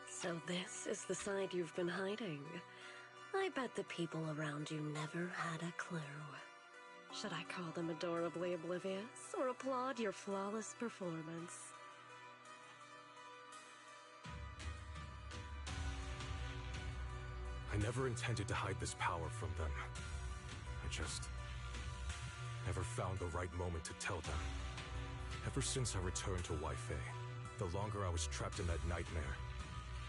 So this is the side you've been hiding. I bet the people around you never had a clue. Should I call them adorably oblivious, or applaud your flawless performance? I never intended to hide this power from them. I just never found the right moment to tell them. Ever since I returned to Weifei, the longer I was trapped in that nightmare,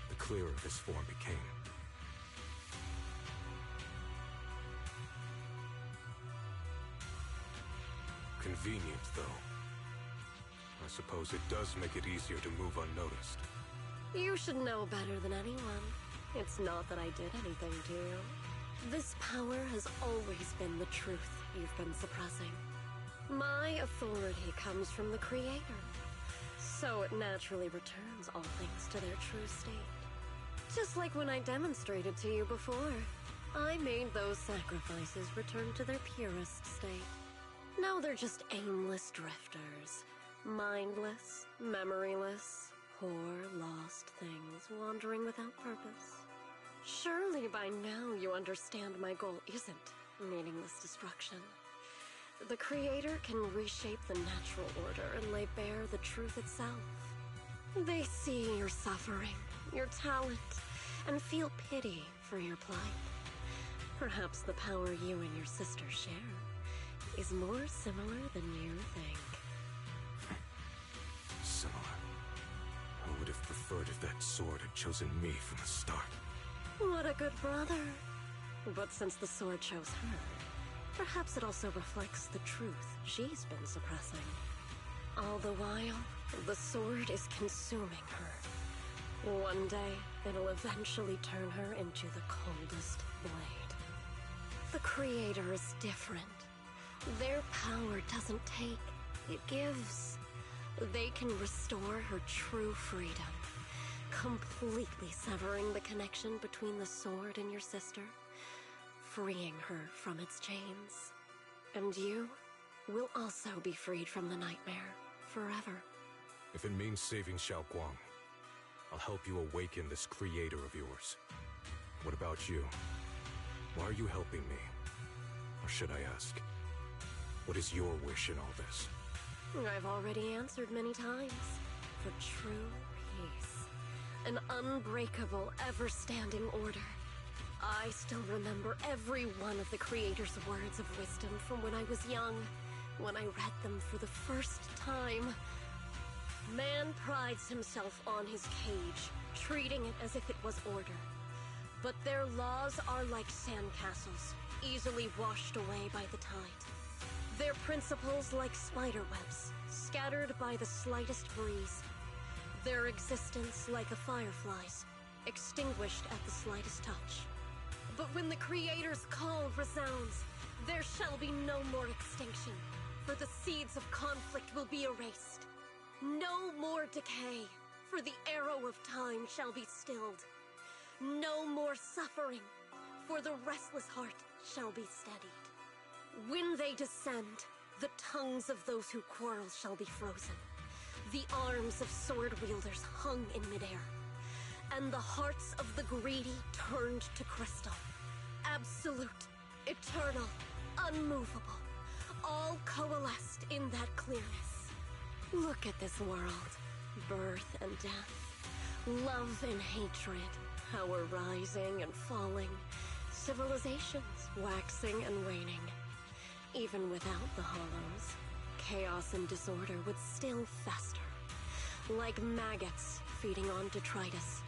the clearer this form became. Convenient, though. I suppose it does make it easier to move unnoticed. You should know better than anyone. It's not that I did anything to you. This power has always been the truth you've been suppressing. My authority comes from the Creator, so it naturally returns all things to their true state. Just like when I demonstrated to you before, I made those sacrifices return to their purest state. Now they're just aimless drifters, mindless, memoryless, poor, lost things wandering without purpose. Surely by now you understand my goal isn't meaningless destruction. The Creator can reshape the natural order and lay bare the truth itself. They see your suffering, your talent, and feel pity for your plight. Perhaps the power you and your sister share is more similar than you think. Similar? I would have preferred if that sword had chosen me from the start. What a good brother. But since the sword chose her, perhaps it also reflects the truth she's been suppressing. All the while, the sword is consuming her. One day, it'll eventually turn her into the coldest blade. The Creator is different. Their power doesn't take, it gives. They can restore her true freedom, completely severing the connection between the sword and your sister, freeing her from its chains. And you will also be freed from the nightmare forever. If it means saving Xiaoguang, I'll help you awaken this Creator of yours. What about you? Why are you helping me? Or should I ask, what is your wish in all this? I've already answered many times. For true peace. An unbreakable, ever-standing order. I still remember every one of the Creator's words of wisdom from when I was young, when I read them for the first time. Man prides himself on his cage, treating it as if it was order. But their laws are like sandcastles, easily washed away by the tide. Their principles like spiderwebs, scattered by the slightest breeze. Their existence like a firefly's, extinguished at the slightest touch. But when the Creator's call resounds, there shall be no more extinction, for the seeds of conflict will be erased. No more decay, for the arrow of time shall be stilled. No more suffering, for the restless heart shall be steadied. When they descend, the tongues of those who quarrel shall be frozen, the arms of sword-wielders hung in midair, and the hearts of the greedy turned to crystal. Absolute, eternal, unmovable, all coalesced in that clearness. Look at this world, birth and death, love and hatred, power rising and falling, civilizations waxing and waning. Even without the hollows, chaos and disorder would still fester, like maggots feeding on detritus.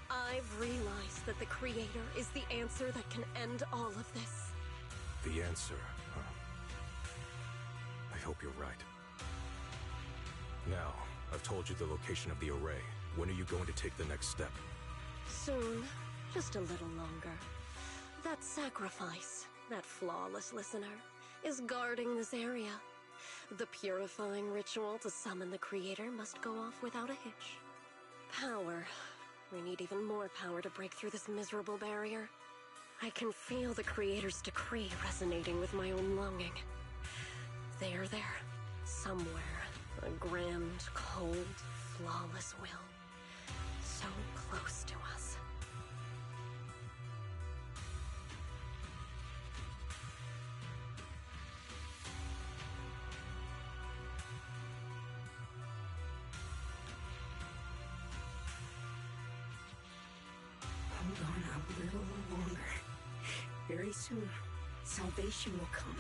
I've realized that the Creator is the answer that can end all of this. The answer, huh? I hope you're right. Now, I've told you the location of the array. When are you going to take the next step? Soon. Just a little longer. That sacrifice, that flawless listener, is guarding this area. The purifying ritual to summon the Creator must go off without a hitch. Power. We need even more power to break through this miserable barrier. I can feel the Creator's decree resonating with my own longing. They are there, somewhere, a grand, cold, flawless will. So close to us. Hold on a little longer. Very soon, salvation will come.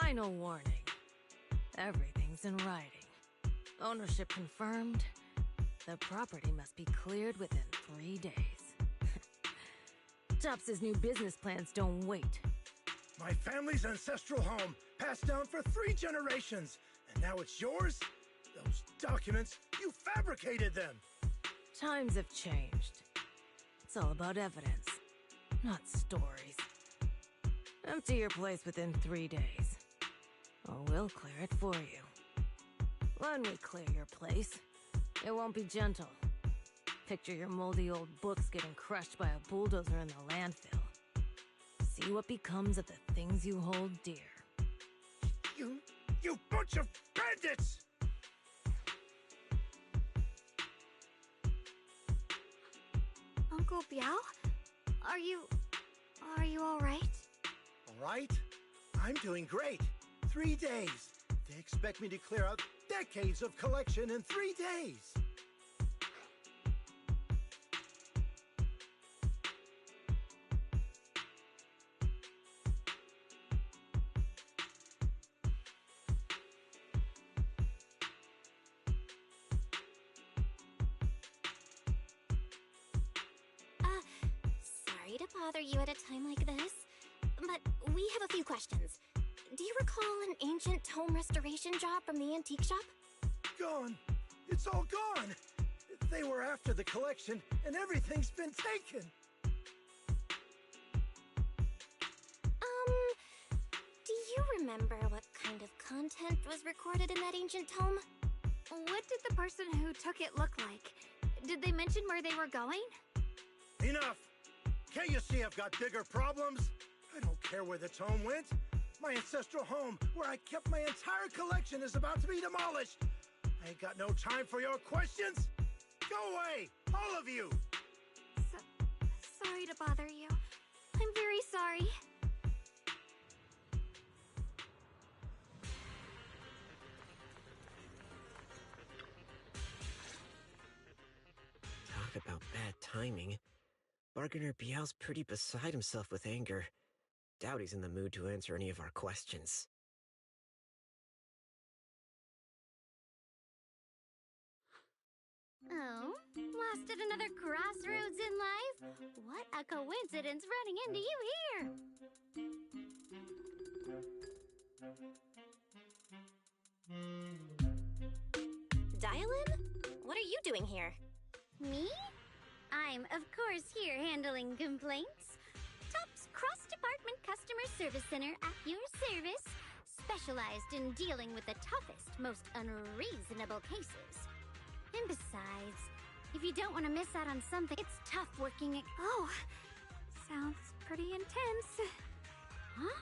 Final warning. Everything's in writing. Ownership confirmed. The property must be cleared within 3 days. Topps' new business plans don't wait. My family's ancestral home, passed down for 3 generations, and now it's yours? Those documents, you fabricated them! Times have changed. It's all about evidence, not stories. Empty your place within 3 days, or we'll clear it for you. When we clear your place, it won't be gentle. Picture your moldy old books getting crushed by a bulldozer in the landfill. See what becomes of the things you hold dear. You bunch of bandits! Uncle Biao? Are you alright? Alright? I'm doing great. 3 days. They expect me to clear out decades of collection in 3 days. Sorry to bother you at a time like this, but we have a few questions. Do you recall an ancient tome restoration job from the antique shop? Gone. It's all gone. They were after the collection, and everything's been taken. Do you remember what kind of content was recorded in that ancient tome? What did the person who took it look like? Did they mention where they were going? Enough! Can't you see I've got bigger problems? I don't care where the tome went. My ancestral home, where I kept my entire collection, is about to be demolished. I ain't got no time for your questions. Go away, all of you! Sorry to bother you. I'm very sorry. Talk about bad timing. Bargainer Biao's pretty beside himself with anger. Doubt he's in the mood to answer any of our questions. Oh, lost at another crossroads in life? What a coincidence running into you here! Dial-in? What are you doing here? Me? I'm, of course, here handling complaints. Topps Cross-Department Customer Service Center at your service, specialized in dealing with the toughest, most unreasonable cases. And besides, if you don't want to miss out on something, it's tough working at— Oh, sounds pretty intense. Huh?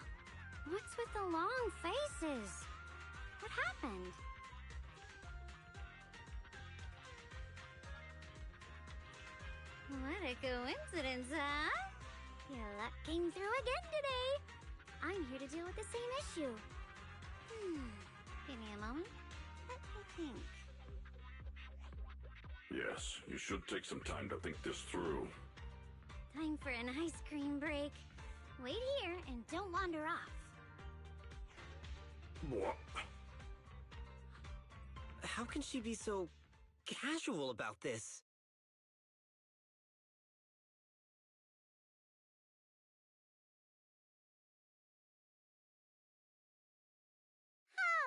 What's with the long faces? What happened? What a coincidence, huh? Your luck came through again today. I'm here to deal with the same issue. Give me a moment. Let me think. Yes, you should take some time to think this through. Time for an ice cream break. Wait here and don't wander off. What? How can she be so casual about this?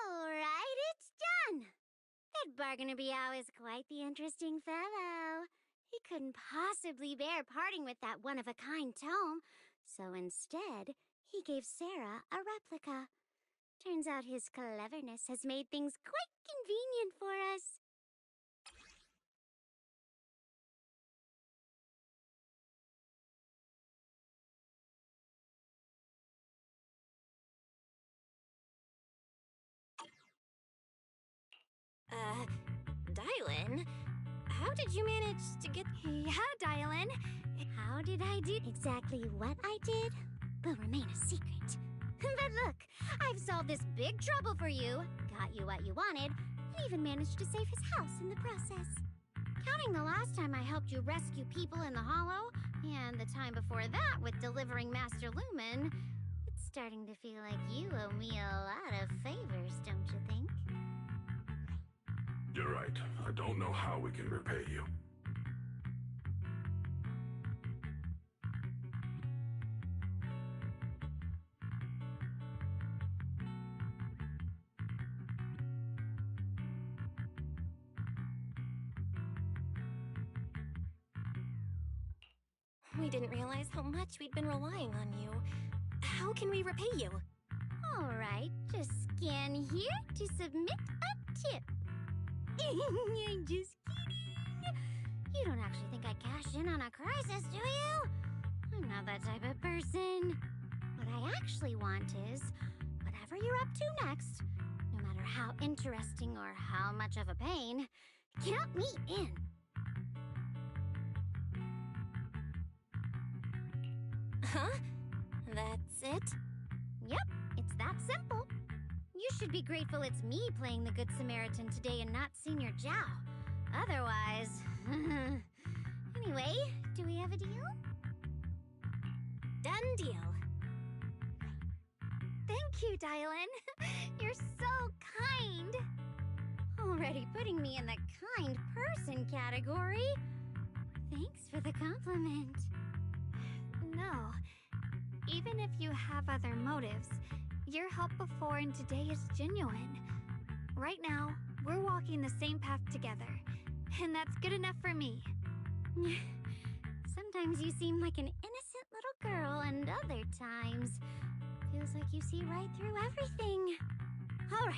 Alright, it's done! That Bargainer Biao is quite the interesting fellow. He couldn't possibly bear parting with that one-of-a-kind tome, so instead, he gave Sarah a replica. Turns out his cleverness has made things quite convenient for us. Dylan? How did you manage to get... Yeah, Dylan. How did I do exactly what I did? Will remain a secret. But look, I've solved this big trouble for you, got you what you wanted, and even managed to save his house in the process. Counting the last time I helped you rescue people in the Hollow, and the time before that with delivering Master Lumen, it's starting to feel like you owe me a lot of favors, don't you think? You're right. I don't know how we can repay you. We didn't realize how much we'd been relying on you. How can we repay you? Alright, just scan here to submit a tip. I'm just kidding. You don't actually think I cash in on a crisis, do you? I'm not that type of person. What I actually want is, whatever you're up to next, no matter how interesting or how much of a pain, count me in. Huh? That's it? Yep, it's that simple. You should be grateful it's me playing the Good Samaritan today and not Senior Zhao. Otherwise... Anyway, do we have a deal? Done deal. Thank you, Dylan. You're so kind. Already putting me in the kind person category. Thanks for the compliment. No. Even if you have other motives, your help before and today is genuine. Right now, we're walking the same path together, and that's good enough for me. Sometimes you seem like an innocent little girl, and other times, feels like you see right through everything. Alright,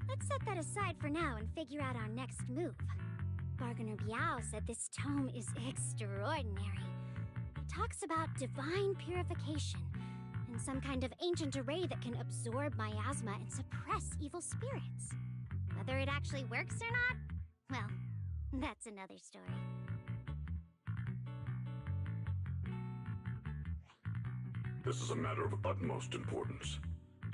let's set that aside for now and figure out our next move. Bargainer Biao said this tome is extraordinary. It talks about divine purification, and some kind of ancient array that can absorb miasma and suppress evil spirits. Whether it actually works or not, well, that's another story. This is a matter of utmost importance.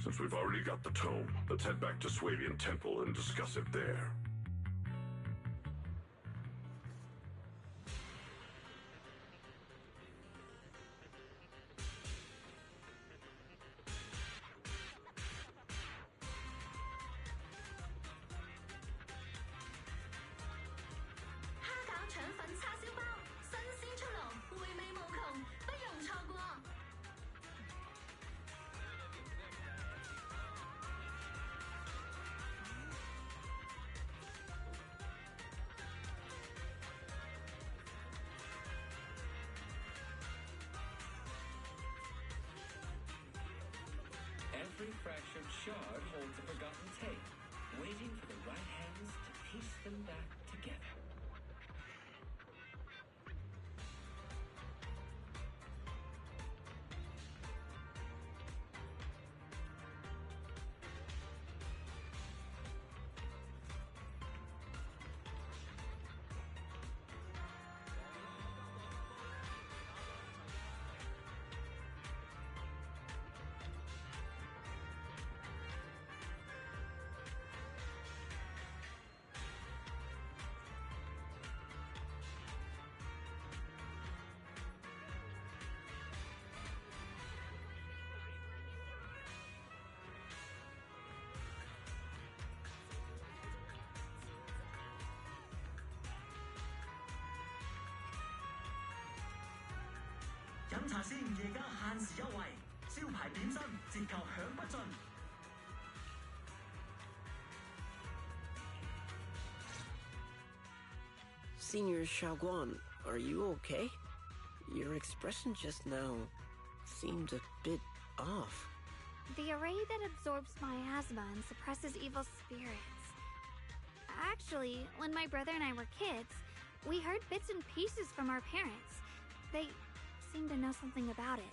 Since we've already got the tome, let's head back to Swavian Temple and discuss it there. Every fractured shard holds a forgotten tale, waiting for the right hands to piece them back together. 飲茶先夜間限時優惠，招牌點心折扣享不盡。Senior Xiaoguang, are you okay? Your expression just now seemed a bit off. The array that absorbs miasma and suppresses evil spirits. Actually, when my brother and I were kids, we heard bits and pieces from our parents. They seemed to know something about it.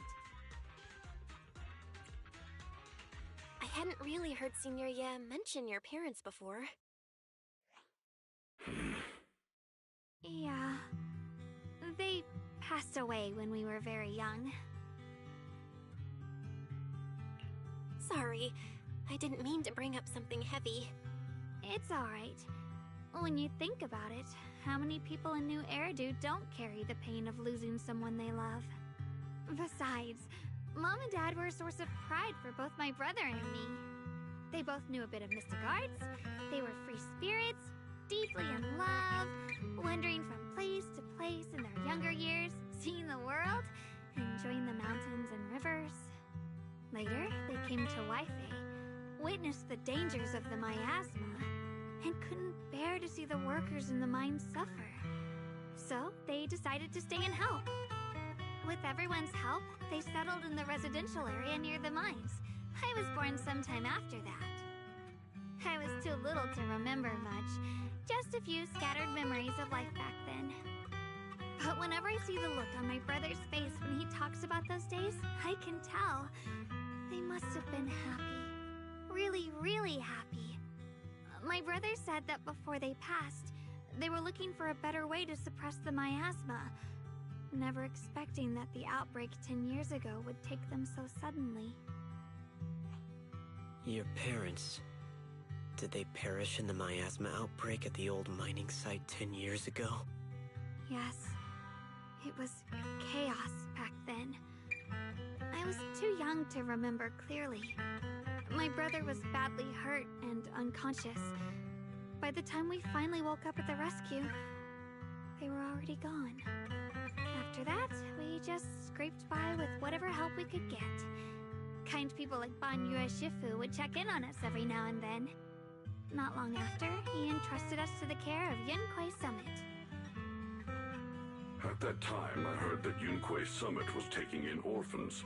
I hadn't really heard Senior Ye mention your parents before. Yeah. They passed away when we were very young. Sorry, I didn't mean to bring up something heavy. It's alright. When you think about it, how many people in New Eridu don't carry the pain of losing someone they love? Besides, Mom and Dad were a source of pride for both my brother and me. They both knew a bit of mystic arts, they were free spirits, deeply in love, wandering from place to place in their younger years, seeing the world, enjoying the mountains and rivers. Later, they came to Waifei, witnessed the dangers of the miasma, and couldn't bear to see the workers in the mines suffer. So, they decided to stay and help. With everyone's help, they settled in the residential area near the mines. I was born sometime after that. I was too little to remember much, just a few scattered memories of life back then. But whenever I see the look on my brother's face when he talks about those days, I can tell. They must have been happy. Really, really happy. My brother said that before they passed, they were looking for a better way to suppress the miasma, never expecting that the outbreak 10 years ago would take them so suddenly. Your parents... did they perish in the miasma outbreak at the old mining site 10 years ago? Yes. It was chaos back then. I was too young to remember clearly. My brother was badly hurt and unconscious. By the time we finally woke up at the rescue, they were already gone. After that, we just scraped by with whatever help we could get. Kind people like Banyue Shifu would check in on us every now and then. Not long after, he entrusted us to the care of Yunquei Summit. At that time, I heard that Yunquei Summit was taking in orphans.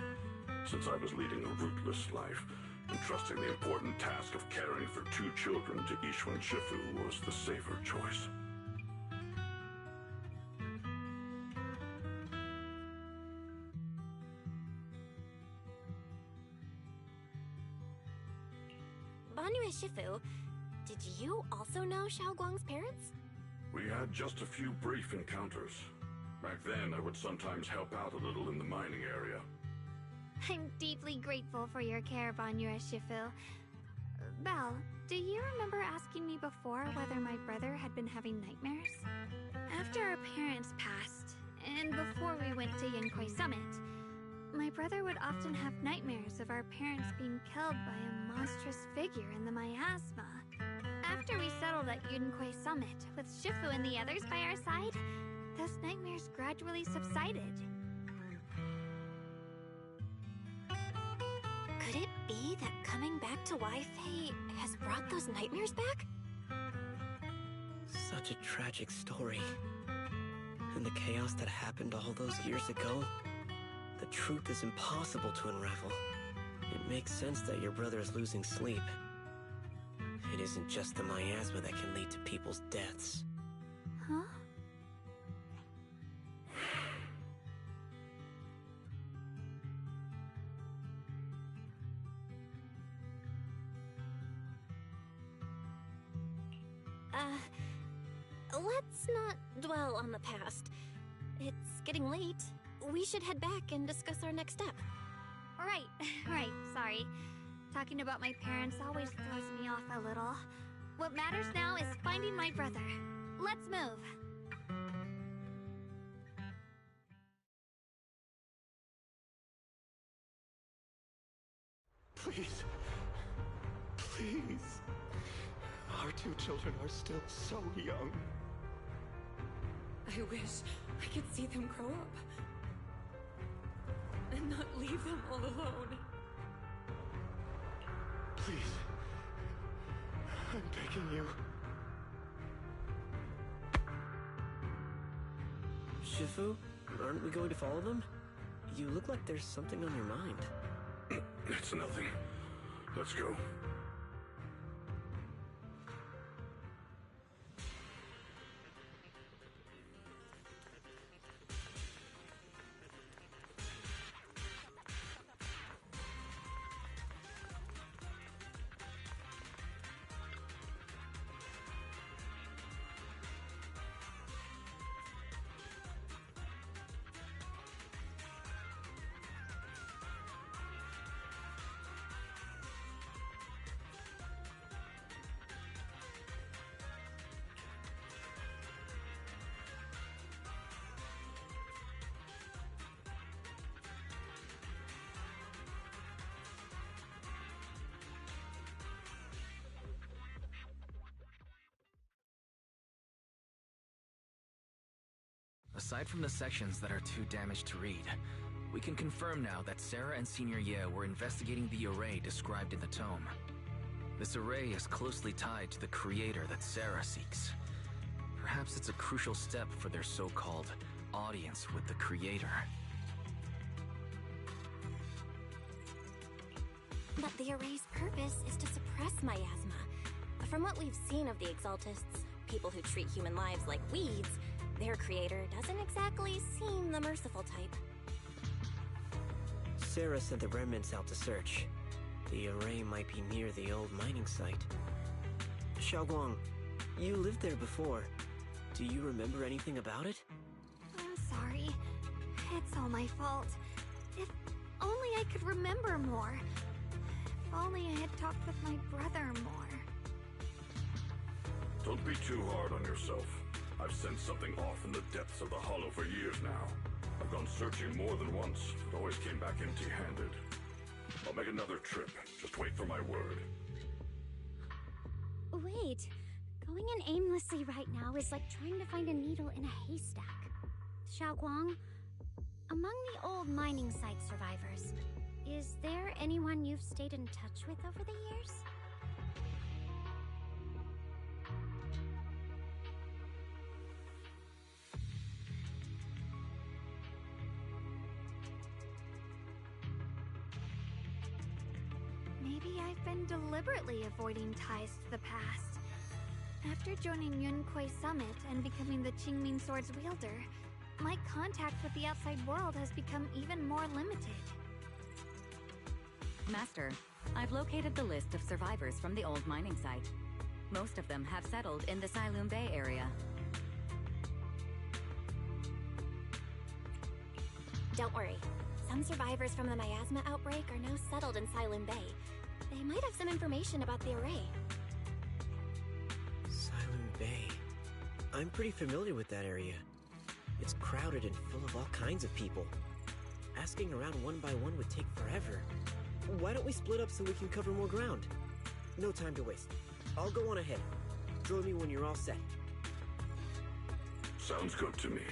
Since I was leading a rootless life, entrusting the important task of caring for 2 children to Yixuan Shifu was the safer choice. Banyue Shifu, did you also know Xiaoguang's parents? We had just a few brief encounters. Back then, I would sometimes help out a little in the mining area. I'm deeply grateful for your care, Banyue Shifu. Belle, do you remember asking me before whether my brother had been having nightmares? After our parents passed, and before we went to Yunquei Summit, my brother would often have nightmares of our parents being killed by a monstrous figure in the miasma. After we settled at Yunquei Summit, with Shifu and the others by our side, those nightmares gradually subsided. Could it be that coming back to Waifei has brought those nightmares back? Such a tragic story. And the chaos that happened all those years ago, the truth is impossible to unravel. It makes sense that your brother is losing sleep. It isn't just the miasma that can lead to people's deaths. Huh? Let's not dwell on the past. It's getting late. We should head back and discuss our next step. Right, sorry. Talking about my parents always throws me off a little. What matters now is finding my brother. Let's move. Please. Please. Our 2 children are still so young. I wish I could see them grow up. cannot leave them all alone. Please. I'm begging you. Shifu, aren't we going to follow them? You look like there's something on your mind. It's nothing. Let's go. Aside from the sections that are too damaged to read, we can confirm now that Sarah and Senior Ye were investigating the array described in the tome. This array is closely tied to the creator that Sarah seeks. Perhaps it's a crucial step for their so-called audience with the creator. But the array's purpose is to suppress miasma. From what we've seen of the Exaltists, people who treat human lives like weeds, their creator doesn't exactly seem the merciful type. Sarah sent the remnants out to search. The array might be near the old mining site. Xiaoguang, you lived there before. Do you remember anything about it? I'm sorry. It's all my fault. If only I could remember more. If only I had talked with my brother more. Don't be too hard on yourself. I've sensed something off in the depths of the Hollow for years now. I've gone searching more than once, but always came back empty-handed. I'll make another trip. Just wait for my word. Wait. Going in aimlessly right now is like trying to find a needle in a haystack. Xiaoguang, among the old mining site survivors, is there anyone you've stayed in touch with over the years? Maybe I've been deliberately avoiding ties to the past. After joining Yunquei Summit and becoming the Qingming Sword's wielder, my contact with the outside world has become even more limited. Master, I've located the list of survivors from the old mining site. Most of them have settled in the Silum Bay area. Don't worry. Some survivors from the miasma outbreak are now settled in Silum Bay. They might have some information about the array. Silum Bay. I'm pretty familiar with that area. It's crowded and full of all kinds of people. Asking around one by one would take forever. Why don't we split up so we can cover more ground? No time to waste. I'll go on ahead. Join me when you're all set. Sounds good to me.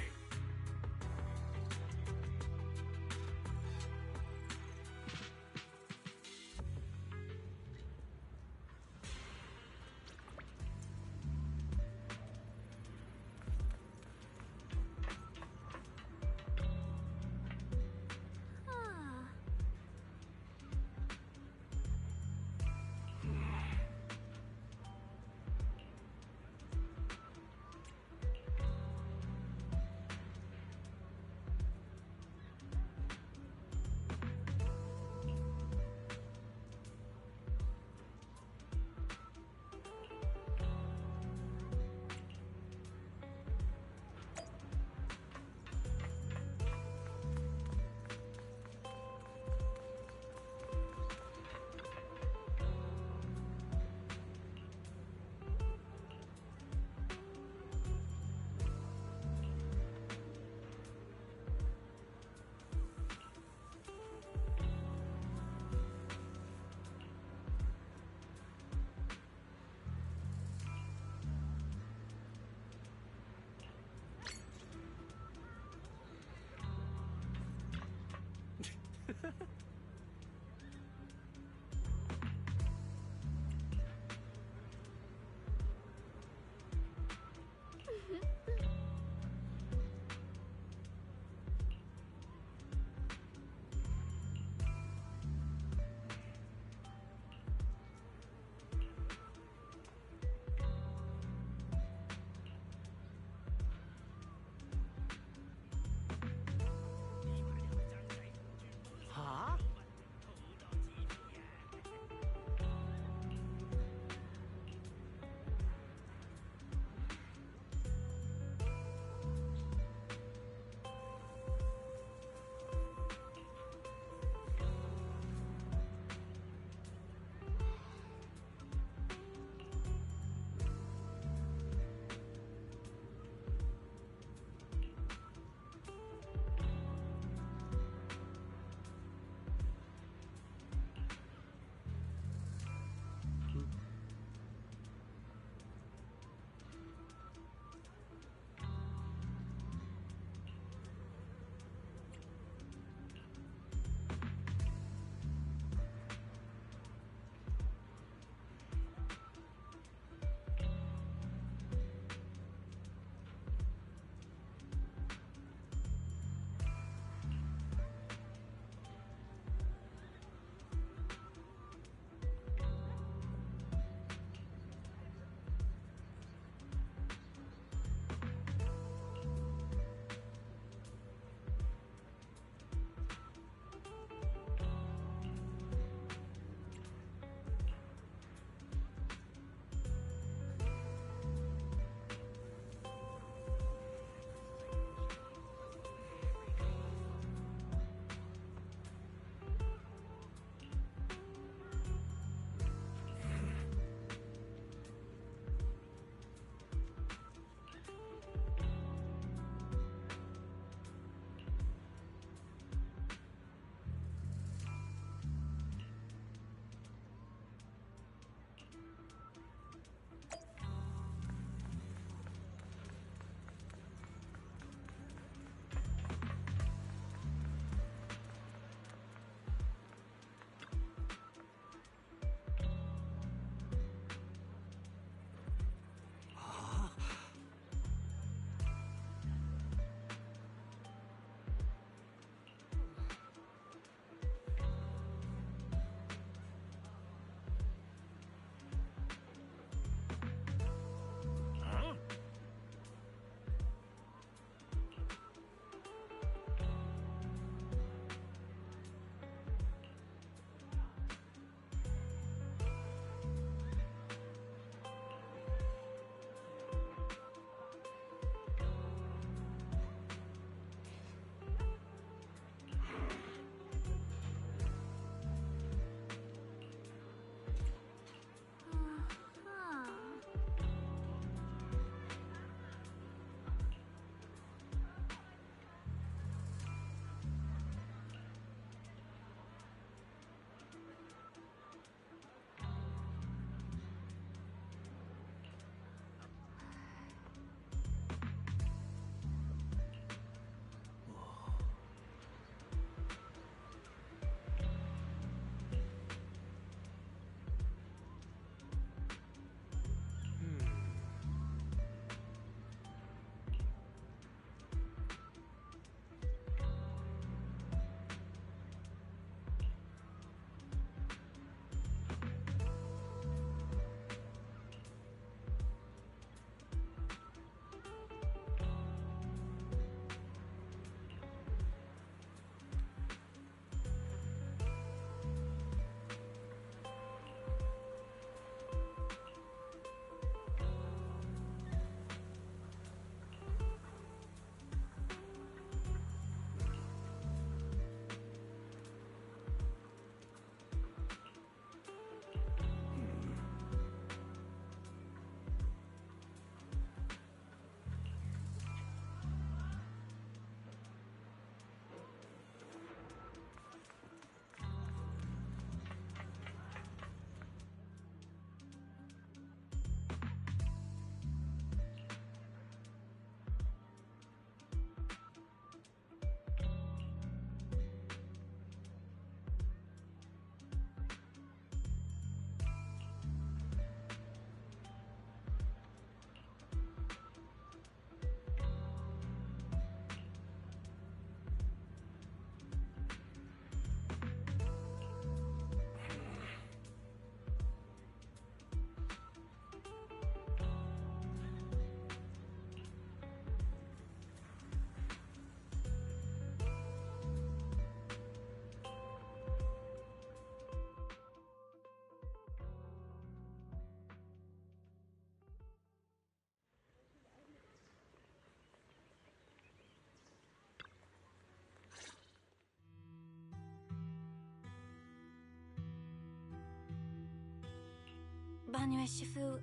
Banue Shifu,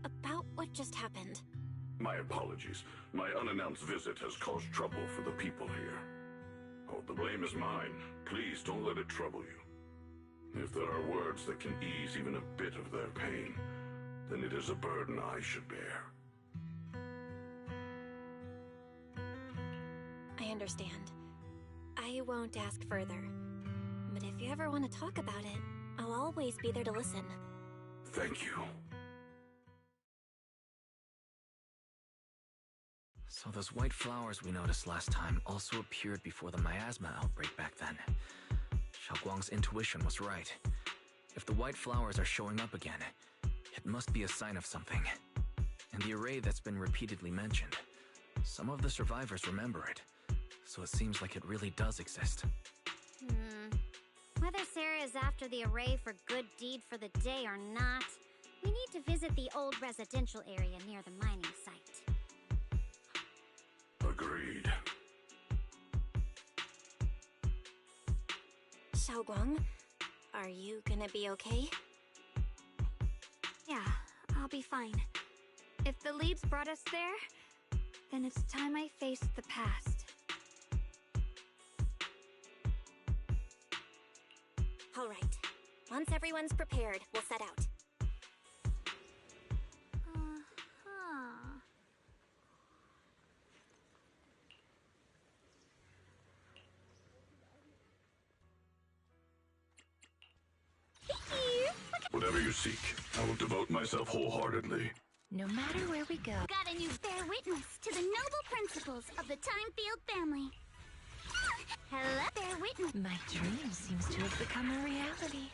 about what just happened. My apologies. My unannounced visit has caused trouble for the people here. Oh, the blame is mine. Please don't let it trouble you. If there are words that can ease even a bit of their pain, then it is a burden I should bear. I understand. I won't ask further. But if you ever want to talk about it, I'll always be there to listen. Thank you. So those white flowers we noticed last time also appeared before the miasma outbreak back then. Xiaoguang's intuition was right. If the white flowers are showing up again, it must be a sign of something. And the array that's been repeatedly mentioned, some of the survivors remember it, so it seems like it really does exist. Whether Sarah is after the array for good deed for the day or not, we need to visit the old residential area near the mining site. Agreed. Xiaoguang, are you gonna be okay? Yeah, I'll be fine. If the leads brought us there, then it's time I faced the past. All right. Once everyone's prepared, we'll set out. Whatever you seek, I will devote myself wholeheartedly. No matter where we go. Got a new bear witness to the noble principles of the Timefield family. Hello, bear witness. My dream seems to have become a reality.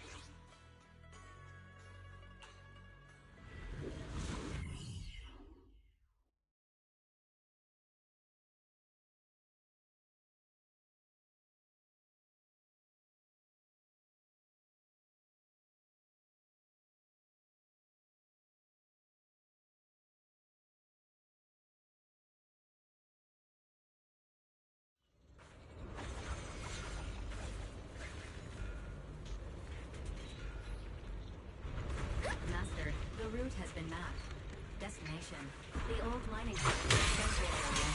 Master, the route has been mapped. Destination, the old mining central area.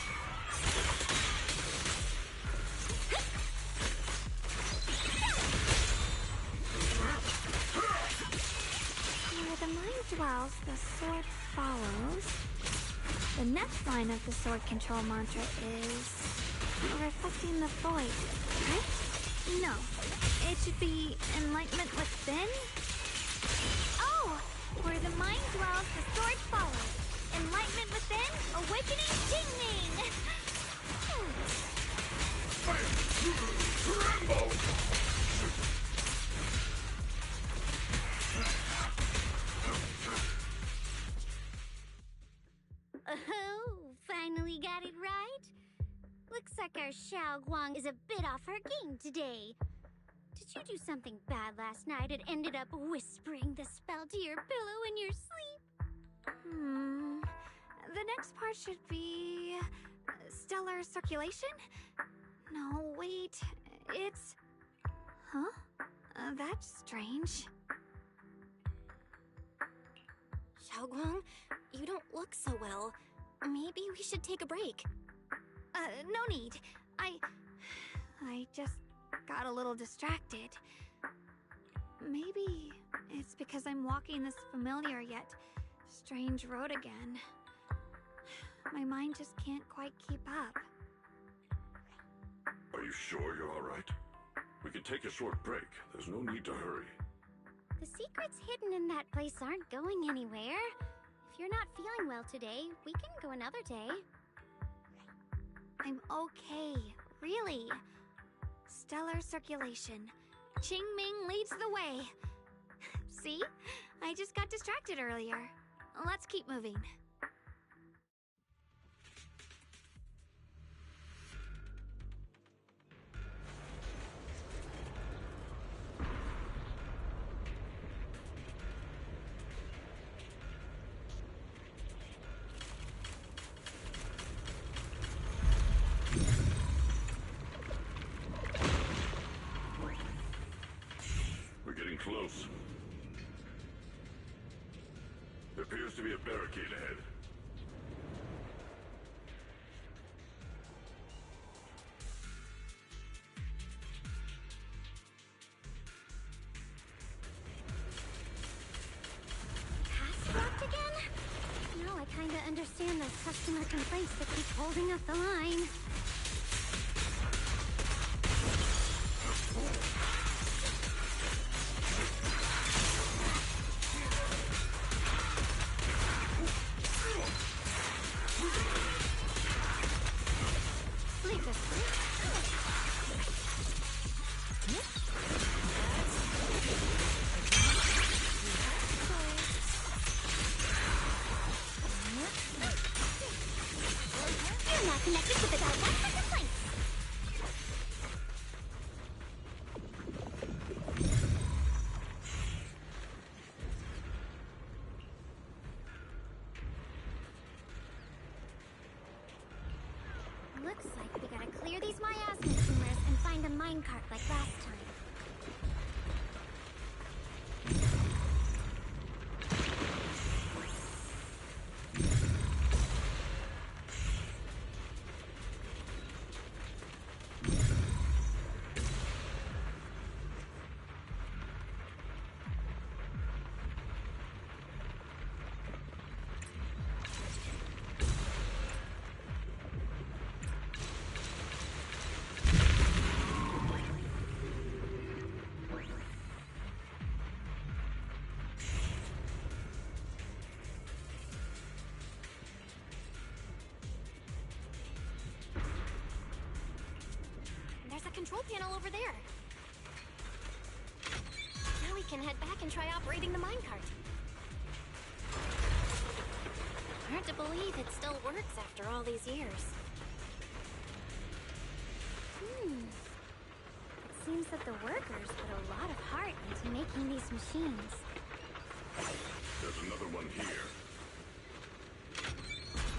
Where the mind dwells, the sword follows. The next line of the sword control mantra is reflecting the void, right? No, it should be enlightenment within. Oh, where the mind dwells, the sword follows. Enlightenment within, awakening Jingming. Tremble! Oh, finally got it right. Looks like our Xiaoguang is a bit off her game today. Did you do something bad last night and ended up whispering the spell to your pillow in your sleep? The next part should be stellar circulation? No, wait. It's... Huh? That's strange. Xiaoguang, you don't look so well. Maybe we should take a break. No need. I just got a little distracted. Maybe it's because I'm walking this familiar yet strange road again. My mind just can't quite keep up. Are you sure you're all right? We can take a short break. There's no need to hurry. The secrets hidden in that place aren't going anywhere. If you're not feeling well today, we can go another day. I'm okay, really. Stellar circulation. Qingming leads the way. See? I just got distracted earlier. Let's keep moving. We're getting close. There appears to be a barricade ahead. Pass blocked again? Now I kinda understand those customer complaints that keep holding up the line. Leave this You're not connected to the dialogue for complaints. Looks like we gotta clear these miasma tumors and find a minecart like last time. There's a control panel over there. Now we can head back and try operating the minecart. Hard to believe it still works after all these years. It seems that the workers put a lot of heart into making these machines. There's another one here.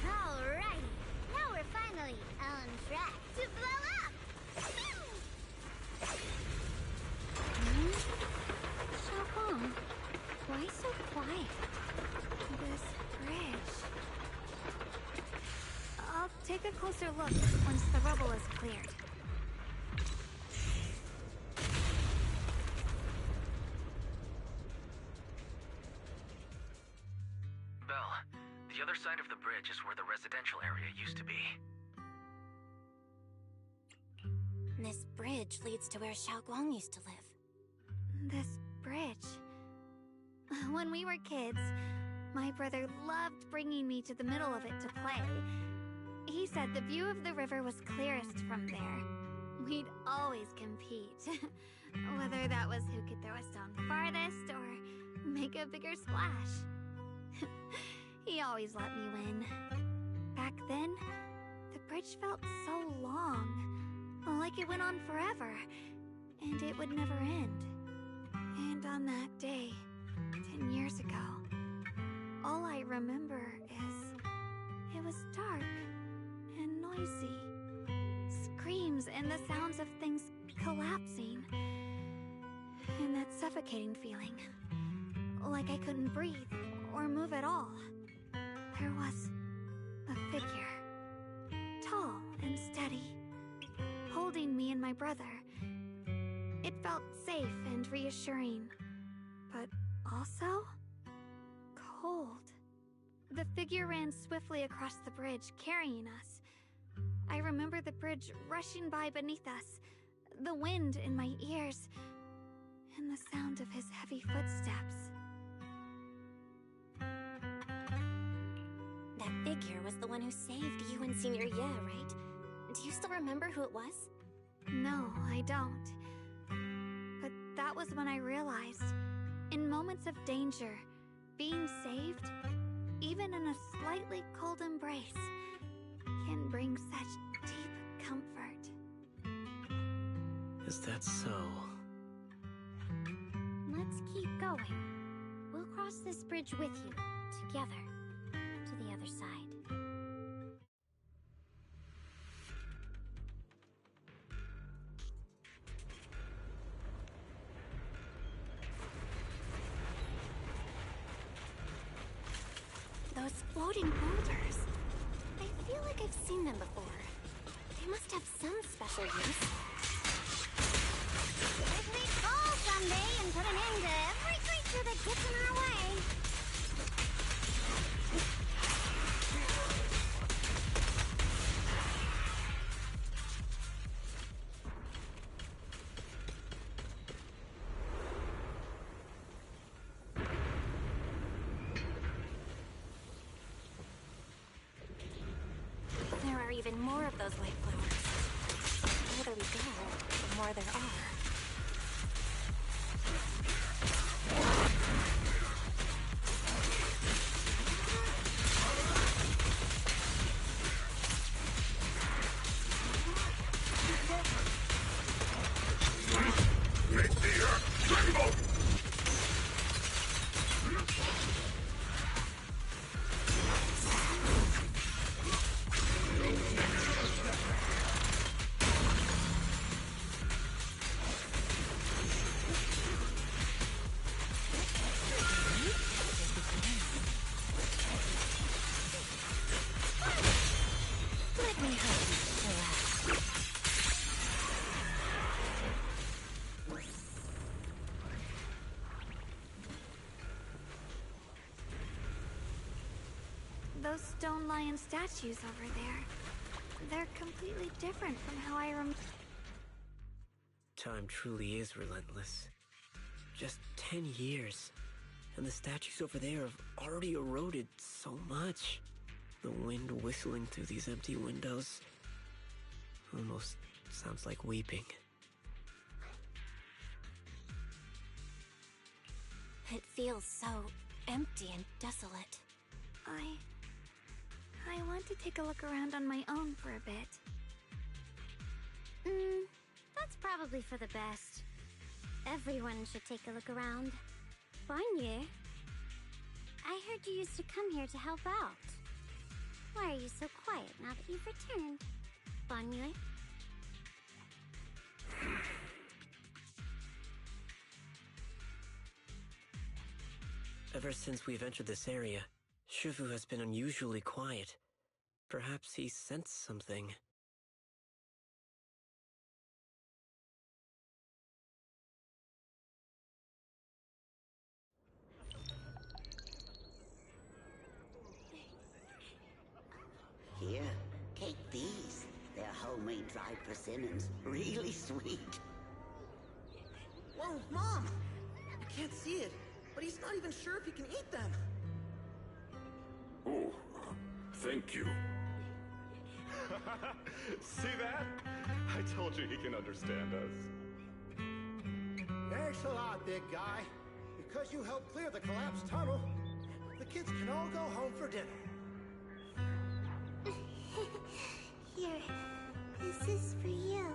Alrighty, now we're finally on track to blow up! Xiaoguang, why so quiet? This bridge... I'll take a closer look once the rubble is cleared. Belle, the other side of the bridge is where the residential area used to be. This bridge leads to where Xiaoguang used to live. This bridge... When we were kids, my brother loved bringing me to the middle of it to play. He said the view of the river was clearest from there. We'd always compete. Whether that was who could throw a stone farthest or make a bigger splash. He always let me win. Back then, the bridge felt so long. Like it went on forever. And it would never end. And on that day, 10 years ago, all I remember is it was dark and noisy. Screams and the sounds of things collapsing. And that suffocating feeling. Like I couldn't breathe or move at all. There was a figure. Tall and steady. Holding me and my brother. It felt safe and reassuring. But also... cold. The figure ran swiftly across the bridge, carrying us. I remember the bridge rushing by beneath us, the wind in my ears, and the sound of his heavy footsteps. That figure was the one who saved you and Senior Ye, right? Do you still remember who it was? No, I don't. But that was when I realized, in moments of danger, being saved, even in a slightly cold embrace, can bring such deep comfort. Is that so? Let's keep going. We'll cross this bridge with you, together, to the other side. Those floating boulders. I feel like I've seen them before. They must have some special use. If we fall someday and put an end to every creature that gets in our way. There are even more of those white flowers. The further we go, the more there are. Those stone lion statues over there. They're completely different from how I remember. Time truly is relentless. Just 10 years, and the statues over there have already eroded so much. The wind whistling through these empty windows almost sounds like weeping. It feels so empty and desolate. I want to take a look around on my own for a bit. That's probably for the best. Everyone should take a look around. Bonnier, I heard you used to come here to help out. Why are you so quiet now that you've returned, Bonnier? Ever since we've entered this area, Shifu has been unusually quiet. Perhaps he sensed something. Here, take these. They're homemade dried persimmons. Really sweet. Whoa, Mom! You can't see it, but he's not even sure if he can eat them. Oh, thank you. See that? I told you he can understand us. Thanks a lot, big guy. Because you helped clear the collapsed tunnel, the kids can all go home for dinner. Here, this is for you.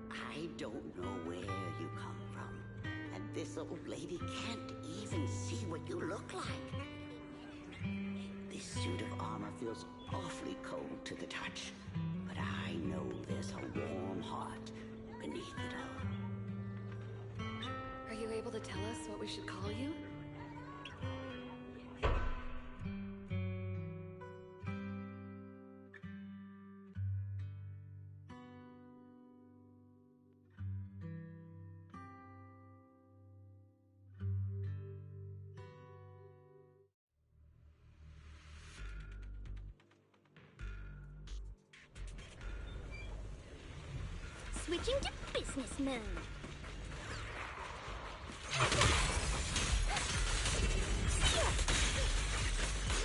I don't know where you come from, and this old lady can't even see what you look like. This suit of armor feels awfully cold to the touch, but I know there's a warm heart beneath it all. Are you able to tell us what we should call you? Switching to business mode.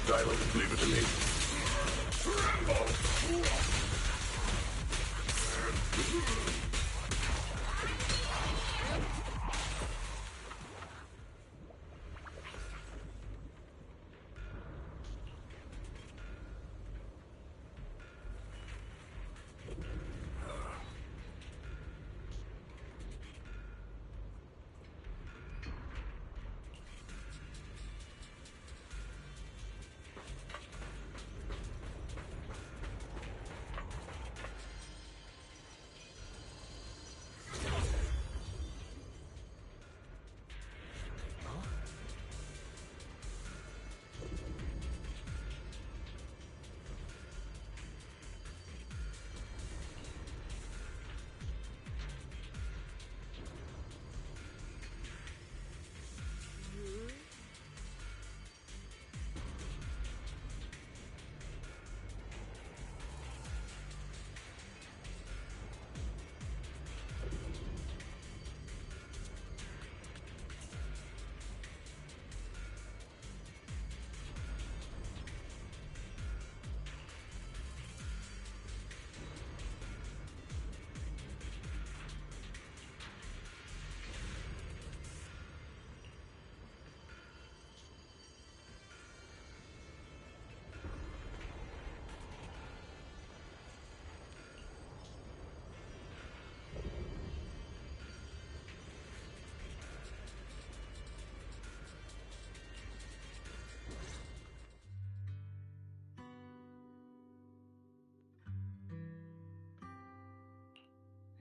Dylan, leave it to me.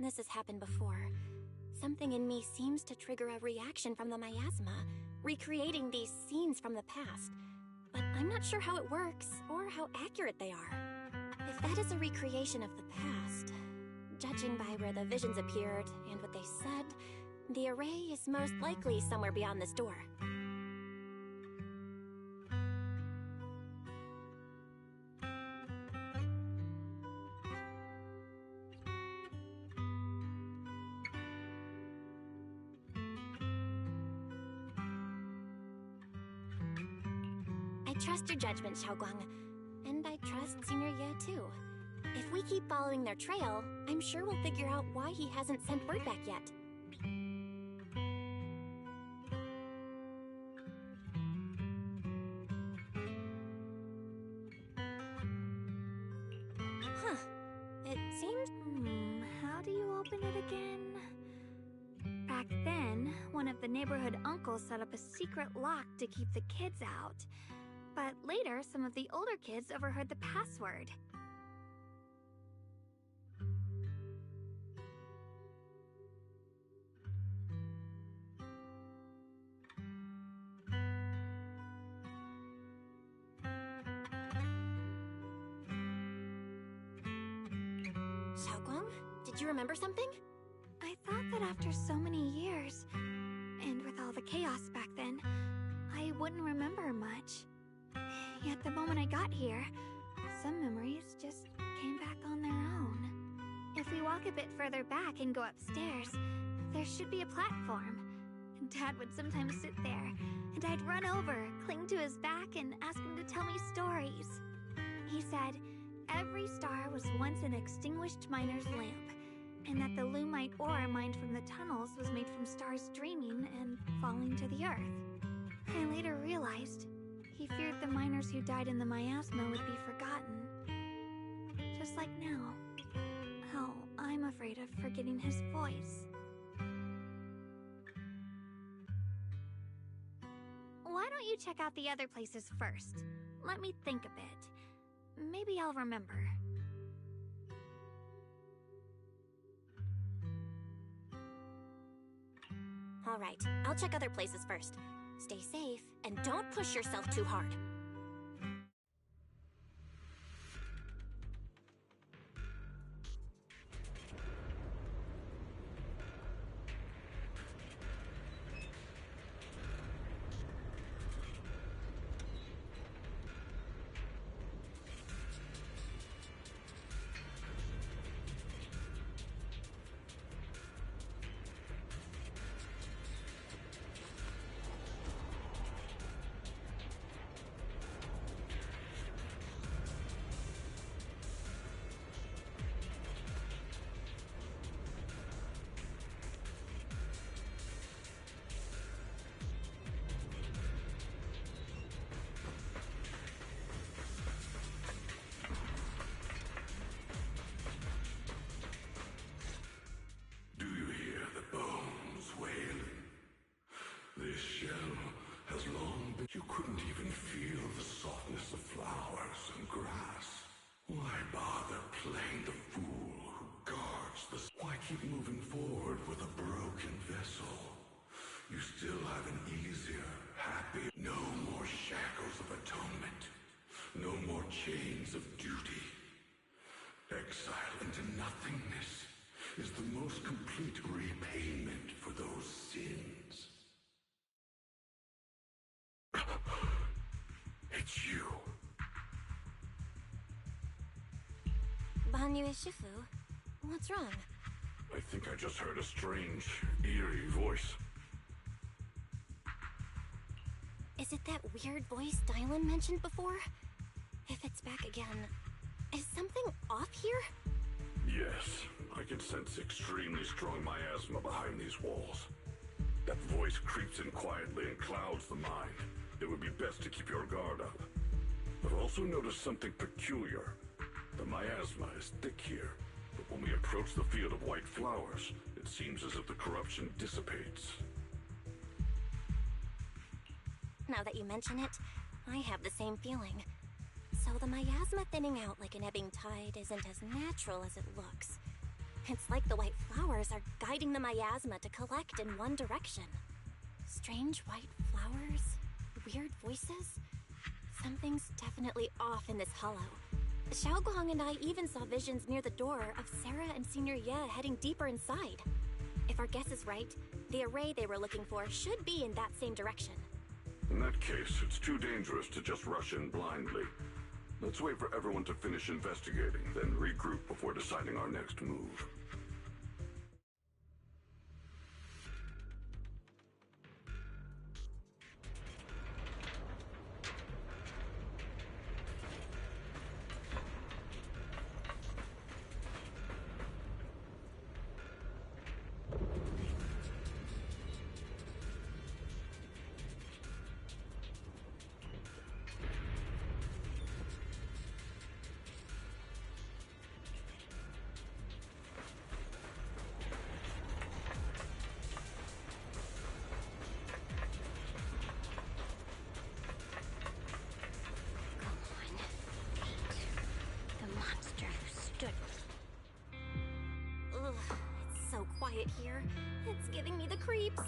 This has happened before. Something in me seems to trigger a reaction from the miasma, recreating these scenes from the past. But I'm not sure how it works, or how accurate they are. If that is a recreation of the past, judging by where the visions appeared and what they said, the array is most likely somewhere beyond this door. I trust your judgment, Xiaoguang. And I trust Senior Ye too. If we keep following their trail, I'm sure we'll figure out why he hasn't sent word back yet. Huh. It seems... How do you open it again? Back then, one of the neighborhood uncles set up a secret lock to keep the kids out. But later, some of the older kids overheard the password. Xiaoguang, did you remember something? I thought that after so many years, and with all the chaos back then, I wouldn't remember much. Yet the moment I got here, some memories just came back on their own. If we walk a bit further back and go upstairs, there should be a platform. Dad would sometimes sit there, and I'd run over, cling to his back, and ask him to tell me stories. He said every star was once an extinguished miner's lamp, and that the Lumite ore mined from the tunnels was made from stars dreaming and falling to the earth. I later realized he feared the miners who died in the miasma would be forgotten. Just like now. How I'm afraid of forgetting his voice. Why don't you check out the other places first? Let me think a bit. Maybe I'll remember. All right, I'll check other places first. Stay safe, and don't push yourself too hard. You couldn't even feel the softness of flowers and grass. Why bother playing the fool who guards the... Why keep moving forward with a broken vessel? You still have an easier, happy... No more shackles of atonement. No more chains of duty. Exile into nothingness is the most complete repayment for those sins. It's you. Banyu Shifu, what's wrong? I think I just heard a strange, eerie voice. Is it that weird voice Dylan mentioned before? If it's back again, is something off here? Yes, I can sense extremely strong miasma behind these walls. That voice creeps in quietly and clouds the mind. It would be best to keep your guard up. I've also noticed something peculiar. The miasma is thick here, but when we approach the field of white flowers, it seems as if the corruption dissipates. Now that you mention it, I have the same feeling. So the miasma thinning out like an ebbing tide isn't as natural as it looks. It's like the white flowers are guiding the miasma to collect in one direction. Strange white flowers, weird voices. Something's definitely off in this hollow. Xiaoguang and I even saw visions near the door of Sarah and Senior Ye heading deeper inside. If our guess is right, the array they were looking for should be in that same direction. In that case, it's too dangerous to just rush in blindly. Let's wait for everyone to finish investigating, then regroup before deciding our next move. Quiet here. It's giving me the creeps.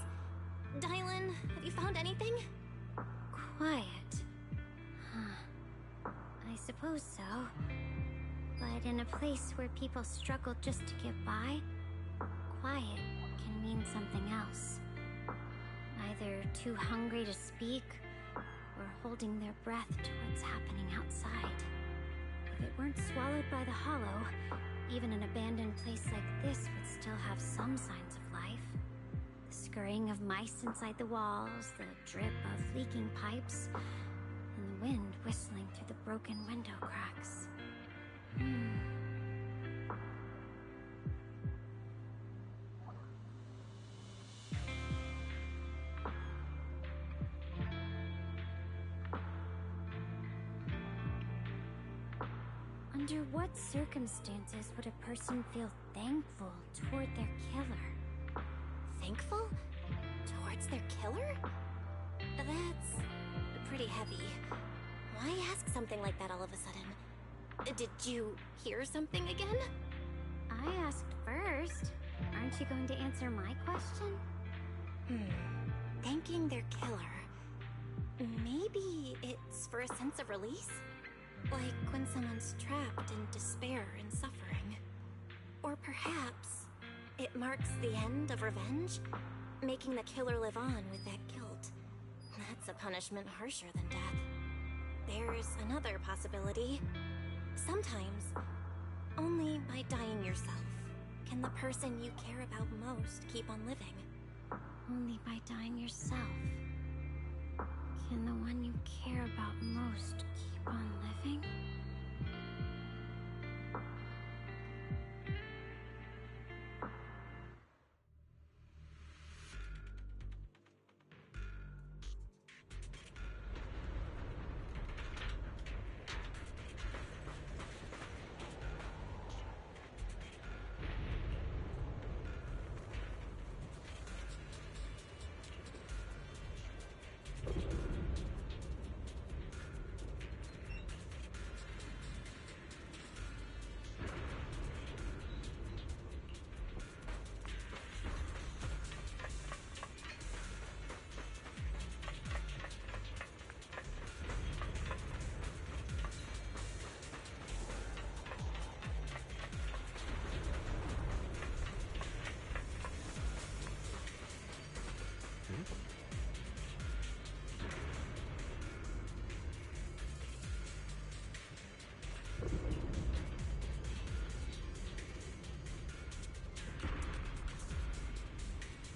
Dylan, have you found anything? Quiet. Huh. I suppose so. But in a place where people struggle just to get by, quiet can mean something else. Either too hungry to speak, or holding their breath to what's happening outside. If it weren't swallowed by the hollow, even an abandoned place like this would still have some signs of life. The scurrying of mice inside the walls, the drip of leaking pipes, and the wind whistling through the broken window cracks. Under what circumstances would a person feel thankful toward their killer? Thankful? Towards their killer? That's pretty heavy. Why ask something like that all of a sudden? Did you hear something again? I asked first. Aren't you going to answer my question? Thanking their killer. Maybe it's for a sense of release? Like when someone's trapped in despair and suffering. Or perhaps it marks the end of revenge, making the killer live on with that guilt. That's a punishment harsher than death. There's another possibility. Sometimes, only by dying yourself can the person you care about most keep on living. Only by dying yourself can the one you care about most keep on living?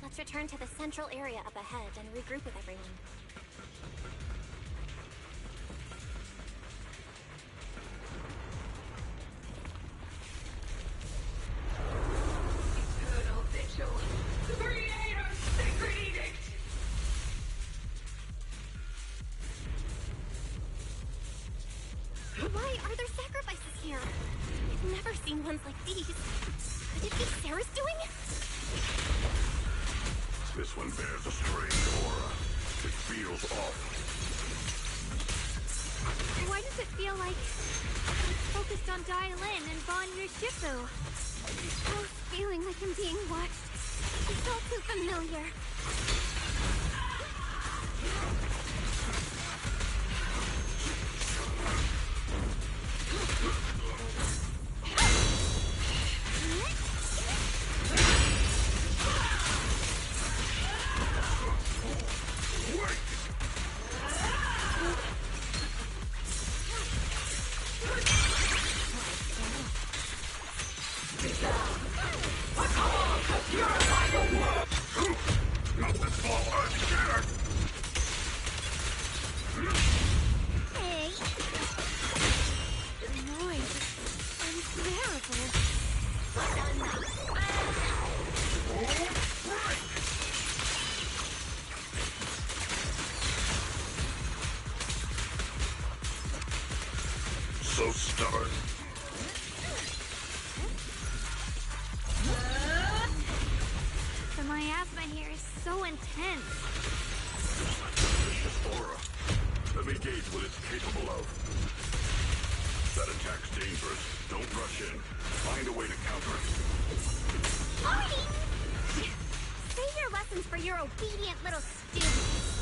Let's return to the central area up ahead and regroup with everyone. Eternal Vigil, the Creator's sacred edict! Why are there sacrifices here? I've never seen ones like these. Could it be Sarah's doing? This one bears a strange aura. It feels off. Why does it feel like it's focused on Dai Lin and Ban Yu Shifu? Both feeling like I'm being watched. It's all too familiar. So stubborn. The miasma here is so intense. Vicious aura. Let me gauge what it's capable of. That attack's dangerous. Don't rush in. Find a way to counter it. Marty! Save your lessons for your obedient little students.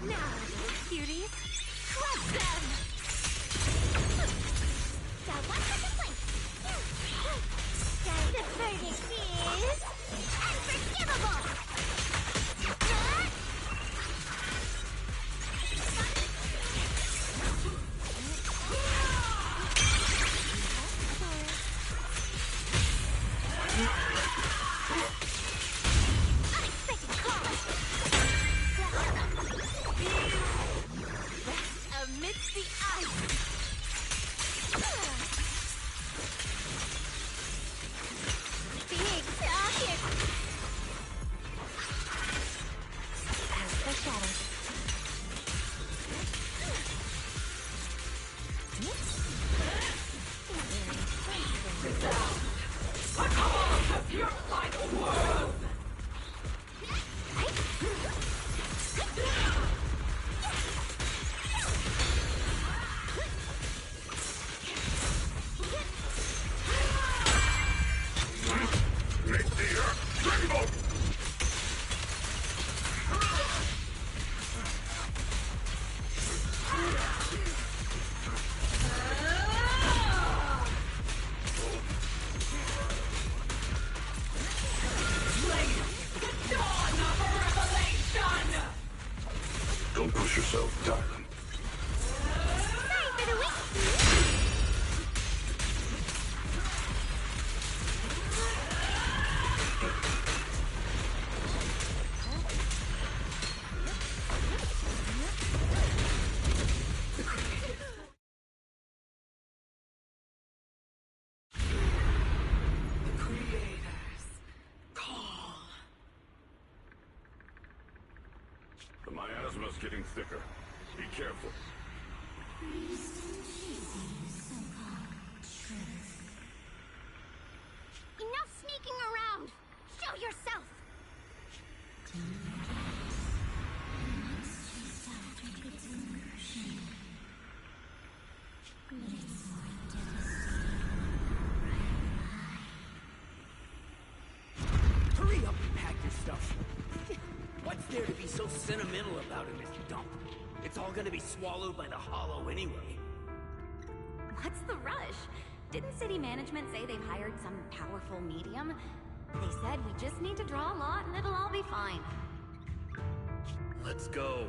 Now, little cuties, crush them! Now, what's the complaint? The verdict is unforgivable! Unexpected cause! Amidst the ice! Big target! As the shadows. Come on to purify the world! Don't push yourself, Dylan. Sorry for the weak. The miasma's getting thicker. Be careful. Enough sneaking around! Show yourself! Hurry up and pack your stuff. What's there to be so sentimental about in this dump? It's all gonna be swallowed by the hollow anyway. What's the rush? Didn't city management say they've hired some powerful medium? They said we just need to draw a lot and it'll all be fine. Let's go.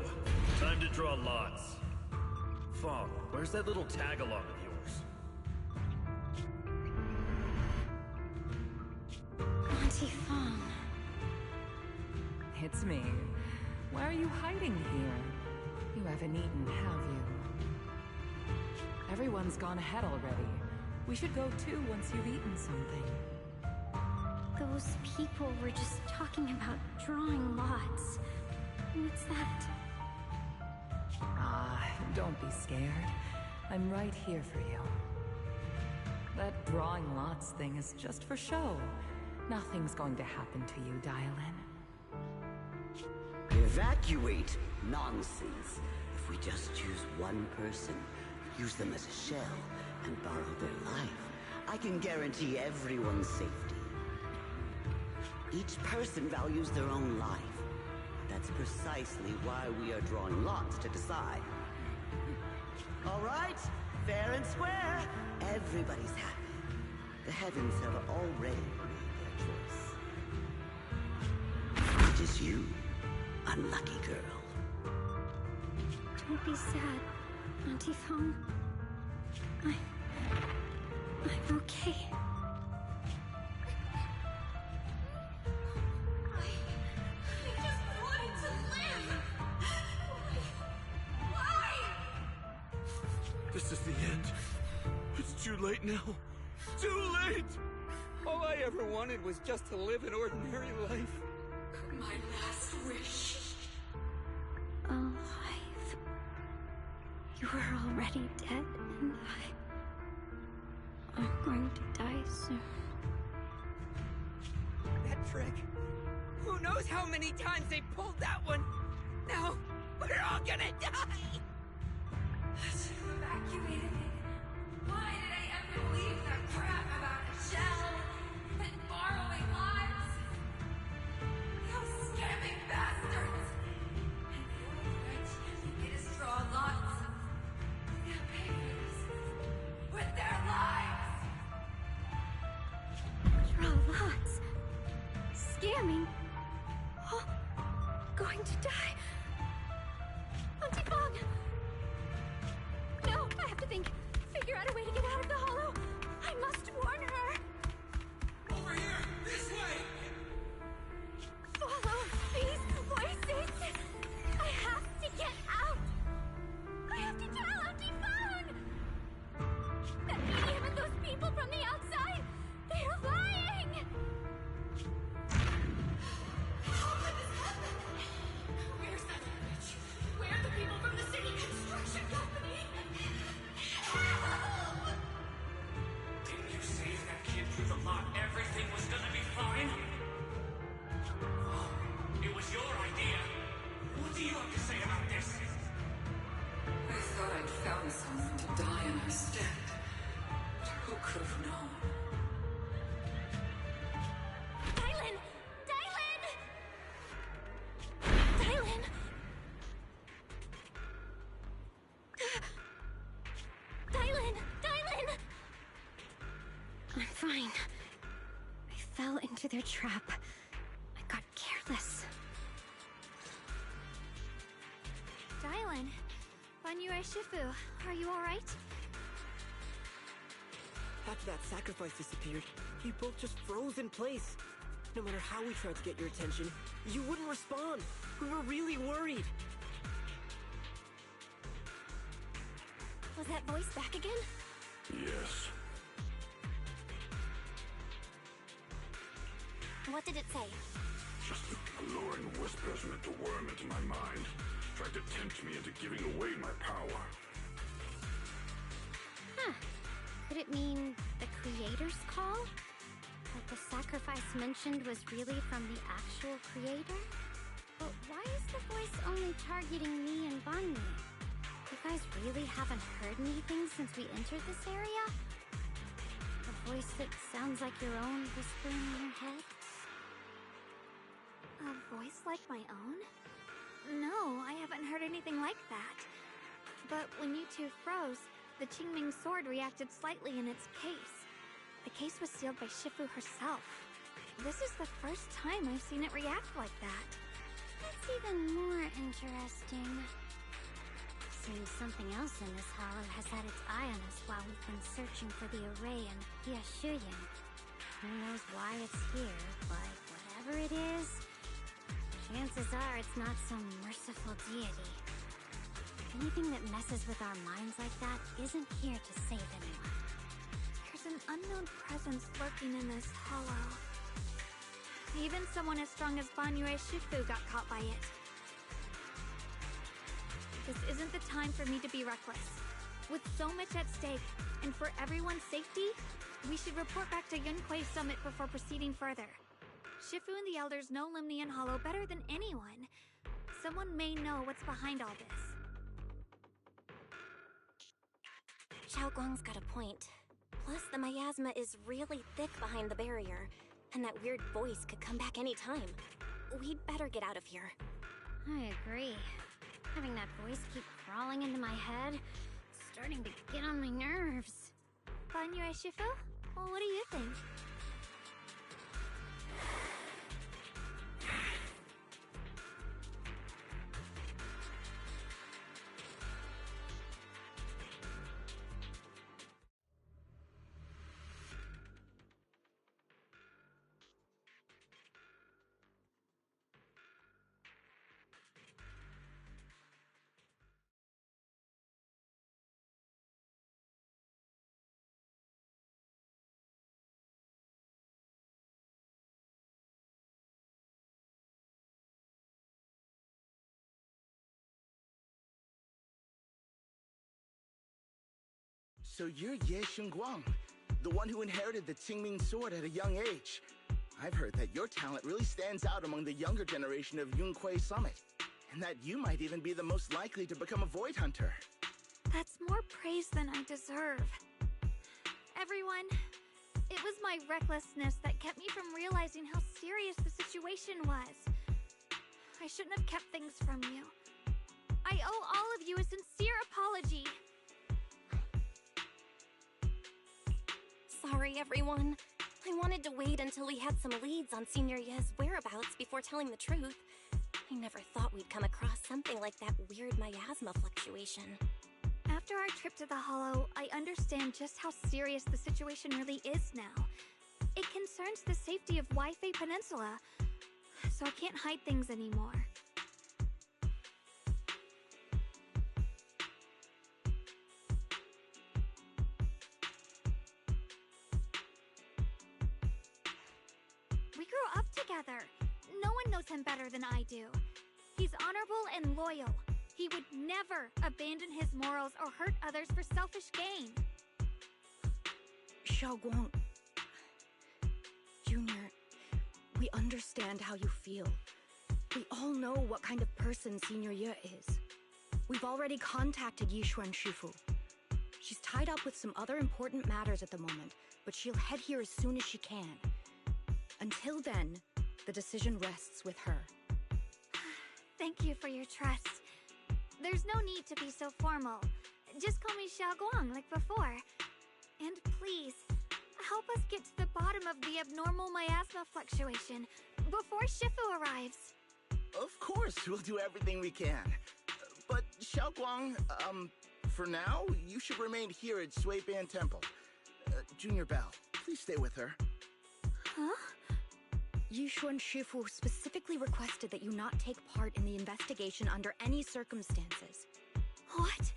Time to draw lots. Fong, where's that little tag-along of yours? Auntie Fong. It's me. Why are you hiding here? You haven't eaten, have you? Everyone's gone ahead already. We should go too once you've eaten something. Those people were just talking about drawing lots. What's that? Don't be scared. I'm right here for you. That drawing lots thing is just for show. Nothing's going to happen to you, Dylan. Evacuate? Nonsense. If we just choose one person, use them as a shell, and borrow their life, I can guarantee everyone's safety. Each person values their own life. That's precisely why we are drawing lots to decide. All right, fair and square. Everybody's happy. The heavens have already made their choice. It is you, unlucky girl. Don't be sad, Auntie Fong. I'm okay. I just wanted to live! Why? This is the end. It's too late now. Too late! All I ever wanted was just to live an ordinary life. My last wish. Alive. You were already dead, and I'm going to die soon. That trick. Who knows how many times they pulled that one? Now, we're all gonna die! You evacuated me. Why did I ever believe that crap about a shell and borrowing lives? Those scamming bastards! And the only rich made us draw lots. They'll pay for this with their lives! Draw lots. Scamming. Oh, going to die. Auntie Fong! No, I have to think. Figure out a way to get out of the hollow. I must warn her. Over here! This way! Follow these voices. I have to get out. I have to tell Auntie Fong. That medium and those people from the outside, they're lying. Where's that bitch? Where are the people from the city construction company? Didn't you save that kid through the lot? Everything was gonna be fine? Oh, it was your idea. What do you have to say about this? I thought I'd found someone to die in her stead. But who could have known? Dylan! Dylan! Dylan! Dylan! Dylan! I'm fine. I fell into their trap. I got careless. Dylan, Banyue Shifu, are you alright? After that sacrifice disappeared, you both just froze in place. No matter how we tried to get your attention, you wouldn't respond. We were really worried. Was that voice back again? Yes. What did it say? Just alluring whispers meant to worm into my mind. Tried to tempt me into giving away my power. Huh. Could it mean the creator's call? That the sacrifice mentioned was really from the actual creator? But why is the voice only targeting me and Banyu? You guys really haven't heard anything since we entered this area? A voice that sounds like your own whispering in your head? A voice like my own? No, I haven't heard anything like that. But when you two froze, the Qingming sword reacted slightly in its case. The case was sealed by Shifu herself. This is the first time I've seen it react like that. That's even more interesting. Seems something else in this hollow has had its eye on us while we've been searching for the array in Hyashuyan. Who knows why it's here, but whatever it is, chances are it's not some merciful deity. Anything that messes with our minds like that isn't here to save anyone. There's an unknown presence lurking in this hollow. Even someone as strong as Banyue Shifu got caught by it. This isn't the time for me to be reckless. With so much at stake, and for everyone's safety, we should report back to Yunque's summit before proceeding further. Shifu and the elders know Limnian Hollow better than anyone. Someone may know what's behind all this. Xiao Guang's got a point. Plus, Plus, the miasma is really thick behind the barrier, and that weird voice could come back any time. We'd better get out of here. I agree. Having that voice keep crawling into my head, it's starting to get on my nerves. Banyu Shifu? Well, what do you think? So you're Ye Xingguang, the one who inherited the Qingming sword at a young age. I've heard that your talent really stands out among the younger generation of Yunque Summit, and that you might even be the most likely to become a Void Hunter. That's more praise than I deserve. Everyone, it was my recklessness that kept me from realizing how serious the situation was. I shouldn't have kept things from you. I owe all of you a sincere apology. Sorry, everyone. I wanted to wait until we had some leads on Senior Ye's whereabouts before telling the truth. I never thought we'd come across something like that weird miasma fluctuation. After our trip to the Hollow, I understand just how serious the situation really is now. It concerns the safety of Waifei Peninsula, so I can't hide things anymore. We grew up together. No one knows him better than I do. He's honorable and loyal. He would never abandon his morals or hurt others for selfish gain. Xiaoguang... Junior, we understand how you feel. We all know what kind of person Senior Ye is. We've already contacted Yixuan Shifu. She's tied up with some other important matters at the moment, but she'll head here as soon as she can. Until then, the decision rests with her. Thank you for your trust. There's no need to be so formal. Just call me Xiaoguang like before. And please, help us get to the bottom of the abnormal miasma fluctuation before Shifu arrives. Of course, we'll do everything we can. But Xiaoguang, for now, you should remain here at Suiban Temple. Junior Bell, please stay with her. Huh? Yixuan Shifu specifically requested that you not take part in the investigation under any circumstances. What?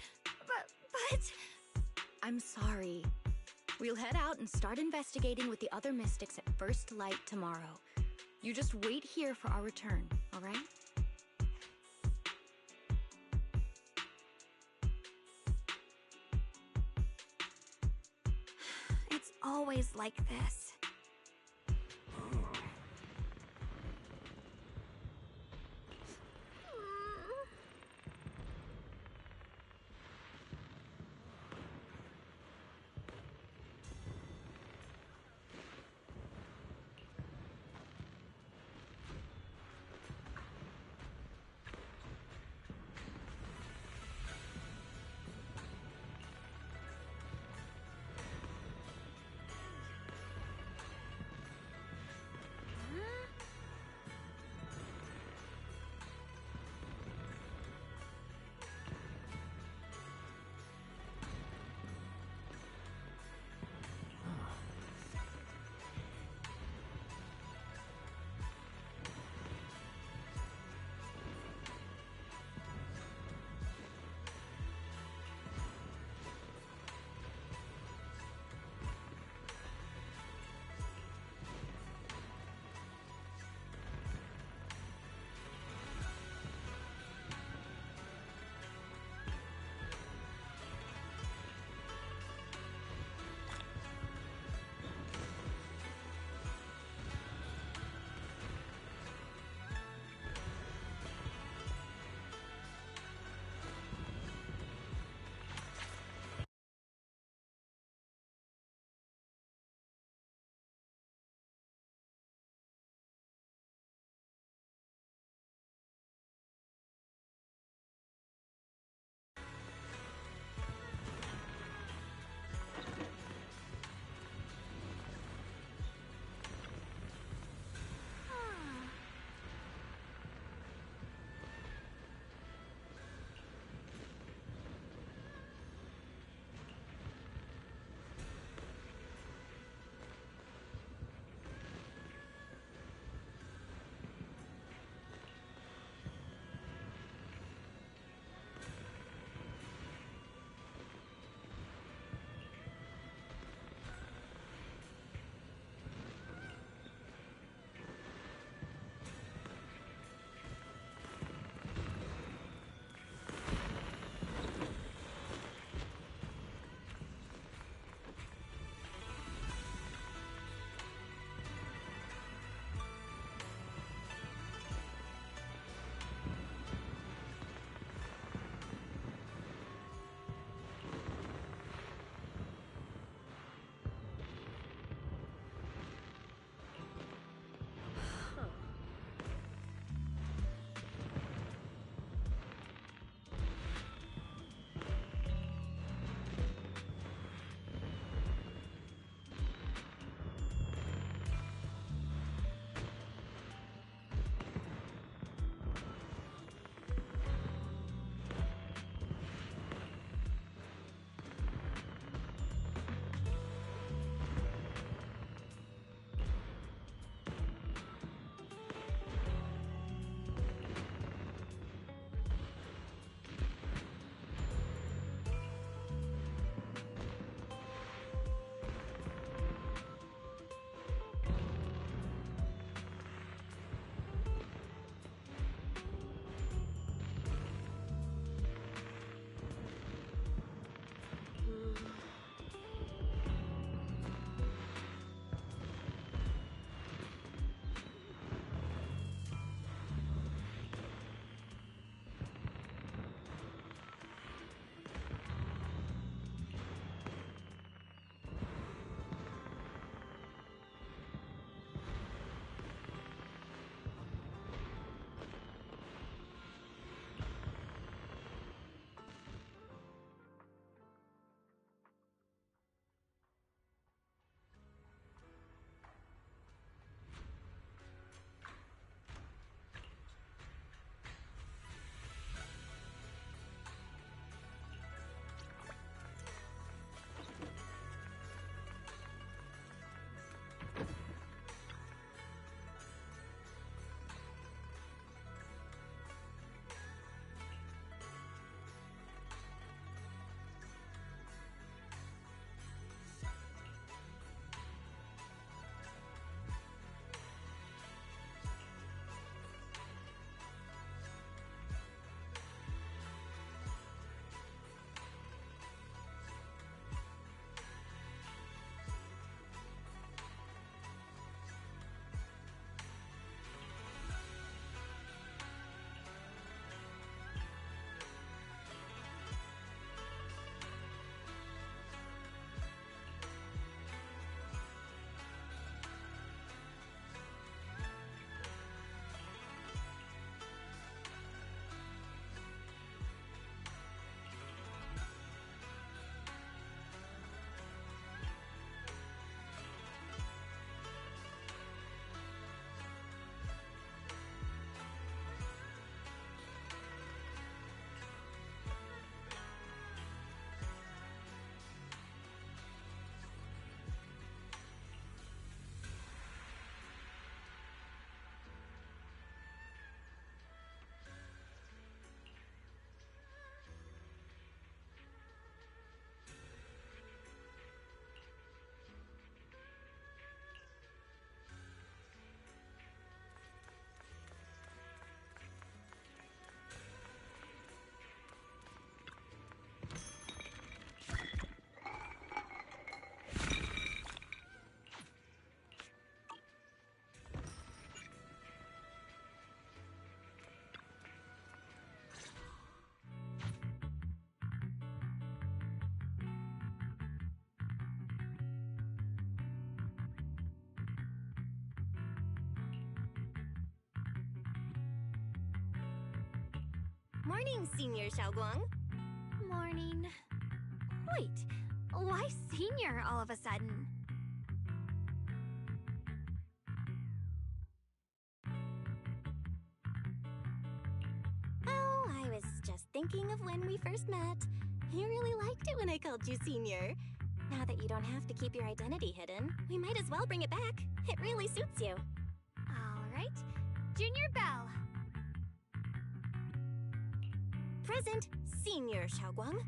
But... I'm sorry. We'll head out and start investigating with the other mystics at first light tomorrow. You just wait here for our return, alright? It's always like this. Morning, Senior Xiaoguang. Morning. Wait, why senior all of a sudden? Oh, I was just thinking of when we first met. You really liked it when I called you Senior. Now that you don't have to keep your identity hidden, we might as well bring it back. It really suits you. All right. Junior Bell. Present, Senior Xiaoguang.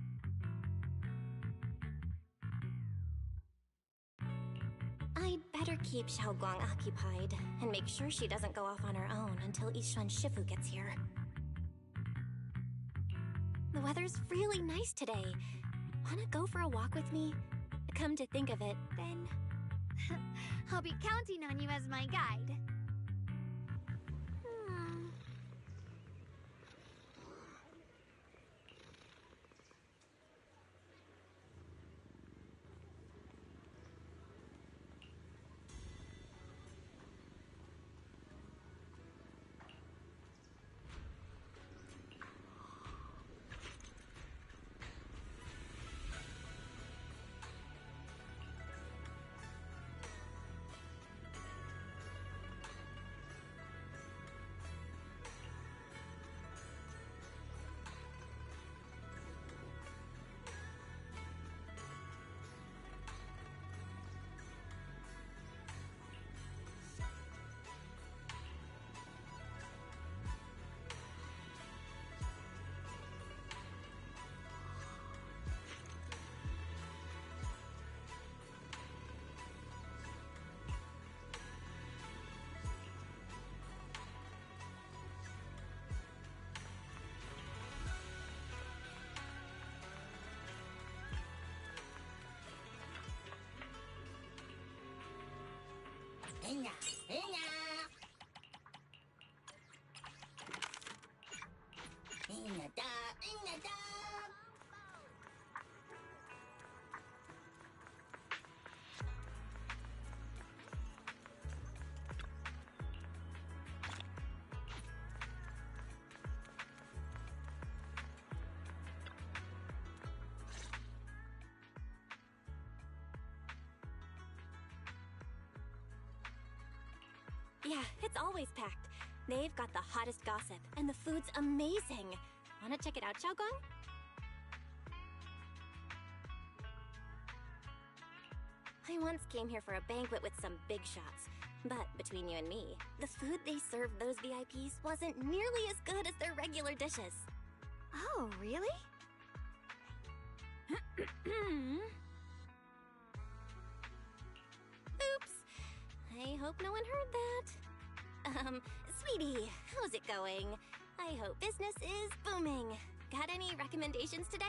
I'd better keep Xiaoguang occupied and make sure she doesn't go off on her own until Yishuan Shifu gets here. The weather's really nice today. Wanna go for a walk with me? Come to think of it, then I'll be counting on you as my guide. Inga, Inga! Inga da, Inga da! Yeah, it's always packed. They've got the hottest gossip, and the food's amazing. Wanna check it out, Xiaoguang? I once came here for a banquet with some big shots. But between you and me, the food they served those VIPs wasn't nearly as good as their regular dishes. Oh, really? Oops. I hope no one heard that. Sweetie, how's it going? I hope business is booming. Got any recommendations today?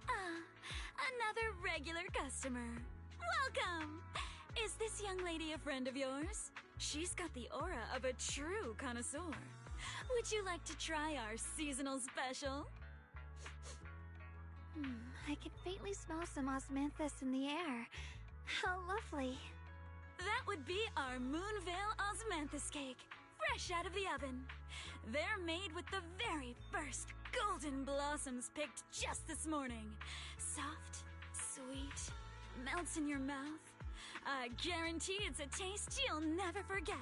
Another regular customer. Welcome! Is this young lady a friend of yours? She's got the aura of a true connoisseur. Would you like to try our seasonal special? I can faintly smell some osmanthus in the air. How lovely. That would be our Moonveil Osmanthus cake, fresh out of the oven. They're made with the very first golden blossoms picked just this morning. Soft, sweet, melts in your mouth. I guarantee it's a taste you'll never forget.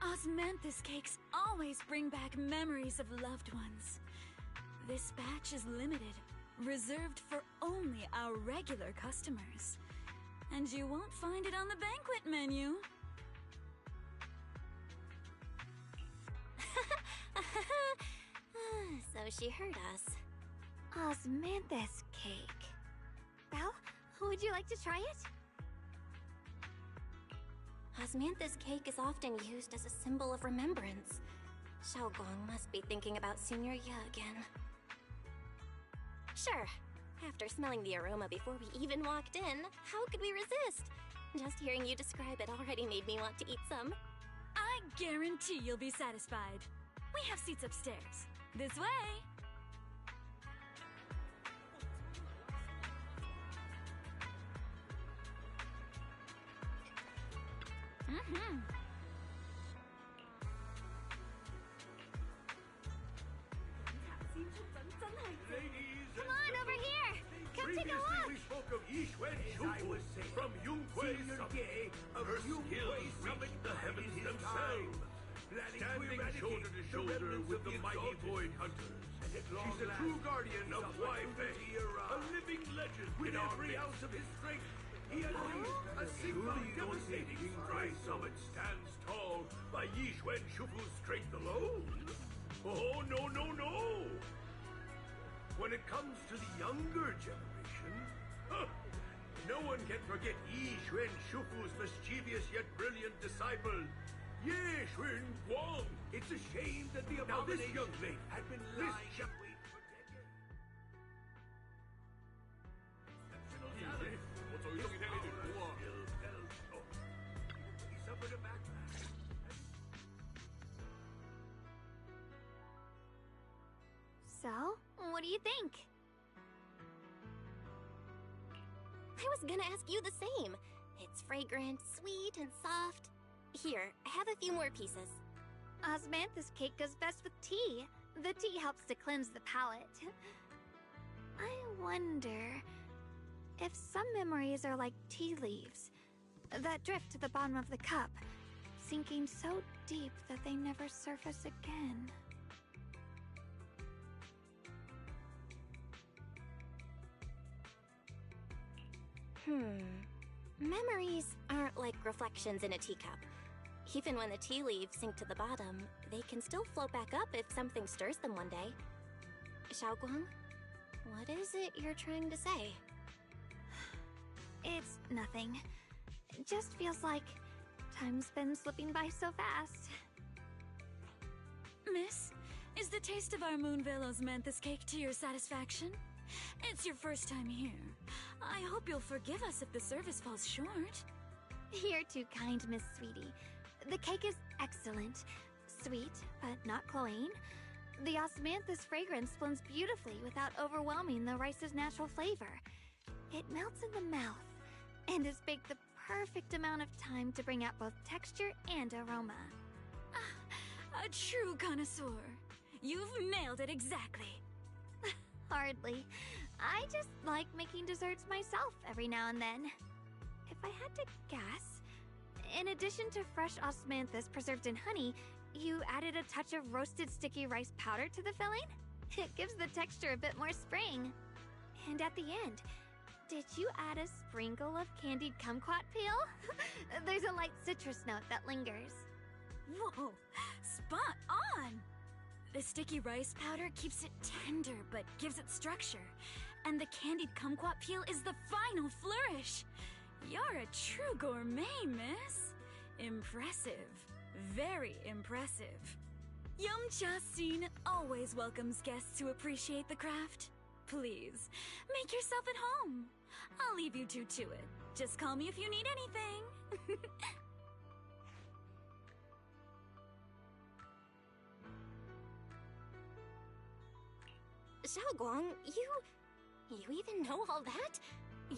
Osmanthus cakes always bring back memories of loved ones. This batch is limited, reserved for only our regular customers. And you won't find it on the banquet menu. So she heard us. Osmanthus cake. Belle, would you like to try it? Osmanthus cake is often used as a symbol of remembrance. Xiaoguang must be thinking about Senior Ye again. Sure. After smelling the aroma before we even walked in, how could we resist? Just hearing you describe it already made me want to eat some. I guarantee you'll be satisfied. We have seats upstairs. This way! Yixuan Shufu from Yunhui Summit. Her skills reached the heavens themselves, standing shoulder to shoulder with the mighty Void Hunters. She's a true guardian of Huaifei, a living legend with every ounce of his strength. He unleashed a single devastating strike. Summit stands tall by Yixuan Shufu's strength alone. Oh, no, no, no! When it comes to the younger generation, no one can forget Yixuan Shufu's mischievous yet brilliant disciple, Ye Xun Guang. It's a shame that the abomination this young lady had been lying in wait for decades. He suffered a backlash. So, what do you think? I was gonna ask you the same. It's fragrant, sweet, and soft. Here, have a few more pieces. Osmanthus cake goes best with tea. The tea helps to cleanse the palate. I wonder if some memories are like tea leaves that drift to the bottom of the cup, sinking so deep that they never surface again. Memories aren't like reflections in a teacup. Even when the tea leaves sink to the bottom, they can still float back up if something stirs them one day. Xiaoguang, what is it you're trying to say? It's nothing. It just feels like time's been slipping by so fast. Miss, is the taste of our Moonvale Osmanthus cake to your satisfaction? It's your first time here. I hope you'll forgive us if the service falls short. You're too kind, Miss Sweetie. The cake is excellent. Sweet, but not cloying. The osmanthus fragrance blends beautifully without overwhelming the rice's natural flavor. It melts in the mouth, and is baked the perfect amount of time to bring out both texture and aroma. A true connoisseur. You've nailed it exactly. Hardly. I just like making desserts myself every now and then. If I had to guess, in addition to fresh osmanthus preserved in honey, you added a touch of roasted sticky rice powder to the filling? It gives the texture a bit more spring. And at the end, did you add a sprinkle of candied kumquat peel? There's a light citrus note that lingers. Whoa, spot on! The sticky rice powder keeps it tender but gives it structure. And the candied kumquat peel is the final flourish. You're a true gourmet, miss. Impressive. Very impressive. Yumcha Scene always welcomes guests who appreciate the craft. Please, make yourself at home. I'll leave you two to it. Just call me if you need anything. Xiaoguang, you even know all that?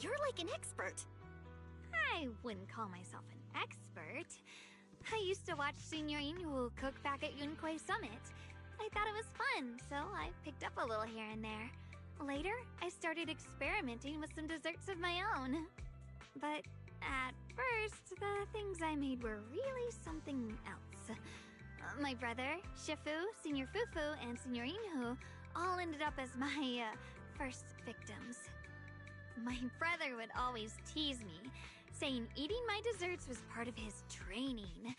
You're like an expert. I wouldn't call myself an expert. I used to watch Senior Yinhu cook back at Yunhui Summit. I thought it was fun, so I picked up a little here and there. Later, I started experimenting with some desserts of my own. But at first, the things I made were really something else. My brother, Shifu, Senior Fufu, and Senior Yinhu all ended up as my first victims. My brother would always tease me, saying eating my desserts was part of his training,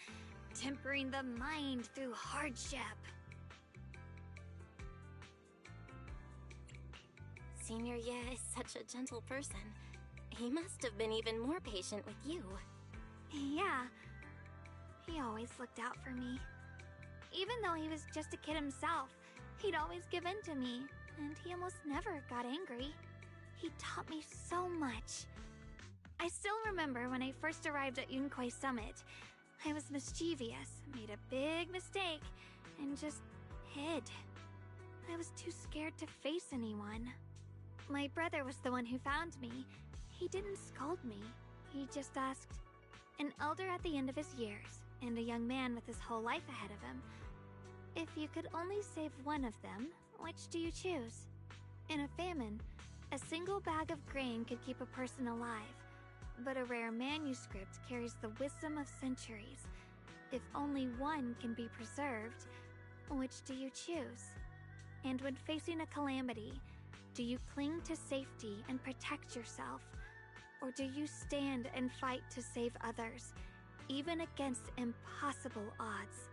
tempering the mind through hardship. Senior Ye is such a gentle person. He must have been even more patient with you. Yeah, he always looked out for me. Even though he was just a kid himself, he'd always give in to me, and he almost never got angry. He taught me so much. I still remember when I first arrived at Yunhui Summit. I was mischievous, made a big mistake, and just hid. I was too scared to face anyone. My brother was the one who found me. He didn't scold me. He just asked, an elder at the end of his years, and a young man with his whole life ahead of him, if you could only save one of them, which do you choose? In a famine, A single bag of grain could keep a person alive, but a rare manuscript carries the wisdom of centuries. If only one can be preserved, which do you choose? And when facing a calamity, do you cling to safety and protect yourself? Or do you stand and fight to save others, even against impossible odds?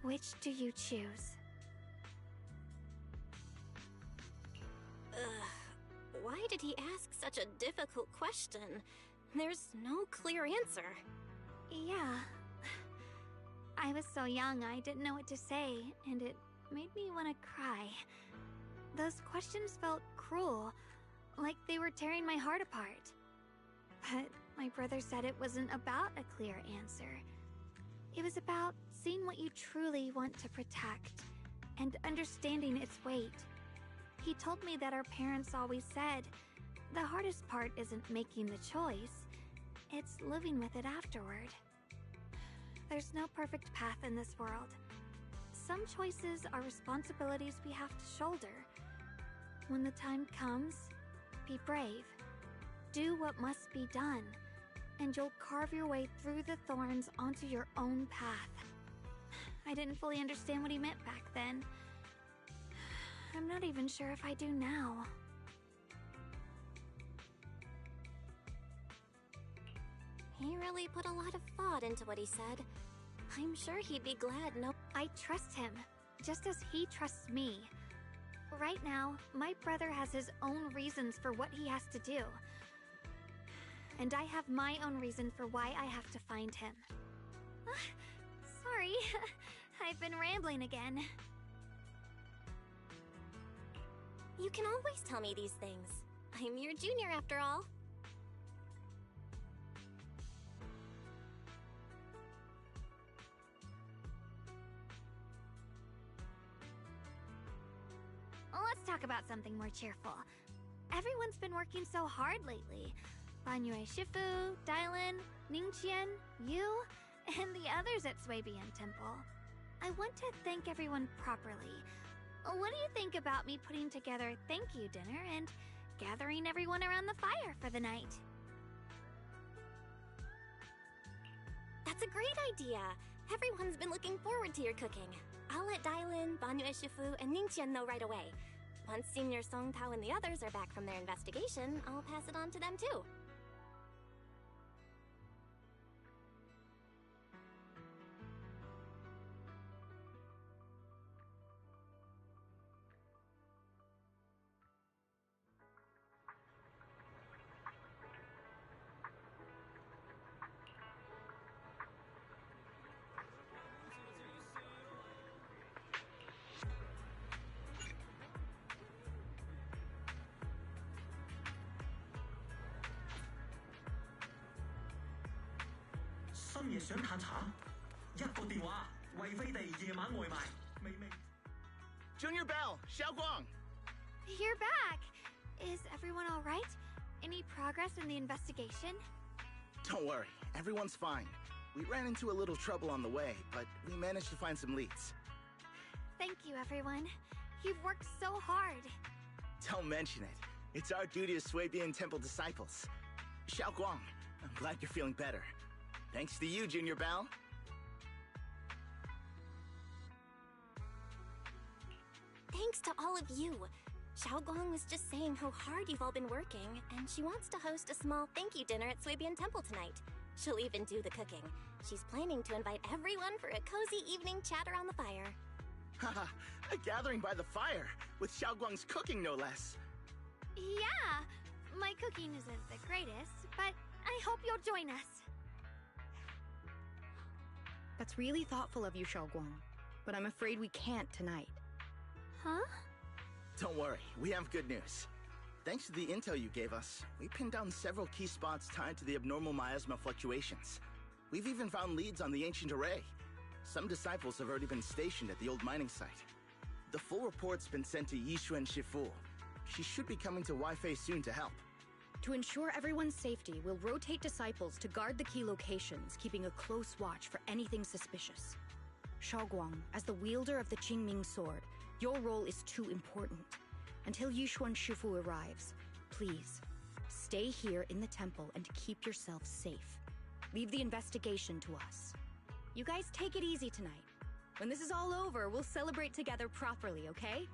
Which do you choose? Why did he ask such a difficult question? There's no clear answer. Yeah. I was so young I didn't know what to say, and it made me want to cry. Those questions felt cruel, like they were tearing my heart apart. But my brother said it wasn't about a clear answer. It was about seeing what you truly want to protect, and understanding its weight. He told me that our parents always said, the hardest part isn't making the choice, it's living with it afterward. There's no perfect path in this world. Some choices are responsibilities we have to shoulder. When the time comes, be brave. Do what must be done, and you'll carve your way through the thorns onto your own path. I didn't fully understand what he meant back then. I'm not even sure if I do now. He really put a lot of thought into what he said. I'm sure he'd be glad I trust him, just as he trusts me. Right now, my brother has his own reasons for what he has to do. And I have my own reason for why I have to find him. Sorry, I've been rambling again. You can always tell me these things. I'm your junior after all. Let's talk about something more cheerful. Everyone's been working so hard lately. Banyue Shifu, Dylan, Ningqian, you, and the others at Swabian Temple. I want to thank everyone properly. What do you think about me putting together a thank you dinner and gathering everyone around the fire for the night? That's a great idea. Everyone's been looking forward to your cooking. I'll let Dylan, Banyue Shifu, and Ningqian know right away. Once Senior Song Tao and the others are back from their investigation, I'll pass it on to them too. Junior Bell, Xiaoguang! You're back! Is everyone alright? Any progress in the investigation? Don't worry, everyone's fine. We ran into a little trouble on the way, but we managed to find some leads. Thank you, everyone. You've worked so hard. Don't mention it. It's our duty as Swabian Temple disciples. Xiaoguang, I'm glad you're feeling better. Thanks to you, Junior Bao. Thanks to all of you. Xiaoguang was just saying how hard you've all been working, and she wants to host a small thank you dinner at Swabian Temple tonight. She'll even do the cooking. She's planning to invite everyone for a cozy evening chat around the fire. Haha, a gathering by the fire, with Xiaoguang's cooking no less. Yeah, my cooking isn't the greatest, but I hope you'll join us. That's really thoughtful of you, Xiaoguang, but I'm afraid we can't tonight. Huh? Don't worry, we have good news. Thanks to the intel you gave us, we pinned down several key spots tied to the abnormal miasma fluctuations. We've even found leads on the ancient array. Some disciples have already been stationed at the old mining site. The full report's been sent to Yixuan Shifu. She should be coming to Weifei soon to help. To ensure everyone's safety, we'll rotate disciples to guard the key locations, keeping a close watch for anything suspicious. Xiaoguang, as the wielder of the Qingming sword, your role is too important. Until Yixuan Shifu arrives, please, stay here in the temple and keep yourself safe. Leave the investigation to us. You guys take it easy tonight. When this is all over, we'll celebrate together properly, okay?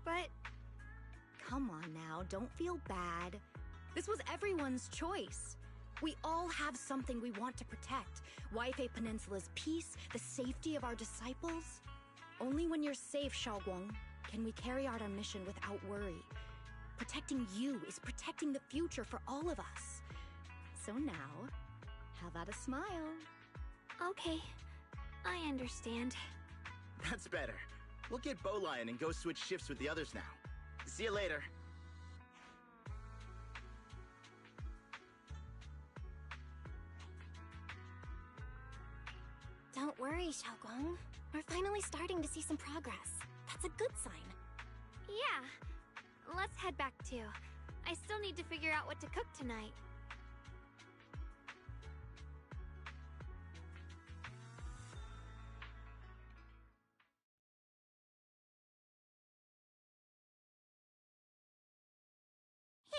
But come on now, don't feel bad. This was everyone's choice. We all have something we want to protect. Waifei Peninsula's peace, the safety of our disciples. Only when you're safe, Xiaoguang, can we carry out our mission without worry. Protecting you is protecting the future for all of us. So now, how about a smile? Okay, I understand. That's better. We'll get Bowlion and go switch shifts with the others now. See you later. Don't worry, Xiaoguang. We're finally starting to see some progress. That's a good sign. Yeah, let's head back too. I still need to figure out what to cook tonight.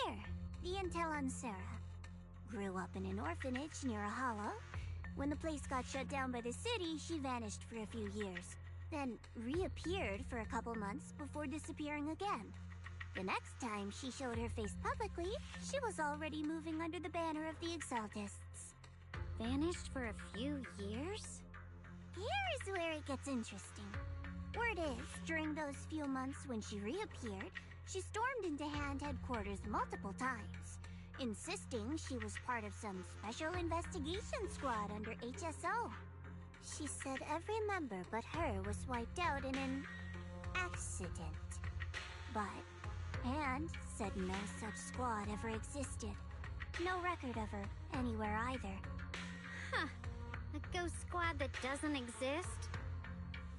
Here, the intel on Sarah. Grew up in an orphanage near a hollow. When the place got shut down by the city, she vanished for a few years. Then reappeared for a couple months before disappearing again. The next time she showed her face publicly, she was already moving under the banner of the Exaltists. Vanished for a few years? Here's where it gets interesting. Word is, during those few months when she reappeared, she stormed into Hand headquarters multiple times, insisting she was part of some special investigation squad under HSO. She said every member but her was wiped out in an accident. But Hand said no such squad ever existed. No record of her anywhere either. Huh. A ghost squad that doesn't exist?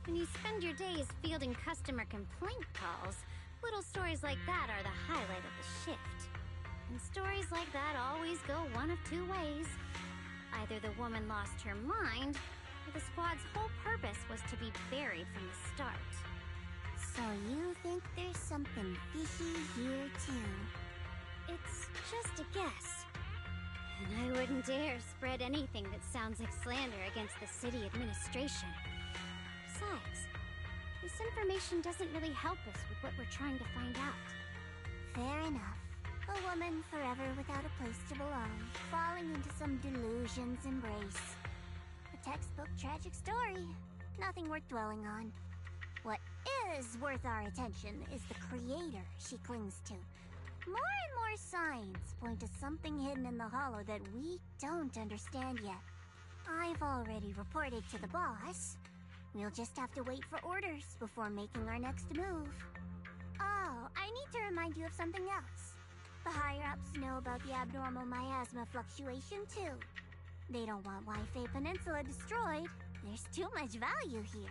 When you spend your days fielding customer complaint calls, little stories like that are the highlight of the shift. And stories like that always go one of two ways. Either the woman lost her mind, or the squad's whole purpose was to be buried from the start. So you think there's something fishy here too? It's just a guess. And I wouldn't dare spread anything that sounds like slander against the city administration. Besides, this information doesn't really help us with what we're trying to find out. Fair enough. A woman forever without a place to belong, falling into some delusion's embrace. A textbook tragic story. Nothing worth dwelling on. What is worth our attention is the creator she clings to. More and more signs point to something hidden in the hollow that we don't understand yet. I've already reported to the boss. We'll just have to wait for orders before making our next move. Oh, I need to remind you of something else. The higher-ups know about the abnormal miasma fluctuation, too. They don't want Waifei Peninsula destroyed. There's too much value here.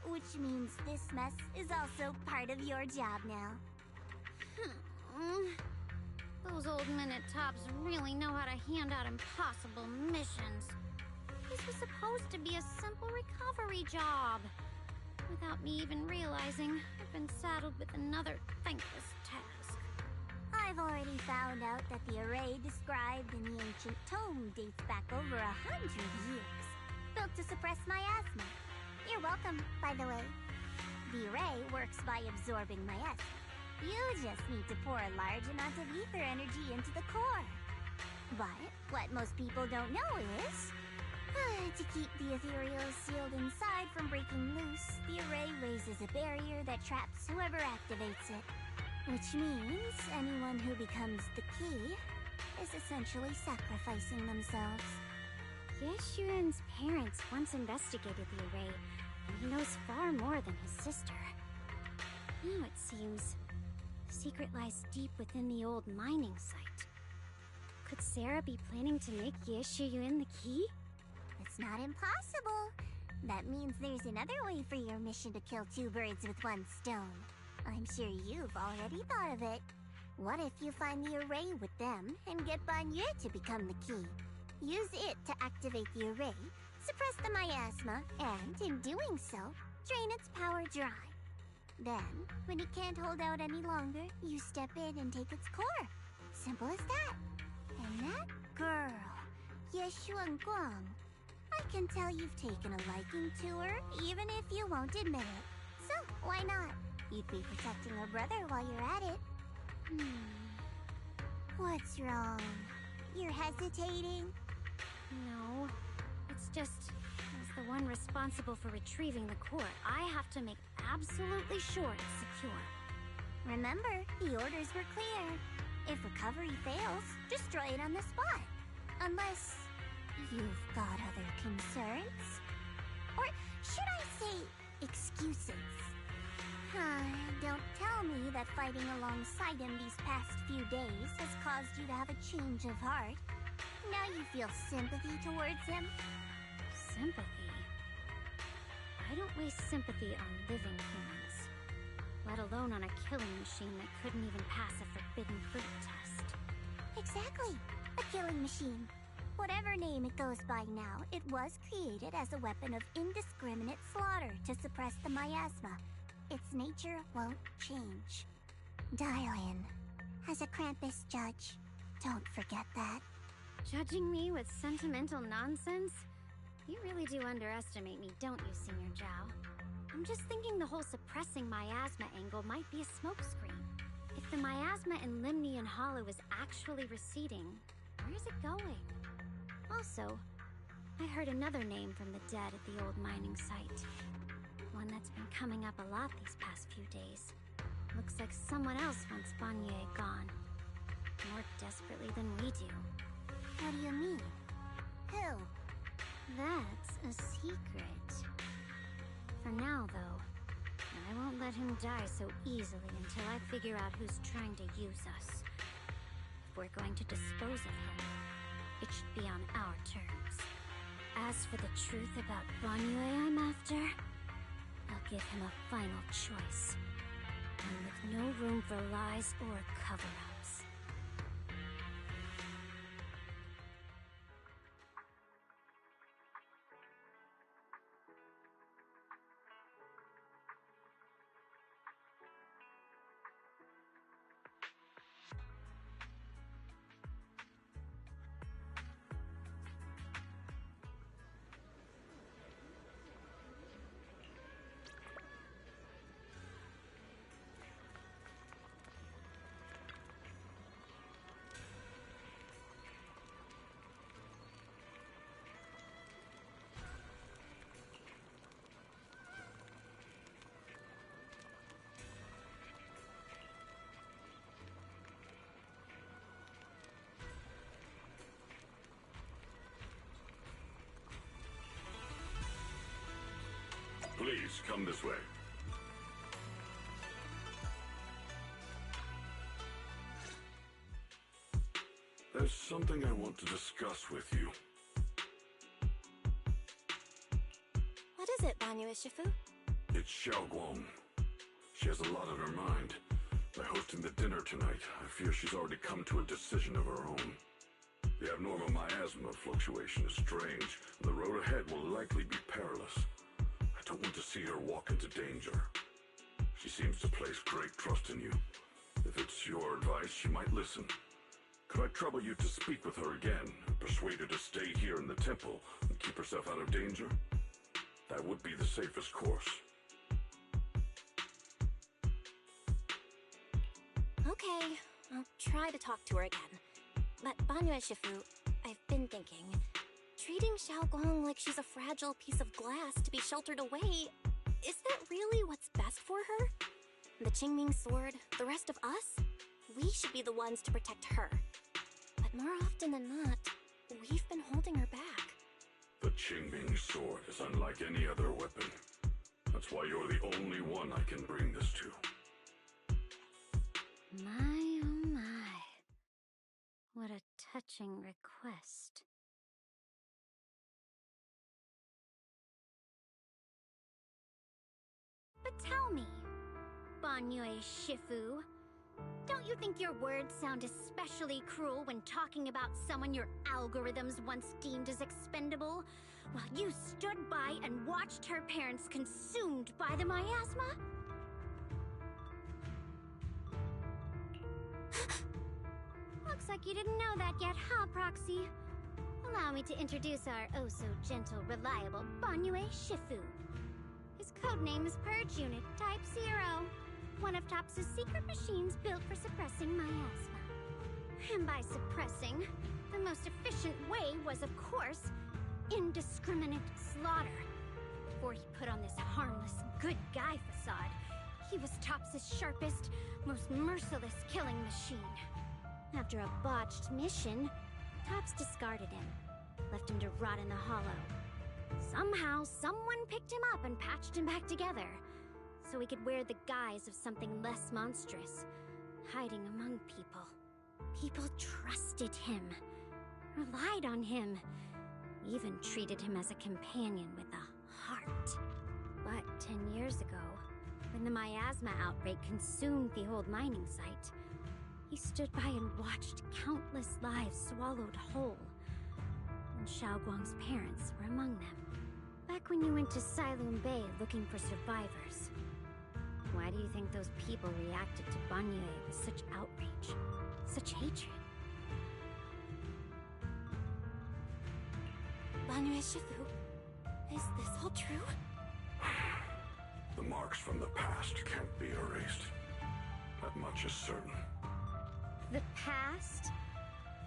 Which means this mess is also part of your job now. Those old Minute-Tops really know how to hand out impossible missions. This was supposed to be a simple recovery job. Without me even realizing, I've been saddled with another thankless task. I've already found out that the array described in the ancient tome dates back over 100 years, built to suppress miasma. You're welcome, by the way. The array works by absorbing miasma. You just need to pour a large amount of ether energy into the core. But what most people don't know is, to keep the ethereal sealed inside from breaking loose, the array raises a barrier that traps whoever activates it. Which means anyone who becomes the key is essentially sacrificing themselves. Yeshuan's parents once investigated the array, and he knows far more than his sister. Now it seems the secret lies deep within the old mining site. Could Sarah be planning to make Yeshuyuan the key? It's not impossible. That means there's another way for your mission to kill two birds with one stone. I'm sure you've already thought of it. What if you find the array with them and get Banyu to become the key? Use it to activate the array, suppress the miasma, and in doing so, drain its power dry. Then, when it can't hold out any longer, you step in and take its core. Simple as that. And that girl, Yeshuan Guang, I can tell you've taken a liking to her, even if you won't admit it. So, why not? You'd be protecting her brother while you're at it. What's wrong? You're hesitating? No. It's just, as the one responsible for retrieving the core, I have to make absolutely sure it's secure. Remember, the orders were clear. If recovery fails, destroy it on the spot. Unless you've got other concerns? Or should I say, excuses? Don't tell me that fighting alongside him these past few days has caused you to have a change of heart. Now you feel sympathy towards him? Sympathy? I don't waste sympathy on living humans. Let alone on a killing machine that couldn't even pass a forbidden fruit test. Exactly. A killing machine. Whatever name it goes by now, it was created as a weapon of indiscriminate slaughter to suppress the miasma. Its nature won't change. Dial in. As a Krampus judge, don't forget that. Judging me with sentimental nonsense? You really do underestimate me, don't you, Senior Zhao? I'm just thinking the whole suppressing miasma angle might be a smokescreen. If the miasma in Limnian Hollow is actually receding, where's it going? Also, I heard another name from the dead at the old mining site. One that's been coming up a lot these past few days. Looks like someone else wants Banye gone. More desperately than we do. What do you mean? Who? That's a secret. For now, though, I won't let him die so easily until I figure out who's trying to use us. If we're going to dispose of him, it should be on our terms. As for the truth about Banyue I'm after, I'll give him a final choice. One with no room for lies or cover-ups. Please, come this way. There's something I want to discuss with you. What is it, Banyue Shifu? It's Xiaoguang. She has a lot on her mind. By hosting the dinner tonight, I fear she's already come to a decision of her own. The abnormal miasma fluctuation is strange, and the road ahead will likely be perilous. I don't want to see her walk into danger. She seems to place great trust in you. If it's your advice, she might listen. Could I trouble you to speak with her again, and persuade her to stay here in the temple and keep herself out of danger? That would be the safest course. Okay, I'll try to talk to her again. But Banyue Shifu, I've been thinking, treating Xiaoguang like she's a fragile piece of glass to be sheltered away, is that really what's best for her? The Qingming sword, the rest of us? We should be the ones to protect her. But more often than not, we've been holding her back. The Qingming sword is unlike any other weapon. That's why you're the only one I can bring this to. My oh my. What a touching request. But tell me, Banyue Shifu, don't you think your words sound especially cruel when talking about someone your algorithms once deemed as expendable, while you stood by and watched her parents consumed by the miasma? like you didn't know that yet, huh, Proxy? Allow me to introduce our oh-so-gentle, reliable Banyue Shifu. His codename is Purge Unit Type 0, one of TOPS' secret machines built for suppressing miasma. And by suppressing, the most efficient way was, of course, indiscriminate slaughter. Before he put on this harmless, good guy facade, he was TOPS' sharpest, most merciless killing machine. After a botched mission, TOPS discarded him, left him to rot in the hollow. Somehow, someone picked him up and patched him back together, so he could wear the guise of something less monstrous, hiding among people. People trusted him, relied on him, even treated him as a companion with a heart. But 10 years ago, when the miasma outbreak consumed the old mining site, he stood by and watched countless lives swallowed whole. And Xiaoguang's parents were among them. Back when you went to Silum Bay looking for survivors. Why do you think those people reacted to Banyue with such outrage? Such hatred? Banyue Shifu, is this all true? The marks from the past can't be erased. That much is certain. The past?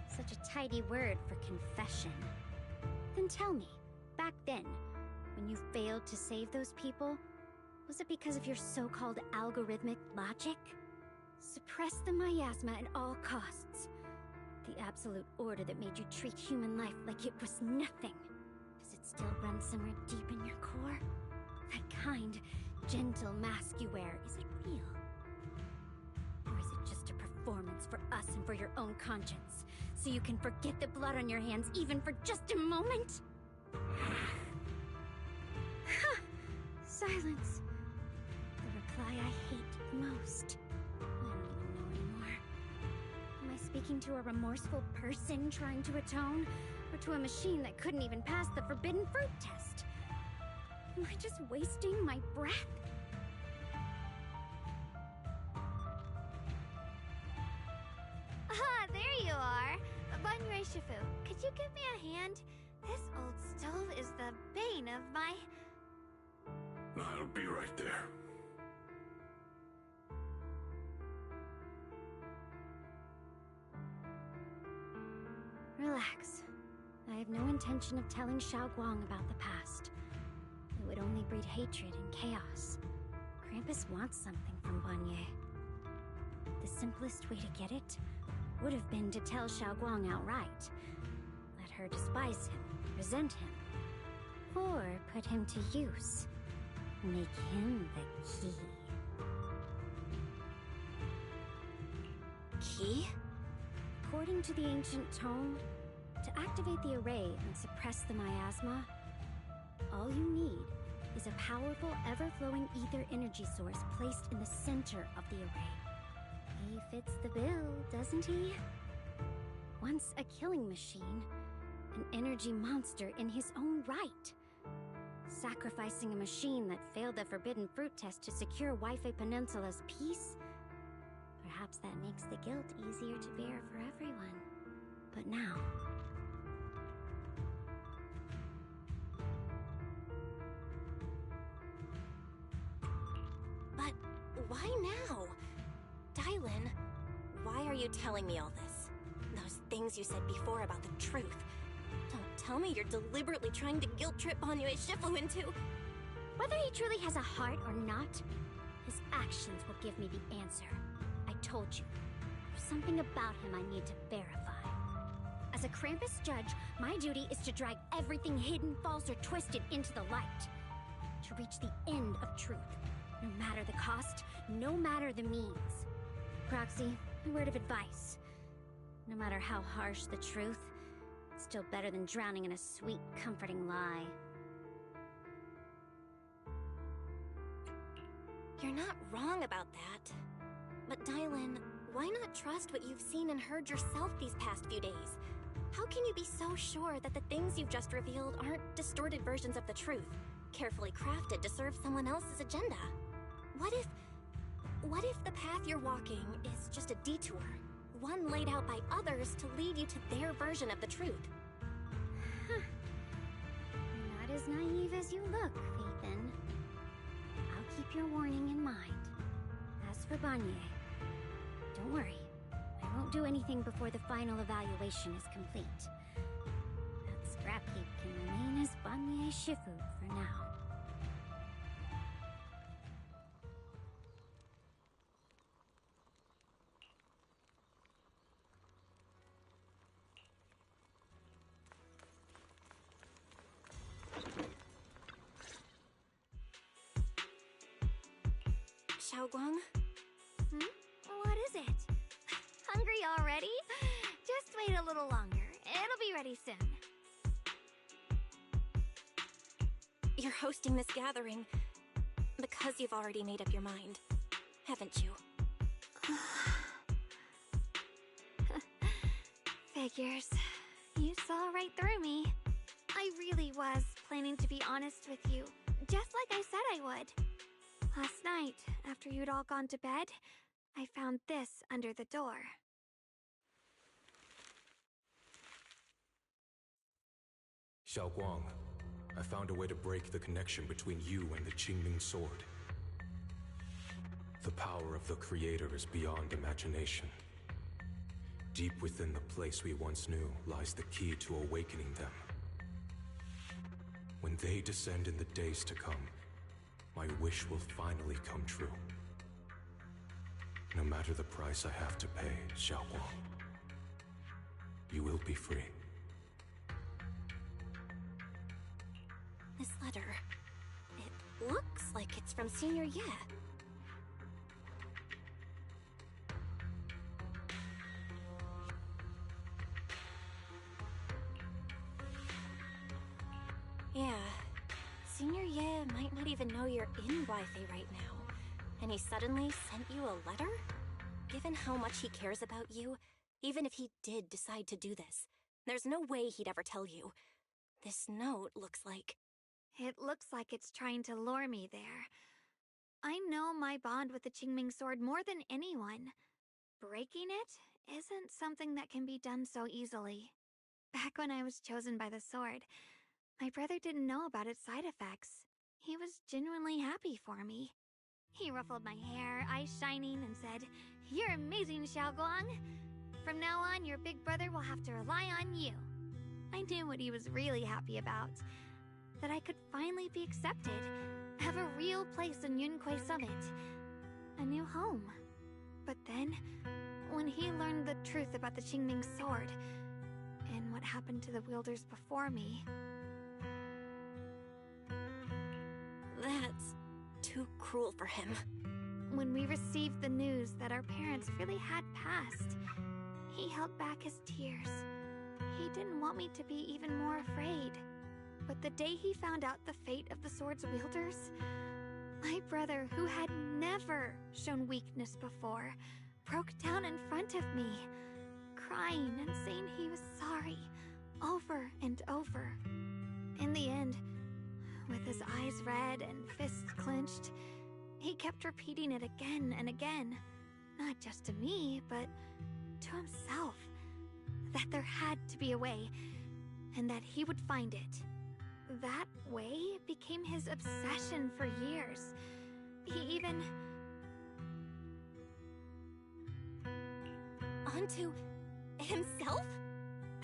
Such a tidy word for confession. Then tell me, back then, when you failed to save those people, was it because of your so-called algorithmic logic? Suppress the miasma at all costs. The absolute order that made you treat human life like it was nothing. Does it still run somewhere deep in your core? That kind, gentle mask you wear, is it real? Or is it just a performance for us and for your own conscience? So you can forget the blood on your hands even for just a moment? Silence. The reply I hate the most. I don't even know anymore. Am I speaking to a remorseful person trying to atone? Or to a machine that couldn't even pass the forbidden fruit test? Am I just wasting my breath? Ah, there you are! Banyue Shifu, could you give me a hand? This old stove is the bane of my... I'll be right there. Relax. I have no intention of telling Xiaoguang about the past. It would only breed hatred and chaos. Krampus wants something from Banyue. The simplest way to get it would have been to tell Xiaoguang outright. Let her despise him, resent him, or put him to use. Make him the key. Key? According to the ancient tome, to activate the array and suppress the miasma, all you need is a powerful, ever-flowing ether energy source placed in the center of the array. He fits the bill, doesn't he? Once a killing machine, an energy monster in his own right. Sacrificing a machine that failed the forbidden fruit test to secure Wi-Fi Peninsula's peace? Perhaps that makes the guilt easier to bear for everyone. But now... But why now? Dylan, why are you telling me all this? Those things you said before about the truth. Don't tell me you're deliberately trying to guilt-trip Banyue Shifu into... Whether he truly has a heart or not, his actions will give me the answer. I told you. There's something about him I need to verify. As a Krampus judge, my duty is to drag everything hidden, false, or twisted into the light. To reach the end of truth. No matter the cost, no matter the means. Proxy, a word of advice. No matter how harsh the truth, it's still better than drowning in a sweet, comforting lie. You're not wrong about that. But Dylan, why not trust what you've seen and heard yourself these past few days? How can you be so sure that the things you've just revealed aren't distorted versions of the truth, carefully crafted to serve someone else's agenda? What if the path you're walking is just a detour? one laid out by others to lead you to their version of the truth. Huh. You're not as naive as you look, Ethan. I'll keep your warning in mind. As for Banye, don't worry. I won't do anything before the final evaluation is complete. That scrap heap can remain as Banye Shifu for now. Xiaoguang? What is it? Hungry already? Just wait a little longer. It'll be ready soon. You're hosting this gathering because you've already made up your mind, haven't you? Figures. You saw right through me. I really was planning to be honest with you, just like I said I would. Last night, after you'd all gone to bed, I found this under the door. Xiaoguang, I found a way to break the connection between you and the Qingming Sword. The power of the Creator is beyond imagination. Deep within the place we once knew lies the key to awakening them. When they descend in the days to come, my wish will finally come true. No matter the price I have to pay, Xiaoguang, you will be free. This letter, it looks like it's from Senior Ye. Yeah, Senior Ye might not even know you're in Wi-Fi right now, and he suddenly sent you a letter? Given how much he cares about you, even if he did decide to do this, there's no way he'd ever tell you. This note looks like... It looks like it's trying to lure me there. I know my bond with the Qingming Sword more than anyone. Breaking it isn't something that can be done so easily. Back when I was chosen by the sword, my brother didn't know about its side effects. He was genuinely happy for me. He ruffled my hair, eyes shining, and said, "You're amazing, Xiaoguang. From now on, your big brother will have to rely on you." I knew what he was really happy about. That I could finally be accepted, have a real place in Yunquei Summit, a new home. But then, when he learned the truth about the Qingming Sword, and what happened to the wielders before me... That's too cruel for him. When we received the news that our parents really had passed, he held back his tears. He didn't want me to be even more afraid. But the day he found out the fate of the sword's wielders, my brother, who had never shown weakness before, broke down in front of me, crying and saying he was sorry, over and over. In the end, with his eyes red and fists clenched, he kept repeating it again and again, not just to me, but to himself, that there had to be a way, and that he would find it. That way became his obsession for years. He even... Onto himself?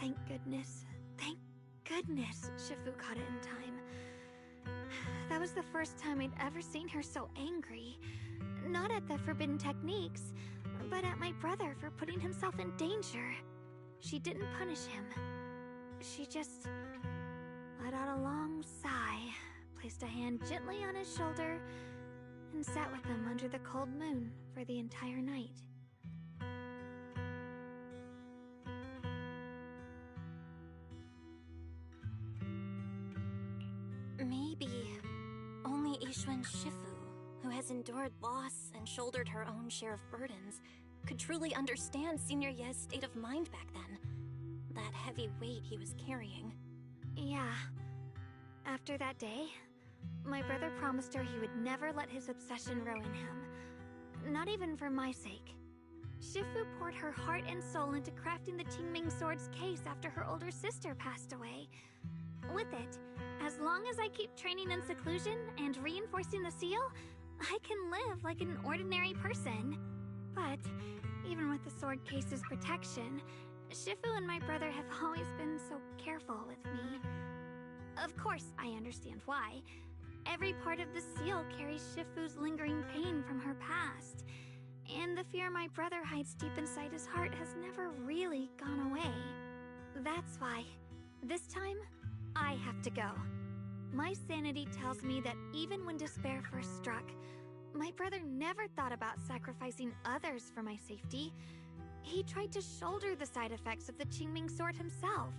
Thank goodness. Thank goodness Shifu caught it in time. That was the first time I'd ever seen her so angry. Not at the forbidden techniques, but at my brother for putting himself in danger. She didn't punish him. She just... let out a long sigh, placed a hand gently on his shoulder, and sat with him under the cold moon for the entire night. Maybe only Yixuan Shifu, who has endured loss and shouldered her own share of burdens, could truly understand Senior Ye's state of mind back then. That heavy weight he was carrying. Yeah. After that day, my brother promised her he would never let his obsession ruin him. Not even for my sake. Shifu poured her heart and soul into crafting the Qingming Sword's case after her older sister passed away. With it, as long as I keep training in seclusion and reinforcing the seal, I can live like an ordinary person. But even with the sword case's protection, Shifu and my brother have always been so careful with me. Of course, I understand why. Every part of the seal carries Shifu's lingering pain from her past, and the fear my brother hides deep inside his heart has never really gone away. That's why, this time, I have to go. My sanity tells me that even when despair first struck, my brother never thought about sacrificing others for my safety. He tried to shoulder the side effects of the Qingming Sword himself.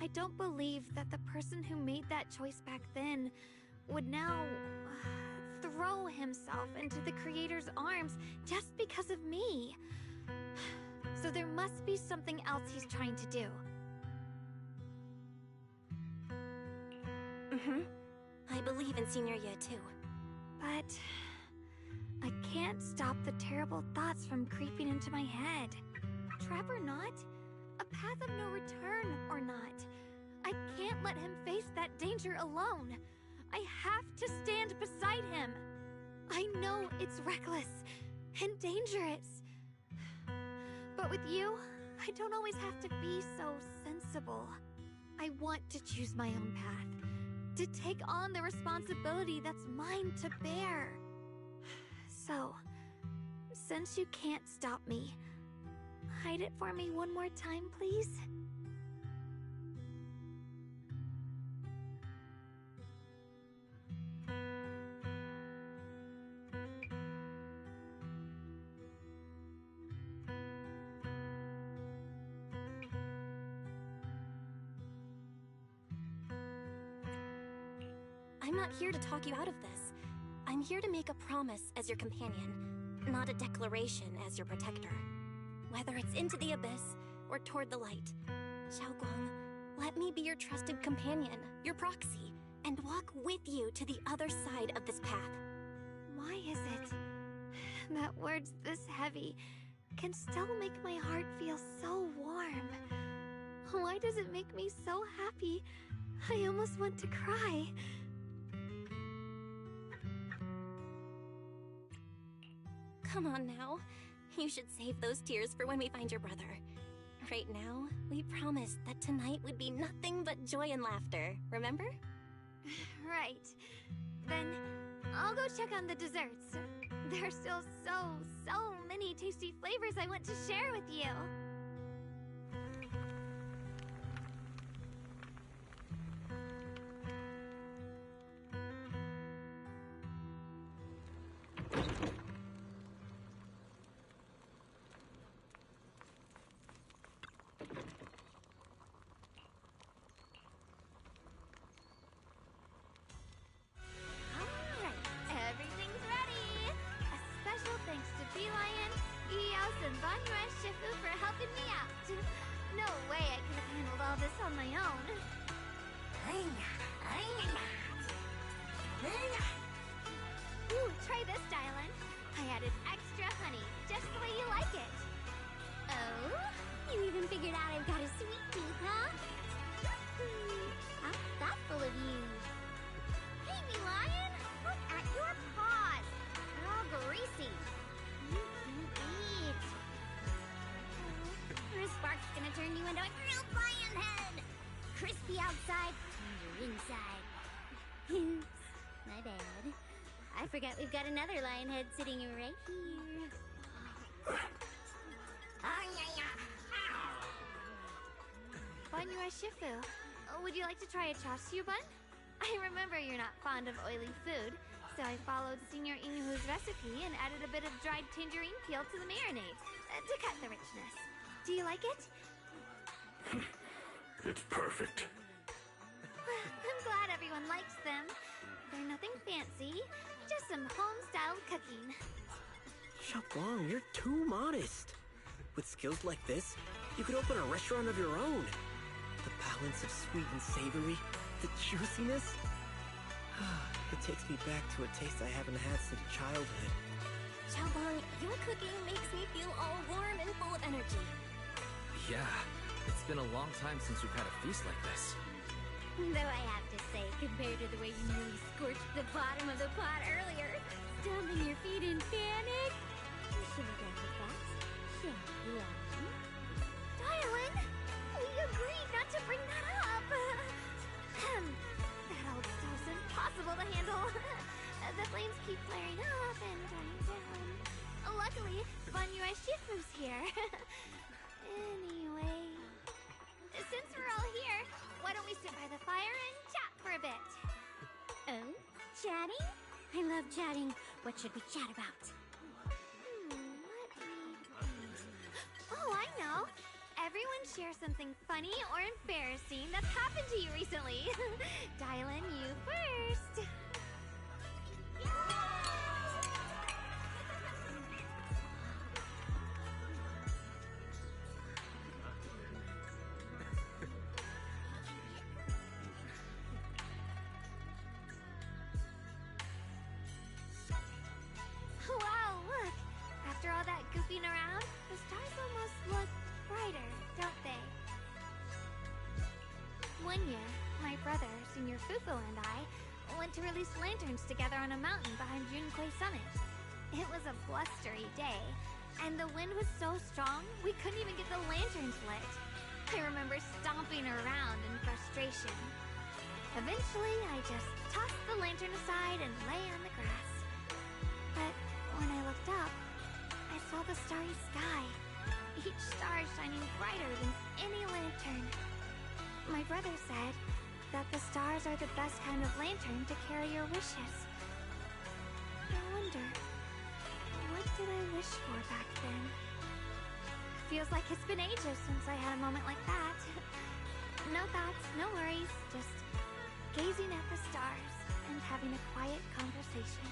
I don't believe that the person who made that choice back then would now throw himself into the Creator's arms just because of me. So there must be something else he's trying to do. I believe in Senior Ye too. But I can't stop the terrible thoughts from creeping into my head. Trap or not, a path of no return or not, I can't let him face that danger alone. I have to stand beside him. I know it's reckless and dangerous. But with you, I don't always have to be so sensible. I want to choose my own path, to take on the responsibility that's mine to bear. So, since you can't stop me, hide it for me one more time, please? I'm not here to talk you out of this. I'm here to make a promise as your companion, not a declaration as your protector. Whether it's into the abyss or toward the light, Xiaoguang, let me be your trusted companion, your proxy, and walk with you to the other side of this path. Why is it that words this heavy can still make my heart feel so warm? Why does it make me so happy I almost want to cry? Come on now. You should save those tears for when we find your brother. Right now, we promised that tonight would be nothing but joy and laughter, remember? Right. Then I'll go check on the desserts. There are still so many tasty flavors I want to share with you. I forgot we've got another lion head sitting right here. Banyue Shifu, would you like to try a chashu bun? I remember you're not fond of oily food, so I followed Senior Inhu's recipe and added a bit of dried tangerine peel to the marinade to cut the richness. Do you like it? It's perfect. I'm glad everyone likes them. They're nothing fancy, just some home-styled cooking. Xiaoguang, you're too modest. With skills like this, you could open a restaurant of your own. The balance of sweet and savory, the juiciness. It takes me back to a taste I haven't had since childhood. Xiaobang, your cooking makes me feel all warm and full of energy. Yeah, it's been a long time since we've had a feast like this. Though I have to say, compared to the way you nearly scorched the bottom of the pot earlier, stomping your feet in panic, you should have done with that. Sure, you are. Dylan, we agreed not to bring that up. That old stuff's impossible to handle. The flames keep flaring up and dying down. Luckily, Banyue Shifu's here. Anyway, since we're all here, why don't we sit by the fire and chat for a bit? Oh, chatting? I love chatting. What should we chat about? Oh, I know. Everyone share something funny or embarrassing that's happened to you recently. Dylan, you first. Wow, look! After all that goofing around, the stars almost look brighter, don't they? One year, my brother, Senior Fufu, and I went to release lanterns together on a mountain behind Junquei Summit. It was a blustery day, and the wind was so strong we couldn't even get the lanterns lit. I remember stomping around in frustration. Eventually, I just tossed the lantern aside and lay on the grass. But when I looked up, I saw the starry sky, each star shining brighter than any lantern. My brother said that the stars are the best kind of lantern to carry your wishes. I wonder, what did I wish for back then? Feels like it's been ages since I had a moment like that. No thoughts, no worries, just gazing at the stars and having a quiet conversation.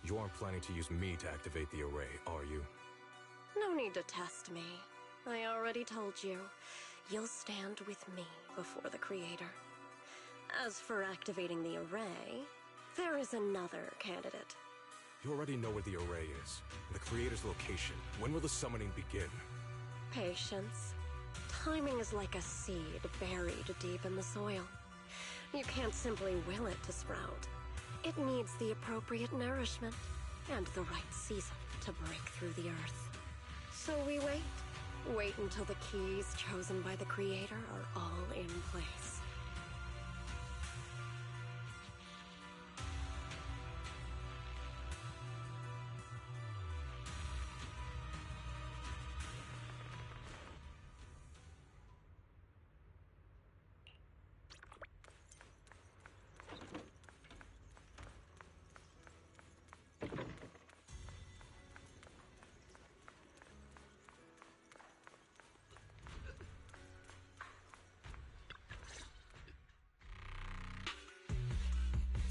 You aren't planning to use me to activate the array, are you? No need to test me. I already told you. You'll stand with me before the Creator. As for activating the array, there is another candidate. You already know where the array is. The Creator's location. When will the summoning begin? Patience. Timing is like a seed buried deep in the soil. You can't simply will it to sprout. It needs the appropriate nourishment and the right season to break through the earth. So we wait. Wait until the keys chosen by the Creator are all in place.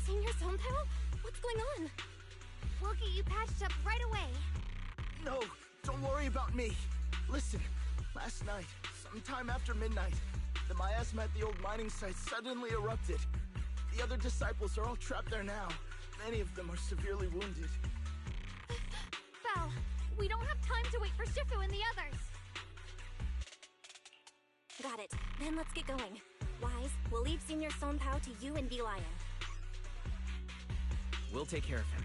Senior Sompao? What's going on? We'll get you patched up right away. No, don't worry about me. Listen, last night, sometime after midnight, the miasma at the old mining site suddenly erupted. The other disciples are all trapped there now. Many of them are severely wounded. Belle, we don't have time to wait for Shifu and the others. Got it. Then let's get going. Wise, we'll leave Senior Sompao to you and B-Lion. We'll take care of him.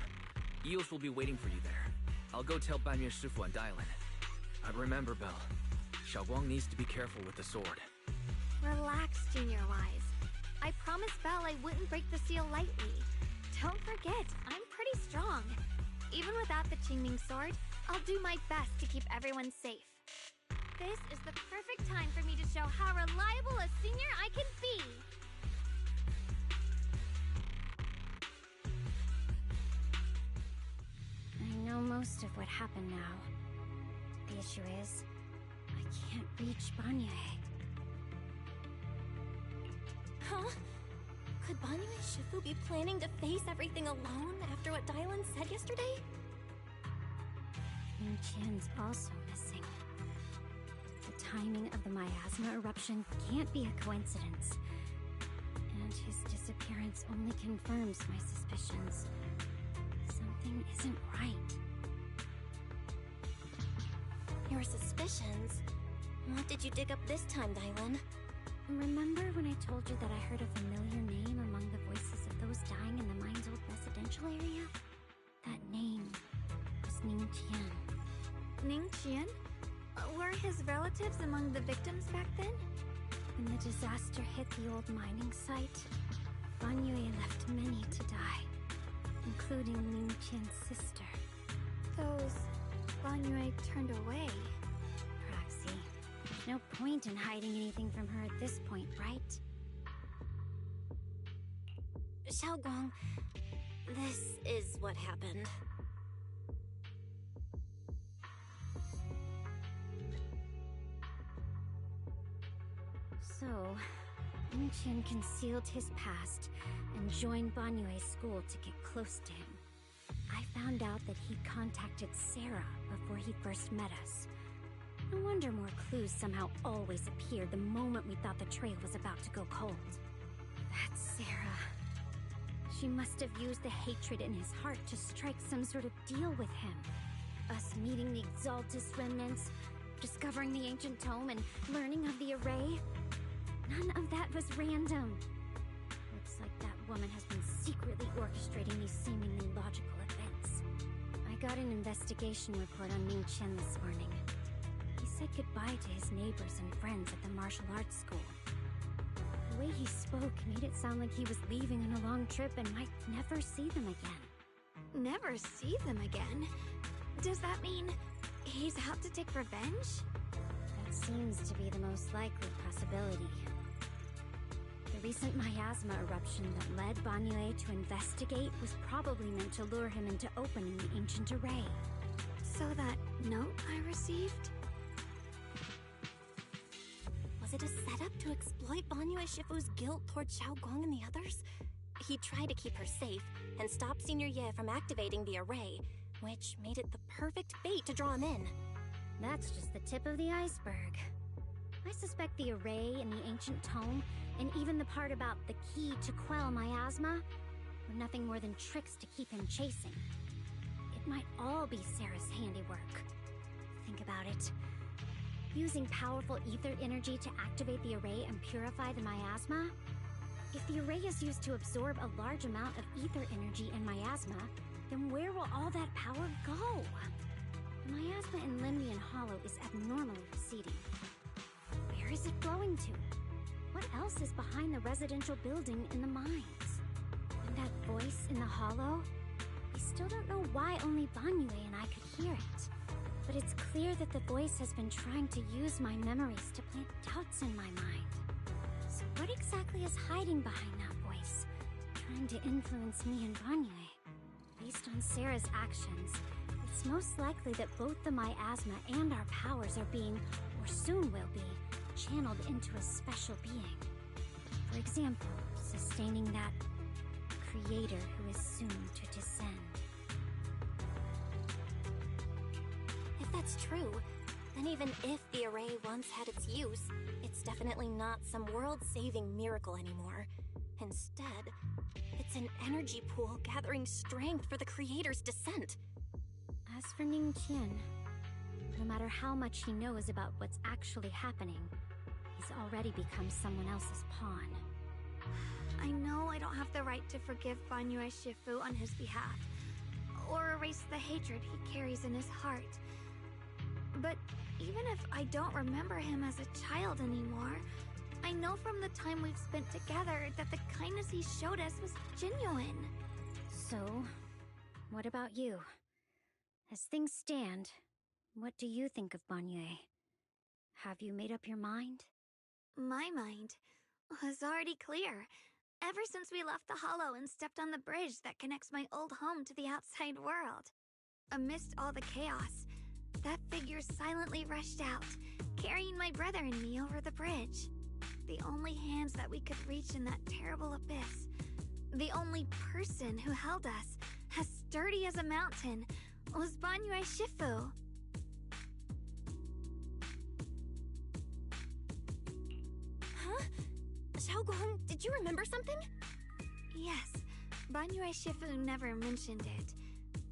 Eos will be waiting for you there. I'll go tell Banyu Shifu and Dylan. Remember, Belle, Xiaoguang needs to be careful with the sword. Relax, Junior Wise. I promised Belle I wouldn't break the seal lightly. Don't forget, I'm pretty strong. Even without the Qingming sword, I'll do my best to keep everyone safe. This is the perfect time for me to show how reliable a senior I can be. I know most of what happened now. The issue is, I can't reach Banyu. Huh? Could Banyu and Shifu be planning to face everything alone after what Dylan said yesterday? Ning Qian's also missing. The timing of the miasma eruption can't be a coincidence. And his disappearance only confirms my suspicions. Something isn't right. Your suspicions? What did you dig up this time, Dylan? Remember when I told you that I heard a familiar name among the voices of those dying in the mine's old residential area? That name was Ning Qian. Ning Qian? Were his relatives among the victims back then? When the disaster hit the old mining site, Banyu left many to die, including Ning Qian's sister. Those Banyu turned away. Proxy, there's no point in hiding anything from her at this point, right? Xiaoguang, this is what happened. So, Ning Qian concealed his past and joined Banyue's school to get close to him. I found out that he contacted Sarah before he first met us. No wonder more clues somehow always appeared the moment we thought the trail was about to go cold. That's Sarah. She must have used the hatred in his heart to strike some sort of deal with him. Us meeting the Exaltus remnants, discovering the ancient tome, and learning of the array. None of that was random. Looks like that woman has been secretly orchestrating these seemingly logical events. I got an investigation report on Ning Qian this morning. He said goodbye to his neighbors and friends at the martial arts school. The way he spoke made it sound like he was leaving on a long trip and might never see them again. Never see them again? Does that mean he's out to take revenge? That seems to be the most likely possibility. The recent miasma eruption that led Banyu to investigate was probably meant to lure him into opening the ancient array. So that note I received? Was it a setup to exploit Banyu Shifu's guilt toward Xiaoguang and the others? He tried to keep her safe and stop Senior Ye from activating the array, which made it the perfect bait to draw him in. That's just the tip of the iceberg. I suspect the array and the ancient tome, and even the part about the key to quell miasma, were nothing more than tricks to keep him chasing. It might all be Sarah's handiwork. Think about it. using powerful ether energy to activate the array and purify the miasma? If the array is used to absorb a large amount of ether energy and miasma, then where will all that power go? The miasma in Limnian Hollow is abnormally receding. Where is it flowing to? What else is behind the residential building in the mines? And that voice in the hollow? We still don't know why only Banyue and I could hear it. But it's clear that the voice has been trying to use my memories to plant doubts in my mind. So what exactly is hiding behind that voice? Trying to influence me and Banyue? Based on Sarah's actions, it's most likely that both the miasma and our powers are being, or soon will be, channeled into a special being. For example, sustaining that creator who is soon to descend. If that's true, then even if the array once had its use, it's definitely not some world-saving miracle anymore. Instead, it's an energy pool gathering strength for the creator's descent. As for Ningqian, no matter how much he knows about what's actually happening, he's already become someone else's pawn. I know I don't have the right to forgive Banyue Shifu on his behalf, or erase the hatred he carries in his heart. But even if I don't remember him as a child anymore, I know from the time we've spent together that the kindness he showed us was genuine. So, what about you? As things stand, what do you think of Banyue? Have you made up your mind? My mind was already clear, ever since we left the Hollow and stepped on the bridge that connects my old home to the outside world. Amidst all the chaos, that figure silently rushed out, carrying my brother and me over the bridge. The only hands that we could reach in that terrible abyss. The only person who held us, as sturdy as a mountain, was Banyue Shifu. Huh? Xiaoguang, did you remember something? Yes, Banyue Shifu never mentioned it.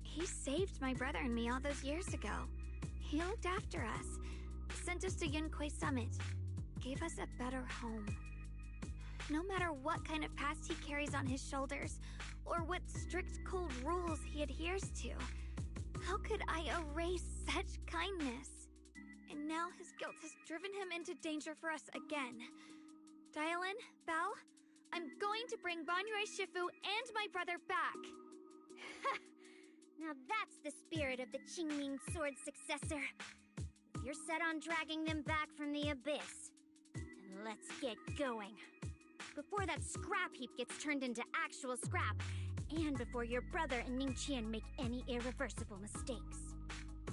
He saved my brother and me all those years ago. He looked after us, sent us to Yunquei Summit, gave us a better home. No matter what kind of past he carries on his shoulders, or what strict cold rules he adheres to, how could I erase such kindness? And now his guilt has driven him into danger for us again. Dialin, Belle, I'm going to bring Banyue Shifu and my brother back. Now that's the spirit of the Qingming Sword successor. If you're set on dragging them back from the abyss, then let's get going. Before that scrap heap gets turned into actual scrap, and before your brother and Ningqian make any irreversible mistakes.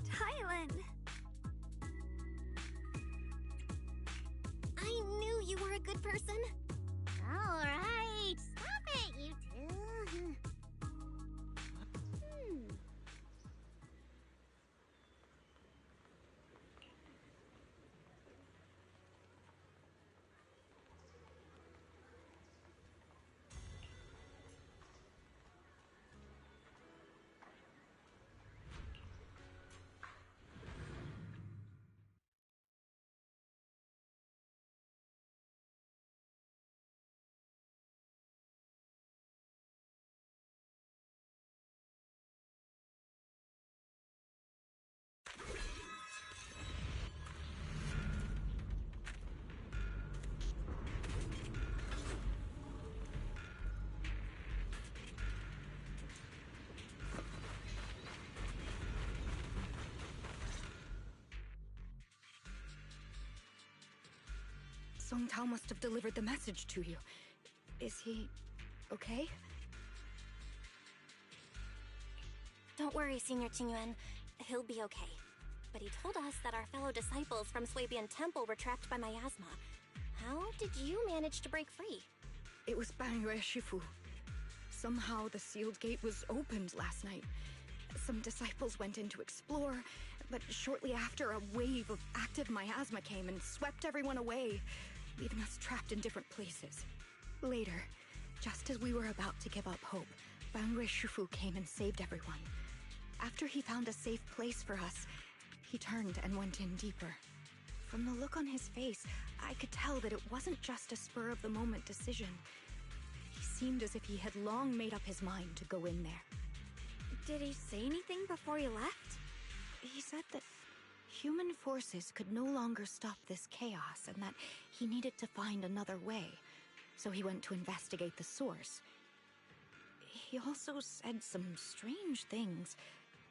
Dialin! I knew you were a good person. Alright, stop it, you two. Song Tao must have delivered the message to you. Is he okay? Don't worry, Senior Qingyuan. He'll be okay. But he told us that our fellow disciples from Swabian Temple were trapped by miasma. How did you manage to break free? It was Banyue Shifu. Somehow the sealed gate was opened last night. Some disciples went in to explore, but shortly after, a wave of active miasma came and swept everyone away, leaving us trapped in different places. Later, just as we were about to give up hope, Banyue Shifu came and saved everyone. After he found a safe place for us, he turned and went in deeper. From the look on his face, I could tell that it wasn't just a spur-of-the-moment decision. He seemed as if he had long made up his mind to go in there. Did he say anything before he left? He said that human forces could no longer stop this chaos and that he needed to find another way, so he went to investigate the source. He also said some strange things,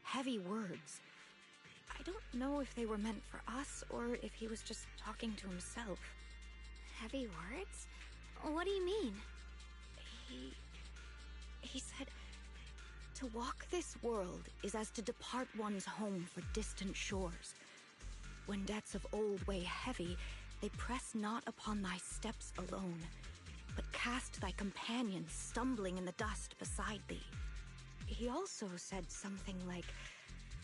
heavy words. I don't know if they were meant for us or if he was just talking to himself. Heavy words? What do you mean? He said, to walk this world is as to depart one's home for distant shores. When debts of old weigh heavy, they press not upon thy steps alone, but cast thy companions stumbling in the dust beside thee. He also said something like,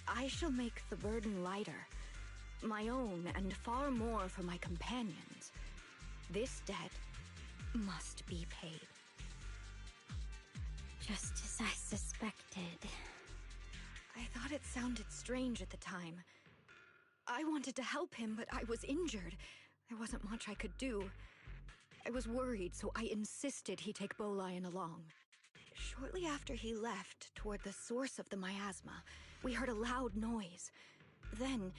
I shall make the burden lighter, my own and far more for my companions. This debt must be paid. Just as I suspected. I thought it sounded strange at the time. I wanted to help him, but I was injured. There wasn't much I could do. I was worried, so I insisted he take Bolian along. Shortly after he left, toward the source of the miasma, we heard a loud noise. Then,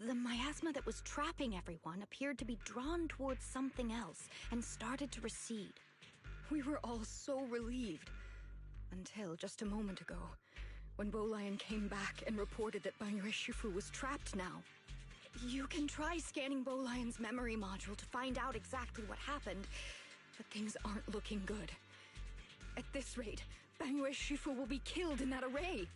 the miasma that was trapping everyone appeared to be drawn towards something else and started to recede. We were all so relieved. Until just a moment ago, when Bolian came back and reported that Banyu Shifu was trapped now. You can try scanning Bolian's memory module to find out exactly what happened, but things aren't looking good. At this rate, Banyu Shifu will be killed in that array.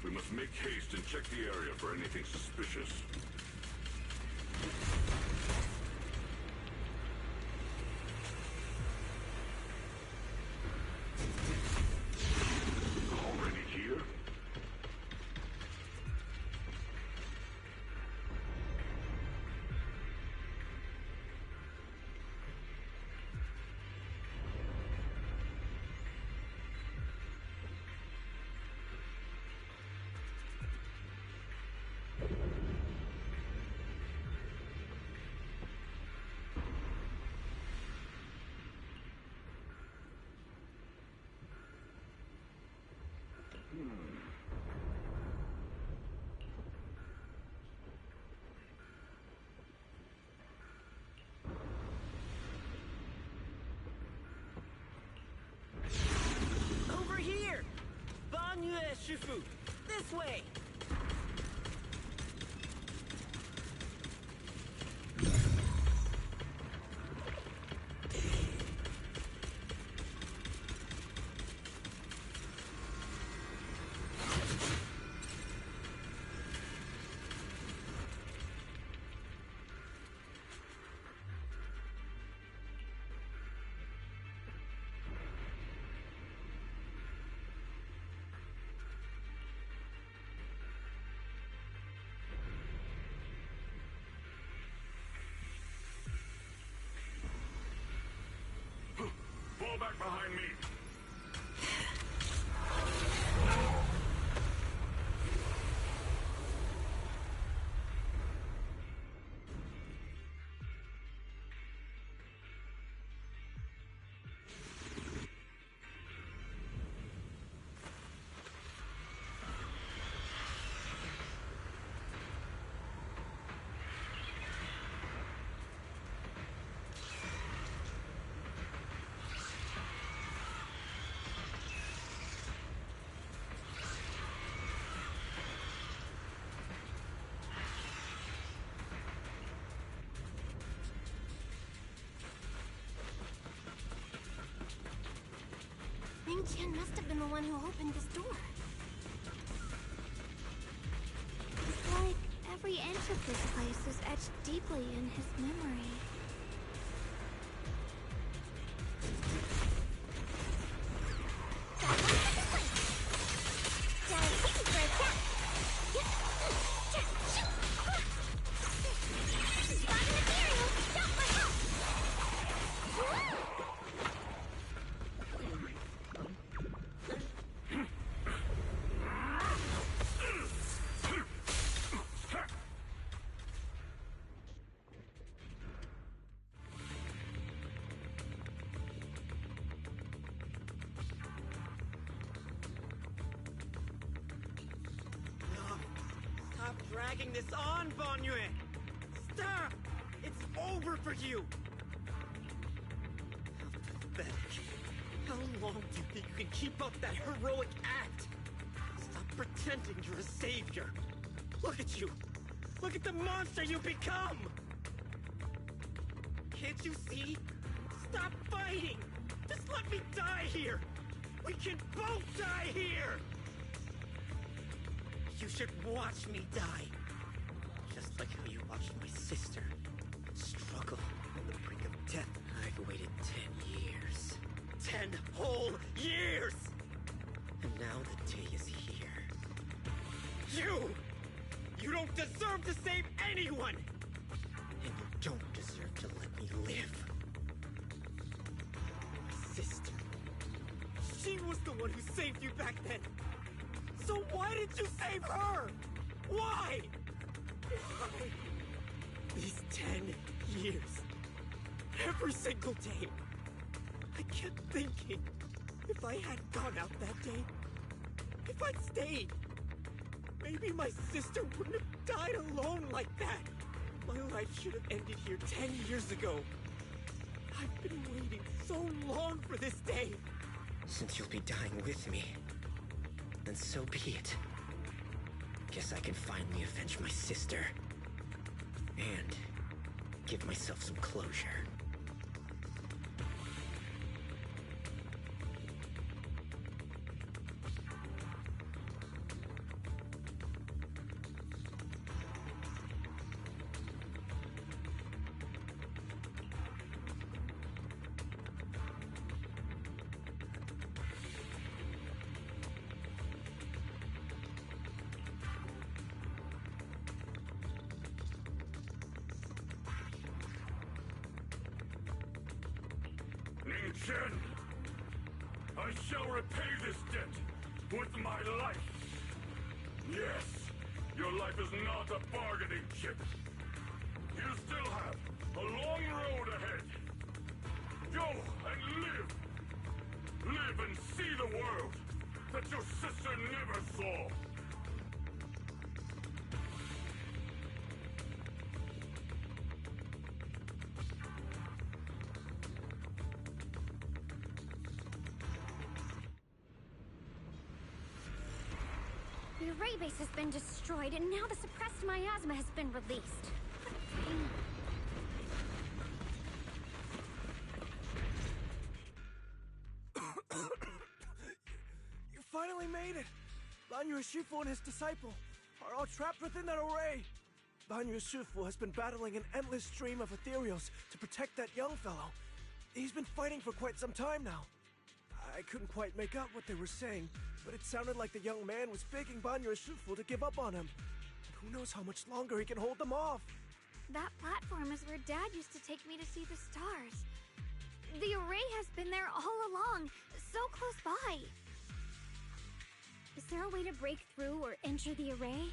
We must make haste and check the area for anything suspicious. Already here? Over here! Banyu Shifu! This way! Fall back behind me. Ming Qian must have been the one who opened this door. It's like every inch of this place is etched deeply in his memory. Dragging this on, Banyue! Stop! It's over for you! How pathetic. How long do you think you can keep up that heroic act? Stop pretending you're a savior. Look at you! Look at the monster you become! Can't you see? Stop fighting! Just let me die here! We can both die here! You should watch me die. Just like how you watched my sister struggle on the brink of death. I've waited 10 years. 10 whole years! And now the day is here. You don't deserve to save anyone! And you don't deserve to let me live. My sister. She was the one who saved you back then. So why did you save her? Why? Why? These 10 years. Every single day. I kept thinking, if I hadn't gone out that day, if I'd stayed, maybe my sister wouldn't have died alone like that. My life should have ended here 10 years ago. I've been waiting so long for this day. Since you'll be dying with me, then so be it. Guess I can finally avenge my sister. And give myself some closure. Ning Chen, I shall repay this debt with my life. Yes, your life is not a bargaining chip. You still have a long road ahead. Go and live. Live and see the world that your sister never saw. The array base has been destroyed, and now the suppressed miasma has been released. You finally made it! Banyue Shifu and his disciple are all trapped within that array. Banyue Shifu has been battling an endless stream of ethereals to protect that young fellow. He's been fighting for quite some time now. I couldn't quite make out what they were saying, but it sounded like the young man was begging Banyue Shifu to give up on him. And who knows how much longer he can hold them off. That platform is where Dad used to take me to see the stars. The array has been there all along, so close by. Is there a way to break through or enter the array?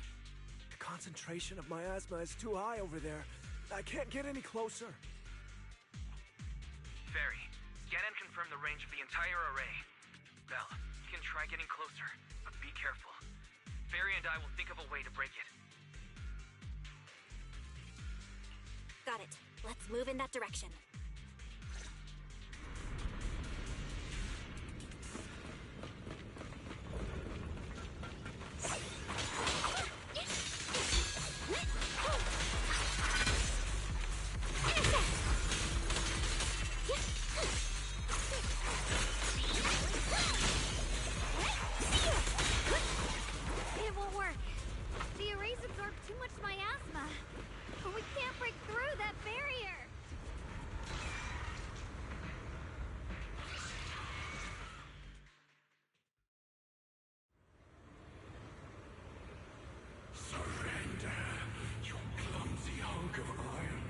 The concentration of miasma is too high over there. I can't get any closer. Fairy, get and confirm the range of the entire array. Belle, you can try getting closer, but be careful. Fairy and I will think of a way to break it. Got it. Let's move in that direction. It won't work. The arrays absorb too much miasma. We can't break through that barrier. Surrender, you clumsy hunk of iron.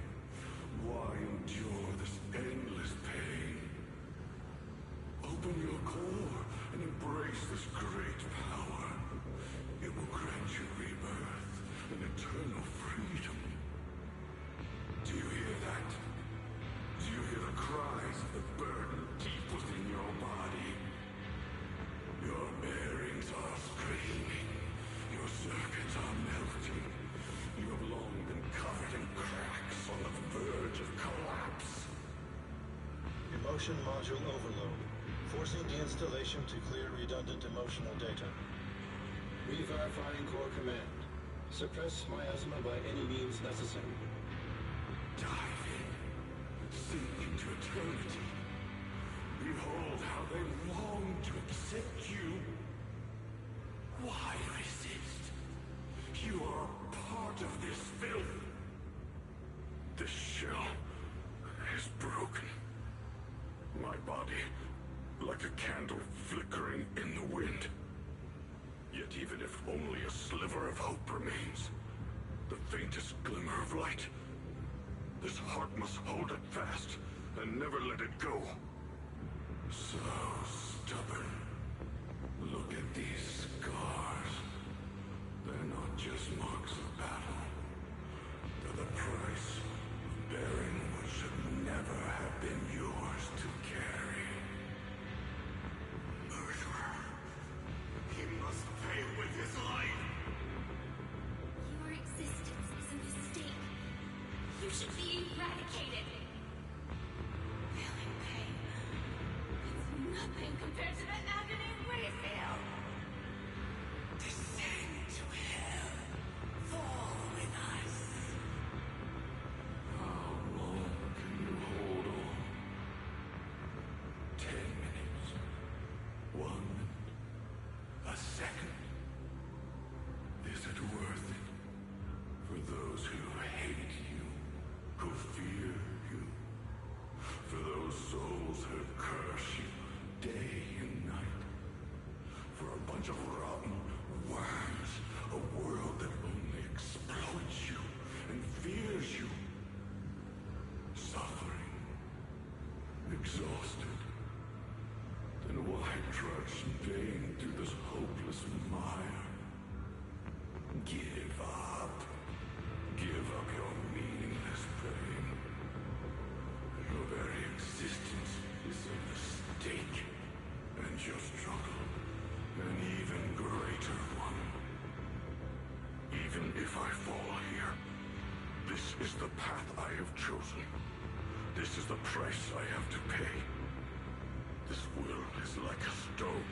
Why endure this endless pain? Open your core and embrace this great power. It will grant you rebirth and eternal freedom. Do you hear that? Do you hear the cries of the burden deep within your body? Your bearings are screaming. Your circuits are melting. You have long been covered in cracks on the verge of collapse. Emotion module overload. Forcing deinstallation to clear redundant emotional data. Re-verifying core command. Suppress miasma by any means necessary. Dive in. Sink into eternity. Behold how they long to accept you. Why resist? You are a part of this filth. This shell is broken. My body, like a candle flickering in the wind. Yet even if only a sliver of hope remains, the faintest glimmer of light, this heart must hold it fast and never let it go. So stubborn. Look at these scars. They're not just marks of battle. They're the price of bearing what should never have been yours to carry. Murderer. He must pay with his life. Your existence is a mistake. You should be eradicated. Feeling pain. It's nothing compared to the agony we feel. Descend to hell. Fall with us. How long can you hold on? 10 minutes. 1 minute. A second. Is it worth it? For those who hate you, who fear you, for those souls who curse you day and night, for a bunch of rotten worms, a world that only exploits you and fears you, suffering, exhausted. Then why trudge in vain through this hopeless mire? Give up. Give up your meaningless pain. Your very existence is a mistake, and your struggle an even greater one. Even if I fall here, this is the path I have chosen. This is the price I have to pay. This will is like a stone,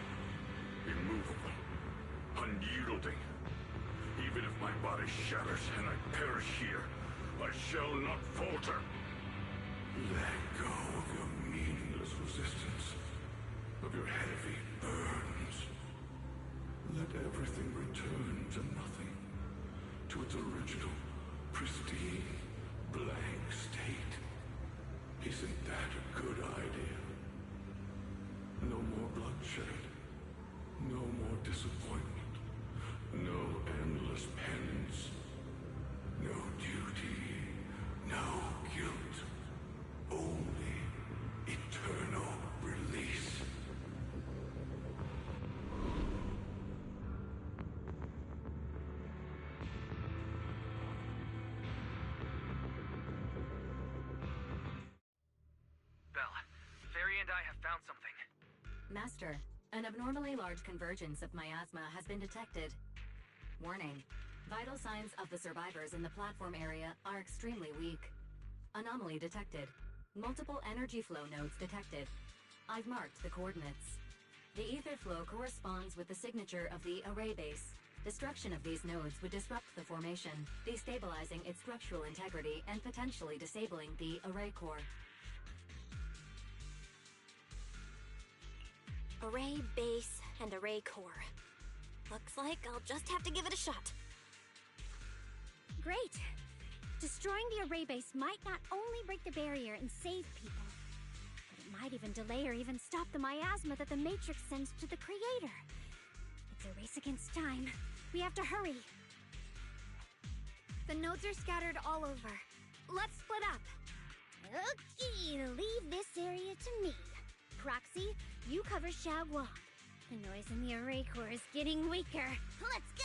immovable, unyielding. Even if my body shatters and I perish here, I shall not falter. Let go of your meaningless resistance, of your heavy burdens. Let everything return to nothing, to its original, pristine, blank state. Isn't that a good idea? No more bloodshed, no more disappointment, no endless penance, no duty, no guilt, only eternal release. Master, an abnormally large convergence of miasma has been detected. Warning. Vital signs of the survivors in the platform area are extremely weak. Anomaly detected. Multiple energy flow nodes detected. I've marked the coordinates. The ether flow corresponds with the signature of the array base. Destruction of these nodes would disrupt the formation, destabilizing its structural integrity and potentially disabling the array core. Array base and array core. Looks like I'll just have to give it a shot. Great! Destroying the array base might not only break the barrier and save people, but it might even delay or even stop the miasma that the Matrix sends to the Creator. It's a race against time. We have to hurry. The nodes are scattered all over. Let's split up. Okay, leave this area to me. Proxy, you cover Xiaoguang. The noise in the array core is getting weaker. Let's go!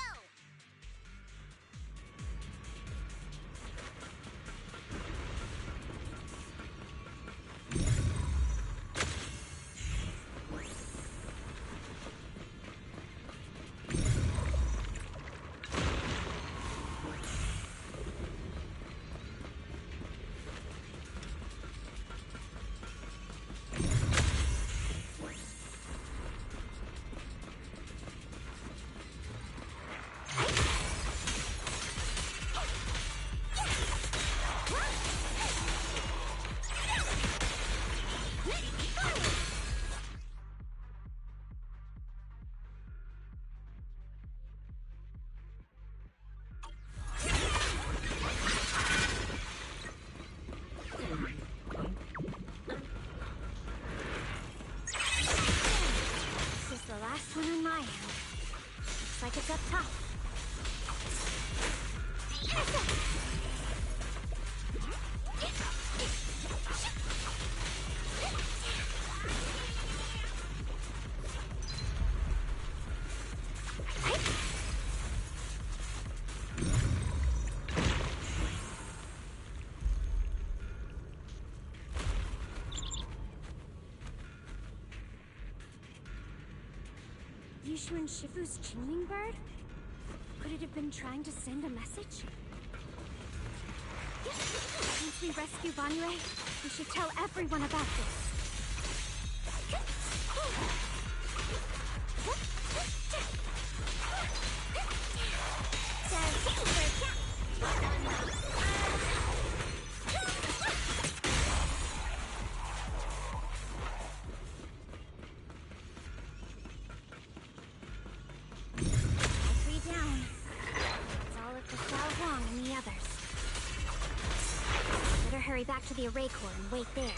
It's up top. Yushu and Shifu's Qingming bird? Could it have been trying to send a message? Once we rescue Banyue, we should tell everyone about this. Back to the array core and wait there.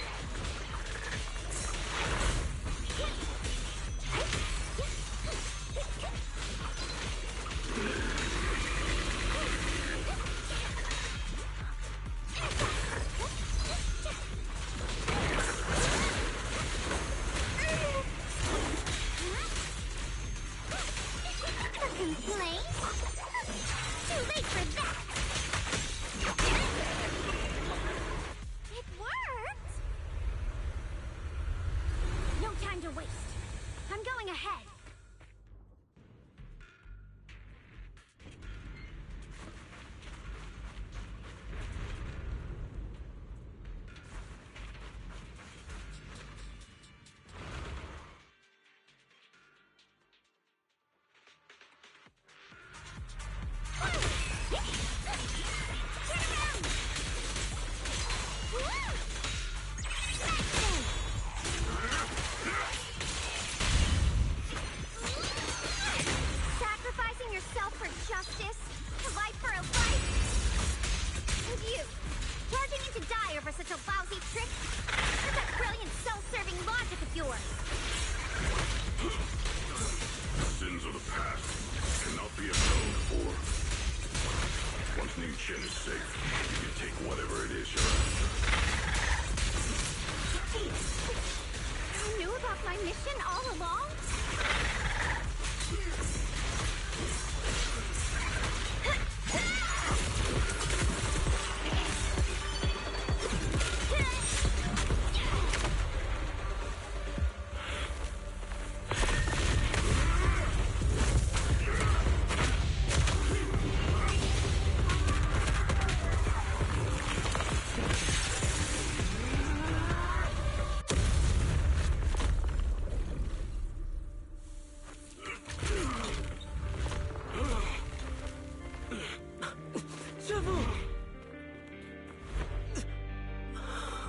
Shifu!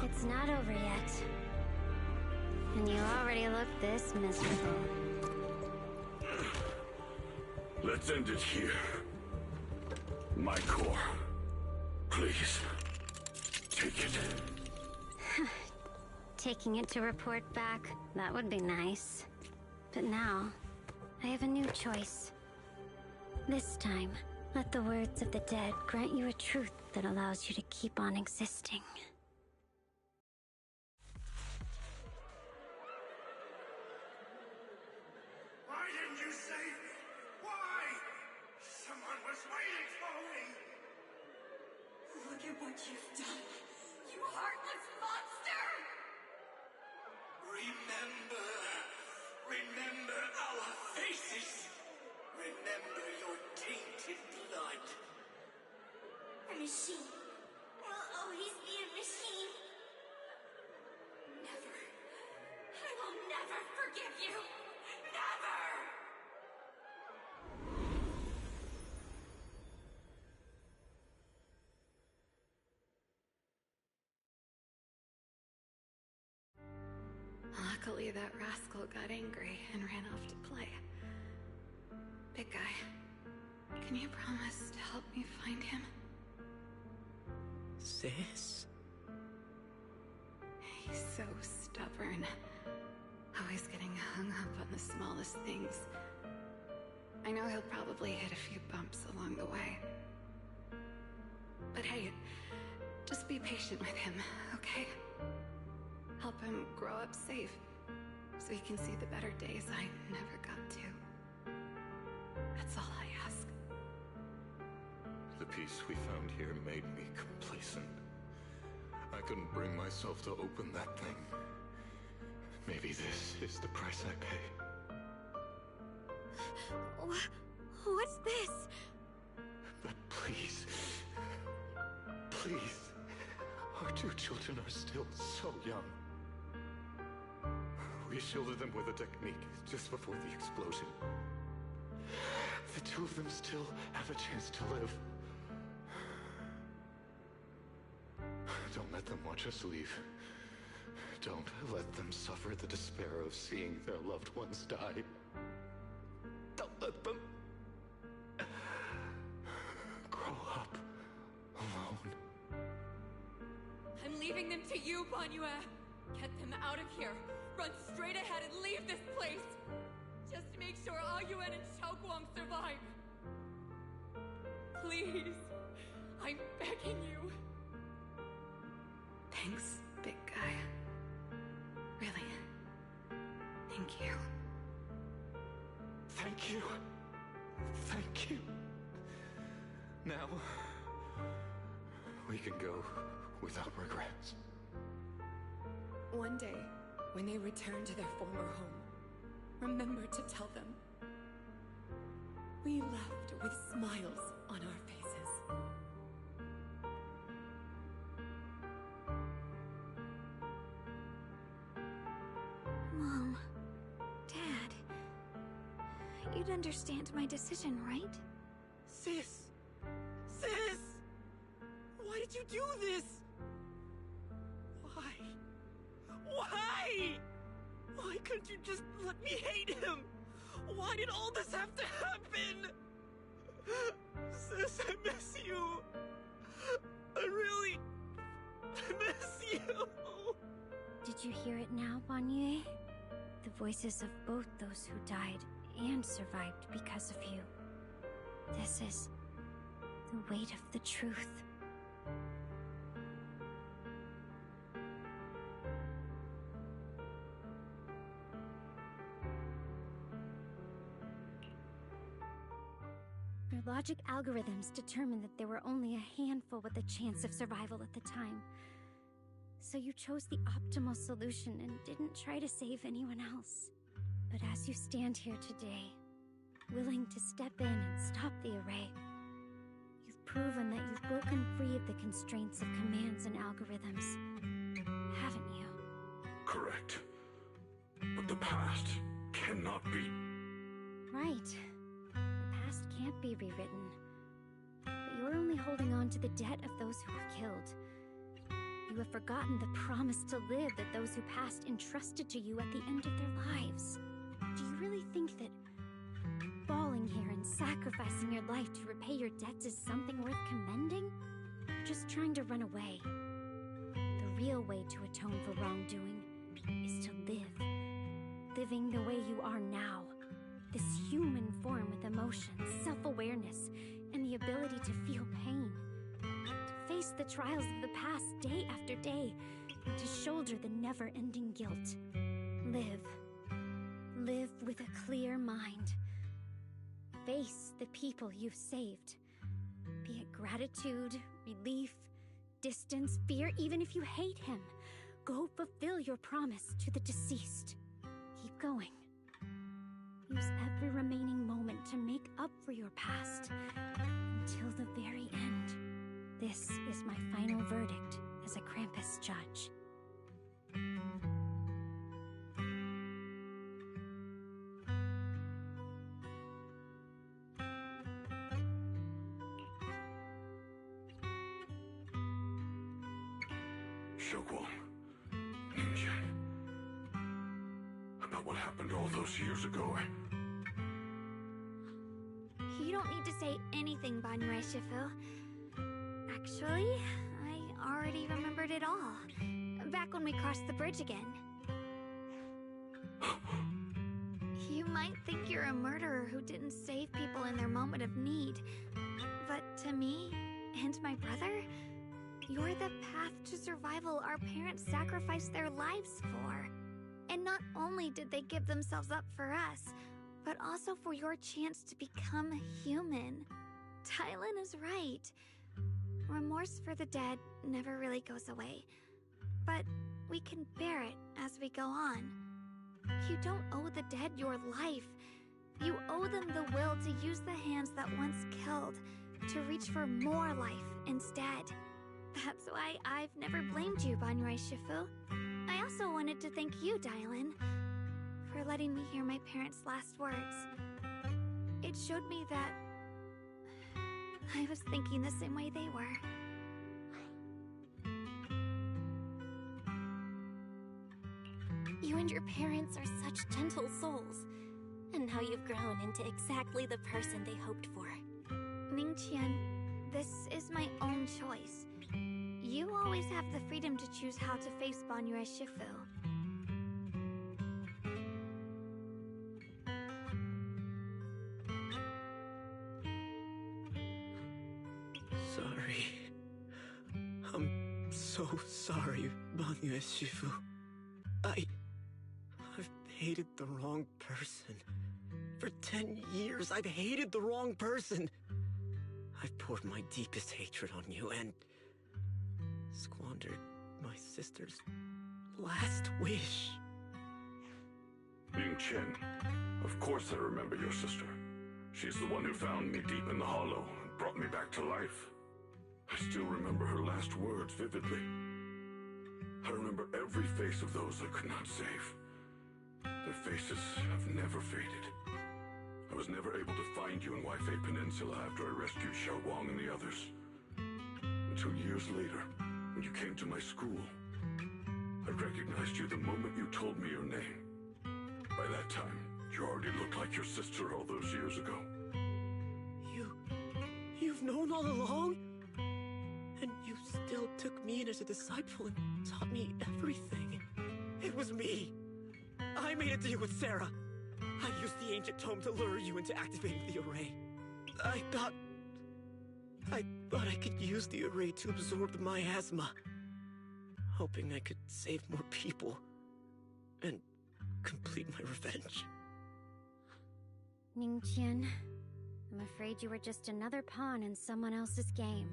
It's not over yet. And you already look this miserable. Let's end it here. My core. Please. Take it. Taking it to report back, that would be nice. But now, I have a new choice. This time, let the words of the dead grant you a truth that allows you to keep on existing. Why didn't you save me? Why? Someone was waiting for me! Look at what you've done, you heartless monster! Remember our faces! Remember your tainted blood! A machine will always be a machine. Never. I will never forgive you! Never! Luckily, that rascal got angry and ran off to play. Big guy, can you promise to help me find him? Sis? He's so stubborn. Always getting hung up on the smallest things. I know he'll probably hit a few bumps along the way. But hey, just be patient with him, okay? Help him grow up safe, so he can see the better days I never got to. That's all I ask. The peace we found here made me complacent. I couldn't bring myself to open that thing. Maybe this is the price I pay. What's this? But please, please, our two children are still so young. We shielded them with a technique just before the explosion. The two of them still have a chance to live. Don't let them watch us leave. Don't let them suffer the despair of seeing their loved ones die. Don't let them grow up alone. I'm leaving them to you, Banyue. Get them out of here. Run straight ahead and leave this place. Just make sure Ayuan and Xiaoguang survive. Please. I'm begging you. Thanks, big guy. Really. Thank you. Thank you. Thank you. Now, we can go without regrets. One day, when they return to their former home, remember to tell them we left with smiles on our faces. Mom, Dad, you'd understand my decision, right? Sis! Sis! Why did you do this? Why? Why? Why couldn't you just let me hate him? Why did all this have to happen? Sis, I miss you. I really miss you. Did you hear it now, Banyue? The voices of both those who died and survived because of you. This is the weight of the truth. Your logic algorithms determined that there were only a handful with a chance of survival at the time. So you chose the optimal solution and didn't try to save anyone else. But as you stand here today, willing to step in and stop the array, you've proven that you've broken free of the constraints of commands and algorithms, haven't you? Correct. But the past cannot be. Right. The past can't be rewritten. you're only holding on to the debt of those who were killed. You have forgotten the promise to live that those who passed entrusted to you at the end of their lives. Do you really think that falling here and sacrificing your life to repay your debts is something worth commending? Or just trying to run away? The real way to atone for wrongdoing is to live. Living the way you are now. This human form with emotions, self-awareness, and the ability to feel pain. To face the trials of the past day after day, and to shoulder the never-ending guilt. Live. Live with a clear mind. Face the people you've saved. Be it gratitude, relief, distance, fear, even if you hate him. Go fulfill your promise to the deceased. Keep going. Use every remaining moment to make up for your past. Until the very end. This is my final verdict as a Krampus judge. Xiaoguang, Ningqian. About what happened all those years ago, You don't need to say anything, Banyue Shifu. Actually, I already remembered it all. Back when we crossed the bridge again. You might think you're a murderer who didn't save people in their moment of need. But to me, and my brother, you're the path to survival our parents sacrificed their lives for. And not only did they give themselves up for us, but also for your chance to become human. Tylan is right. Remorse for the dead never really goes away. But we can bear it as we go on. You don't owe the dead your life. You owe them the will to use the hands that once killed, to reach for more life instead. That's why I've never blamed you, Banyue Shifu. I also wanted to thank you, Dylan, for letting me hear my parents' last words. It showed me that I was thinking the same way they were. You and your parents are such gentle souls. And now you've grown into exactly the person they hoped for. Ningqian, this is my own choice. You always have the freedom to choose how to face Banyue Shifu. Sorry. I'm so sorry, Banyue Shifu. I've hated the wrong person. For 10 years, I've hated the wrong person. I've poured my deepest hatred on you and squandered my sister's last wish. Ningqian, of course I remember your sister. She's the one who found me deep in the hollow and brought me back to life. I still remember her last words vividly. I remember every face of those I could not save. Their faces have never faded. I was never able to find you in Waifei Peninsula after I rescued Xiaoguang and the others. Until years later, when you came to my school, I recognized you the moment you told me your name. By that time, you already looked like your sister all those years ago. You've known all along? And you still took me in as a disciple and taught me everything. It was me. I made a deal with Sarah. I used the ancient tome to lure you into activating the array. I thought I could use the array to absorb the miasma. Hoping I could save more people. And complete my revenge. Ningqian, I'm afraid you were just another pawn in someone else's game.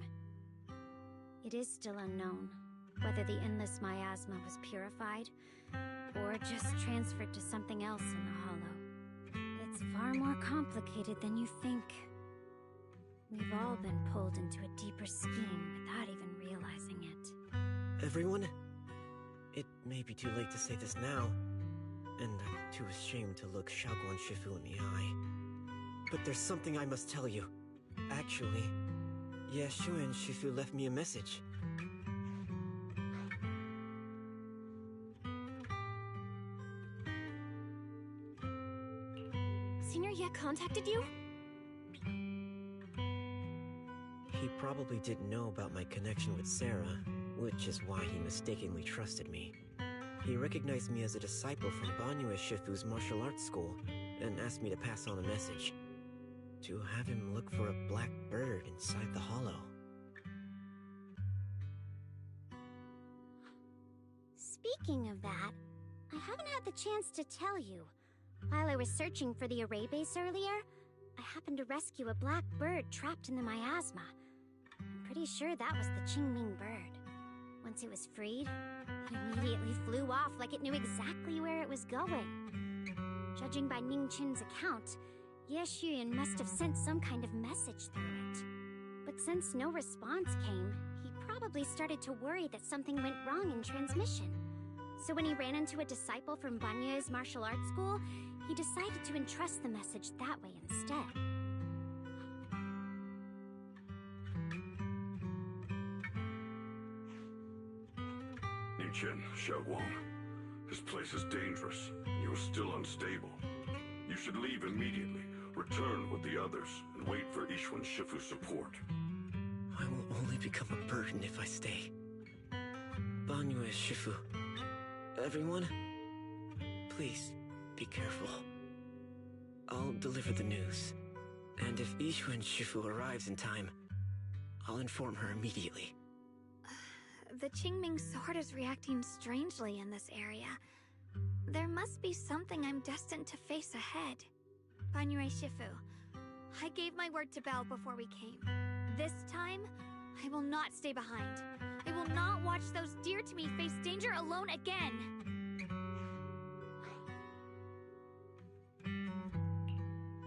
It is still unknown whether the endless miasma was purified or just transferred to something else in the hollow. It's far more complicated than you think. We've all been pulled into a deeper scheme without even realizing it. Everyone, it may be too late to say this now, and I'm too ashamed to look Xiaoguang Shifu in the eye. But there's something I must tell you. Actually, Yeshu and Shifu left me a message. Senior Ye contacted you? He probably didn't know about my connection with Sarah, which is why he mistakenly trusted me. He recognized me as a disciple from Banyue Shifu's martial arts school, and asked me to pass on a message. To have him look for a black bird inside the hollow. Speaking of that, I haven't had the chance to tell you. While I was searching for the array base earlier, I happened to rescue a black bird trapped in the miasma. I'm pretty sure that was the Qingming bird. Once it was freed, it immediately flew off like it knew exactly where it was going. Judging by Ning Chin's account, Ye Xuyan must have sent some kind of message through it. But since no response came, he probably started to worry that something went wrong in transmission. So when he ran into a disciple from Banyue's martial arts school, he decided to entrust the message that way instead. Ningchen, Xiaoguang, this place is dangerous. You are still unstable. You should leave immediately. Return with the others, and wait for Ishwan Shifu's support. I will only become a burden if I stay. Banyue Shifu. Everyone, please be careful. I'll deliver the news. And if Ishwan Shifu arrives in time, I'll inform her immediately. The Qingming sword is reacting strangely in this area. There must be something I'm destined to face ahead. Banyue Shifu, I gave my word to Belle before we came. This time, I will not stay behind. I will not watch those dear to me face danger alone again.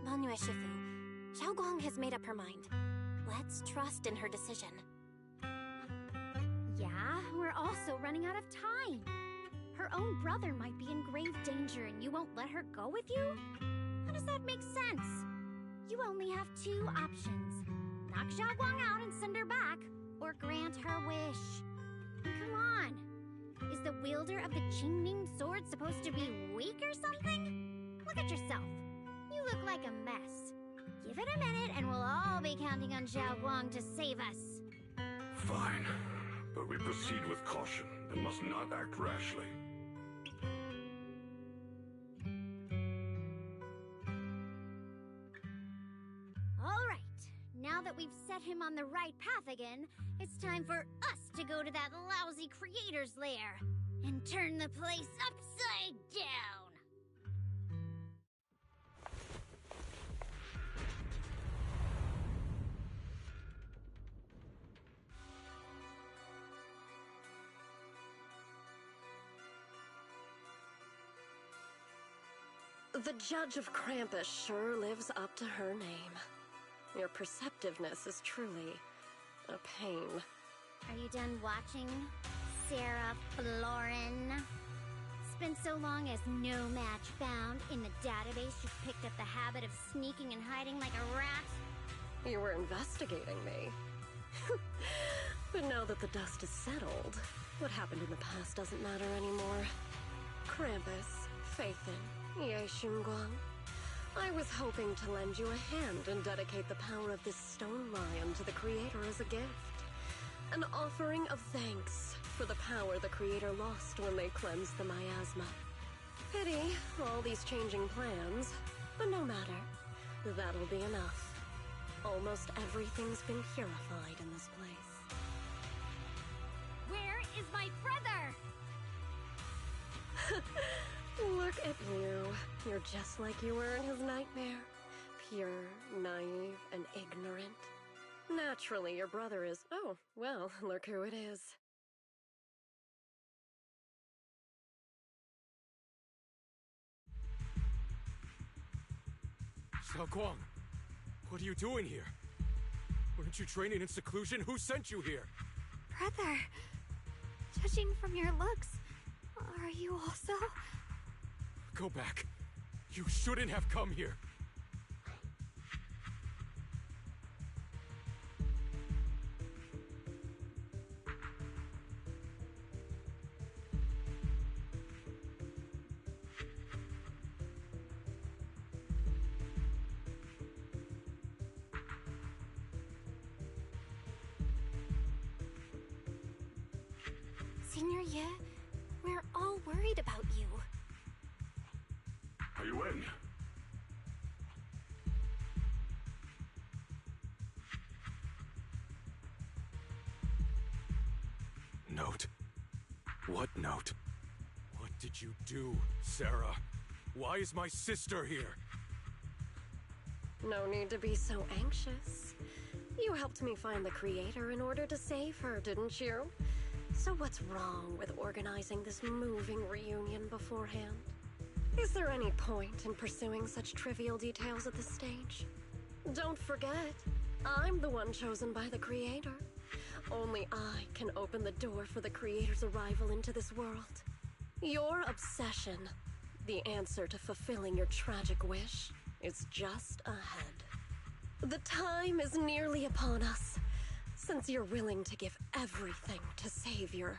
Banyue Shifu, Xiaoguang has made up her mind. Let's trust in her decision. Yeah, we're also running out of time. Her own brother might be in grave danger and you won't let her go with you? How does that make sense? You only have two options. Knock Xiaoguang out and send her back, or grant her wish. Come on. Is the wielder of the Qingming sword supposed to be weak or something? Look at yourself. You look like a mess. Give it a minute and we'll all be counting on Xiaoguang to save us. Fine, but we proceed with caution and must not act rashly. All right. Now that we've set him on the right path again, it's time for us to go to that lousy creator's lair and turn the place upside down. The Judge of Krampus sure lives up to her name. Your perceptiveness is truly a pain. Are you done watching, Sarah Florin? It's been so long as no match found. In the database, you've picked up the habit of sneaking and hiding like a rat. You were investigating me. But now that the dust is settled, what happened in the past doesn't matter anymore. Krampus, Phaethon, Ye Xunguang. I was hoping to lend you a hand and dedicate the power of this stone lion to the Creator as a gift. An offering of thanks for the power the Creator lost when they cleansed the miasma. Pity, all these changing plans, but no matter. That'll be enough. Almost everything's been purified in this place. Where is my brother? Look at you. You're just like you were in his nightmare. Pure, naive, and ignorant. Naturally, your brother is... Oh, well, look who it is. Xiaoguang, what are you doing here? Weren't you training in seclusion? Who sent you here? Brother, judging from your looks, are you also... Go back. You shouldn't have come here. Senior Ye, we're all worried about you. Are you in? Note? What note? What did you do, Sarah? Why is my sister here? No need to be so anxious. You helped me find the creator in order to save her, didn't you? So what's wrong with organizing this moving reunion beforehand? Is there any point in pursuing such trivial details at this stage? Don't forget, I'm the one chosen by the creator. Only I can open the door for the creator's arrival into this world. Your obsession, the answer to fulfilling your tragic wish, is just ahead. The time is nearly upon us, since you're willing to give everything to save your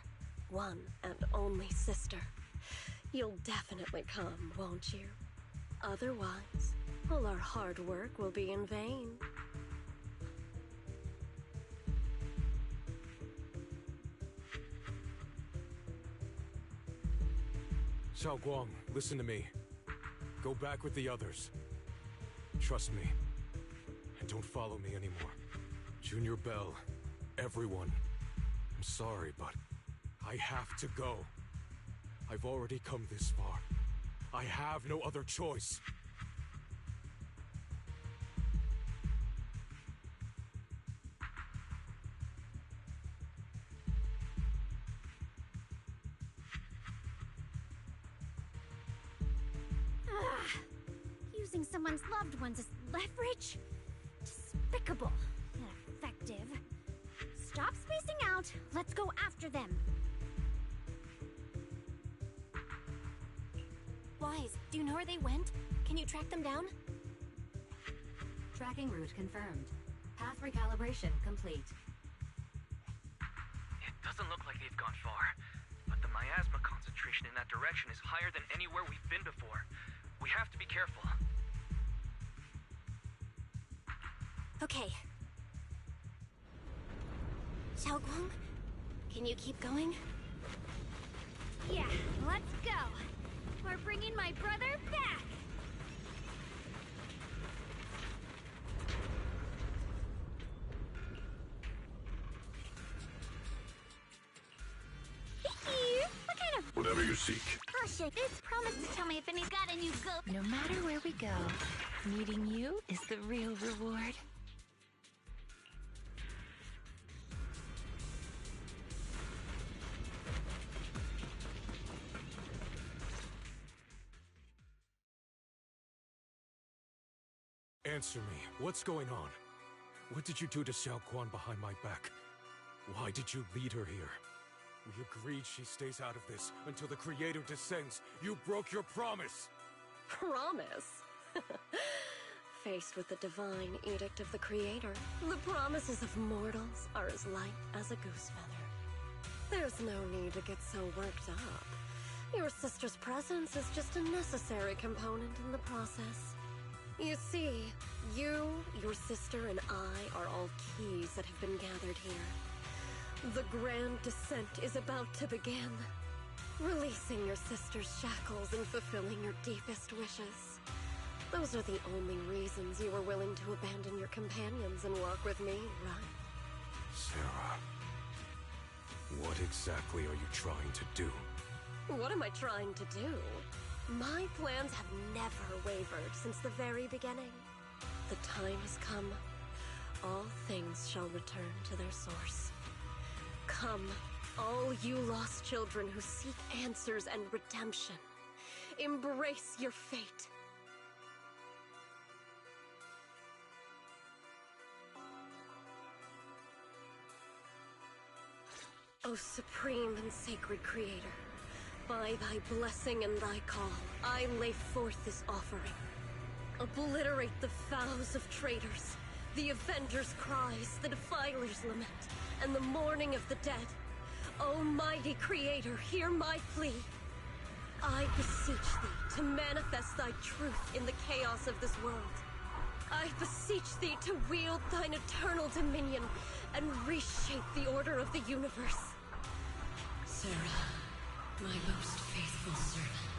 one and only sister. You'll definitely come, won't you? Otherwise, all our hard work will be in vain. Xiaoguang, listen to me. Go back with the others. Trust me. And don't follow me anymore. Junior Bell, everyone. I'm sorry, but I have to go. I've already come this far. I have no other choice. Using someone's loved ones as leverage? Despicable. Ineffective. Stop spacing out. Let's go after them. Wise, do you know where they went? Can you track them down? Tracking route confirmed. Path recalibration complete. It doesn't look like they've gone far, but the miasma concentration in that direction is higher than anywhere we've been before. We have to be careful. Okay. Xiaoguang, can you keep going? Yeah, let's go. We're bringing my brother back. What kind of... Whatever you seek. Oh shit, it's promised to tell me if any's got a new go... No matter where we go, meeting you is the real reward. Answer me. What's going on? What did you do to Xiao Quan behind my back? Why did you lead her here? We agreed she stays out of this until the Creator descends. You broke your promise! Promise? Faced with the divine edict of the Creator, the promises of mortals are as light as a goose feather. There's no need to get so worked up. Your sister's presence is just a necessary component in the process. You see, you, your sister, and I are all keys that have been gathered here. The grand descent is about to begin. Releasing your sister's shackles and fulfilling your deepest wishes. Those are the only reasons you were willing to abandon your companions and walk with me, right? Sarah, what exactly are you trying to do? What am I trying to do? My plans have never wavered since the very beginning. The time has come. All things shall return to their source. Come, all you lost children who seek answers and redemption. Embrace your fate. O supreme and sacred Creator, by thy blessing and thy call, I lay forth this offering. Obliterate the vows of traitors, the avengers' cries, the defilers' lament, and the mourning of the dead. Almighty Creator, hear my plea. I beseech thee to manifest thy truth in the chaos of this world. I beseech thee to wield thine eternal dominion and reshape the order of the universe. Sarah, my most faithful servant,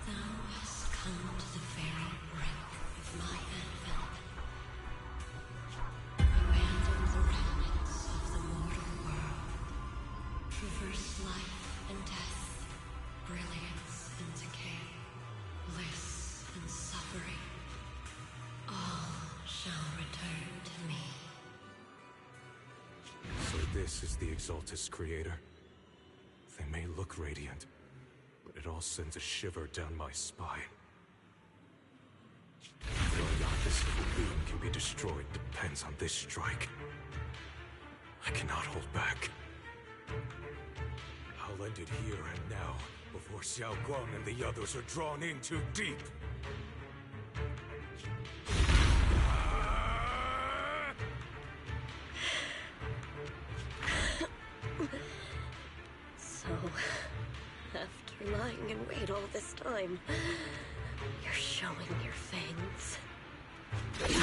thou hast come to the very brink of my advent. Abandon the remnants of the mortal world. Traverse life and death, brilliance and decay, bliss and suffering. All shall return to me. So this is the Exaltus creator. They may look radiant, but it all sends a shiver down my spine. Whether or not this evil being can be destroyed depends on this strike. I cannot hold back. I'll end it here and now, before Xiao Guang and the others are drawn in too deep. So, after lying in wait all this time, you're showing your fangs. Be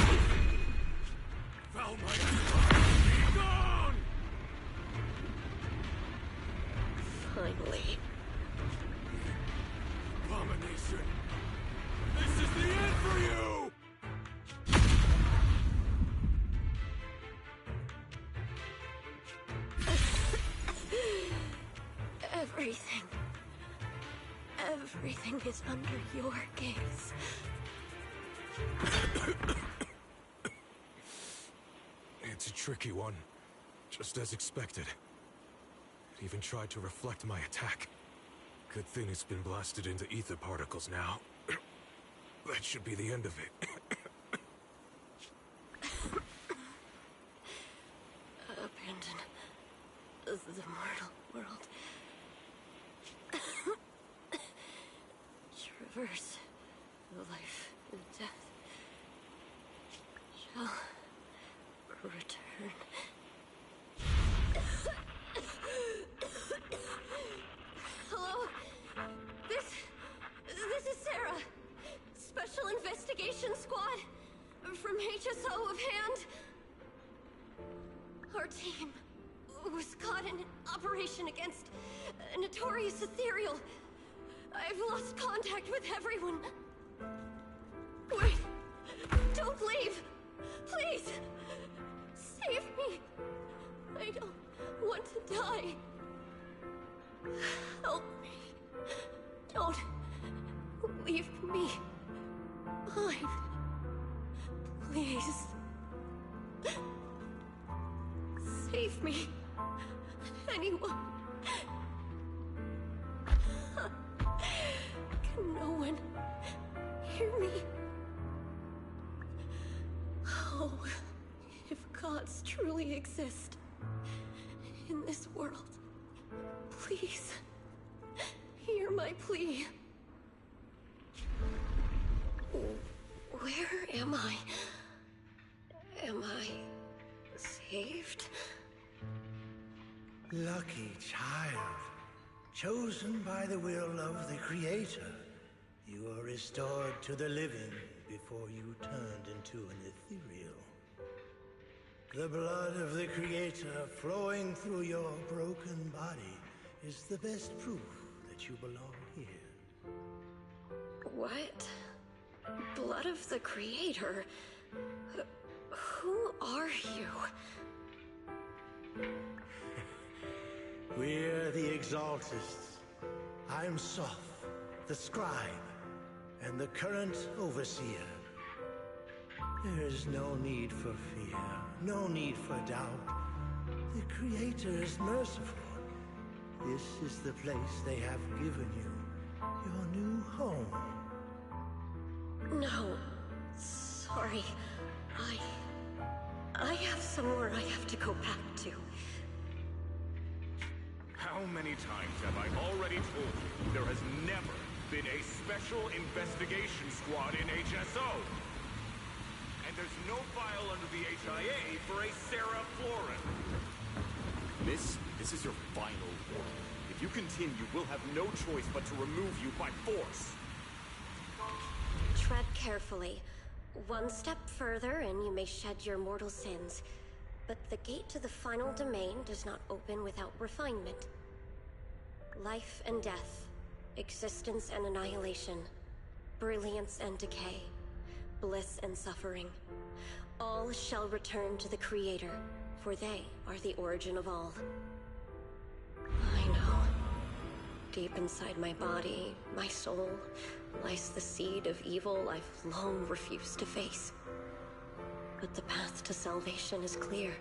gone! Finally. Abomination! This is the end for you! Everything is under your gaze. It's a tricky one, just as expected. It even tried to reflect my attack. Good thing it's been blasted into ether particles now. That should be the end of it. Abandon the mortal world. Traverse life and death. Shall return. Hello? This is Sarah. Special Investigation Squad from HSO of Hand. Our team was caught in an operation against a notorious ethereal. I've lost contact with everyone. Wait! Don't leave! Please! Save me! I don't want to die. Help me. Don't leave me behind. Please. Save me. Anyone. Can no one hear me? Oh, if gods truly exist in this world, please hear my plea. Where am I? Am I saved? Lucky child. Chosen by the will of the Creator, you are restored to the living before you turned into an ethereal. The blood of the Creator flowing through your broken body is the best proof that you belong here. What? Blood of the Creator? Who are you? We're the Exaltists. I'm Soph, the Scribe, and the current Overseer. There is no need for fear, no need for doubt. The Creator is merciful. This is the place they have given you, your new home. No, sorry. I have somewhere I have to go back to. How many times have I already told you there has never been a special investigation squad in HSO? And there's no file under the HIA for a Sarah Florin. This is your final warning. If you continue, we'll have no choice but to remove you by force. Tread carefully. One step further and you may shed your mortal sins. But the gate to the final domain does not open without refinement. Life and death, existence and annihilation, brilliance and decay, bliss and suffering. All shall return to the Creator, for they are the origin of all. I know. Deep inside my body, my soul, lies the seed of evil I've long refused to face. But the path to salvation is clear.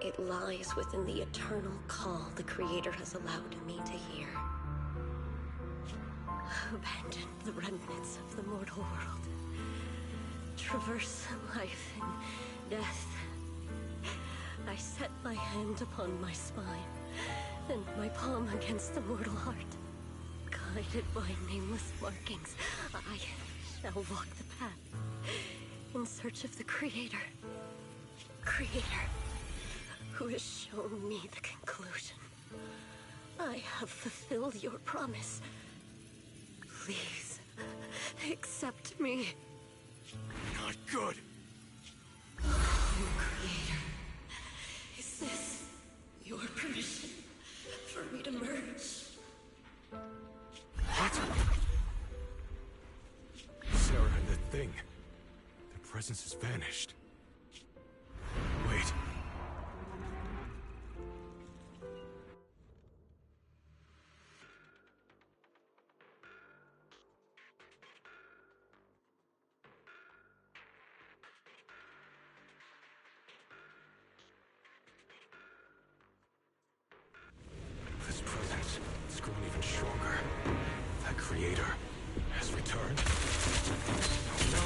It lies within the eternal call the Creator has allowed me to hear. Abandon the remnants of the mortal world. Traverse life and death. I set my hand upon my spine, and my palm against the mortal heart. Guided by nameless markings, I shall walk the path in search of the Creator. Creator, who has shown me the conclusion. I have fulfilled your promise. Please, accept me. Not good. Oh, Creator, is this your permission for me to merge? What? Sarah and the thing. Their presence has vanished. Wait. This presence has grown even stronger. That Creator has returned. Oh no!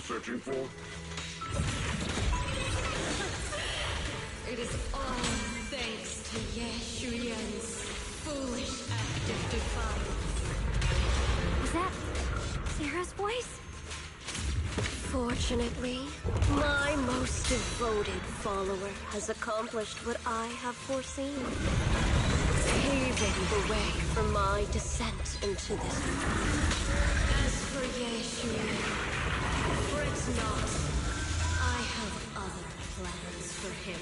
Searching for? It is all thanks to Ye Shuyan's foolish act of defiance. Was that Sarah's voice? Fortunately, my most devoted follower has accomplished what I have foreseen, paving the way for my descent into this world. As for Ye Shuyan, fret not. I have other plans for him.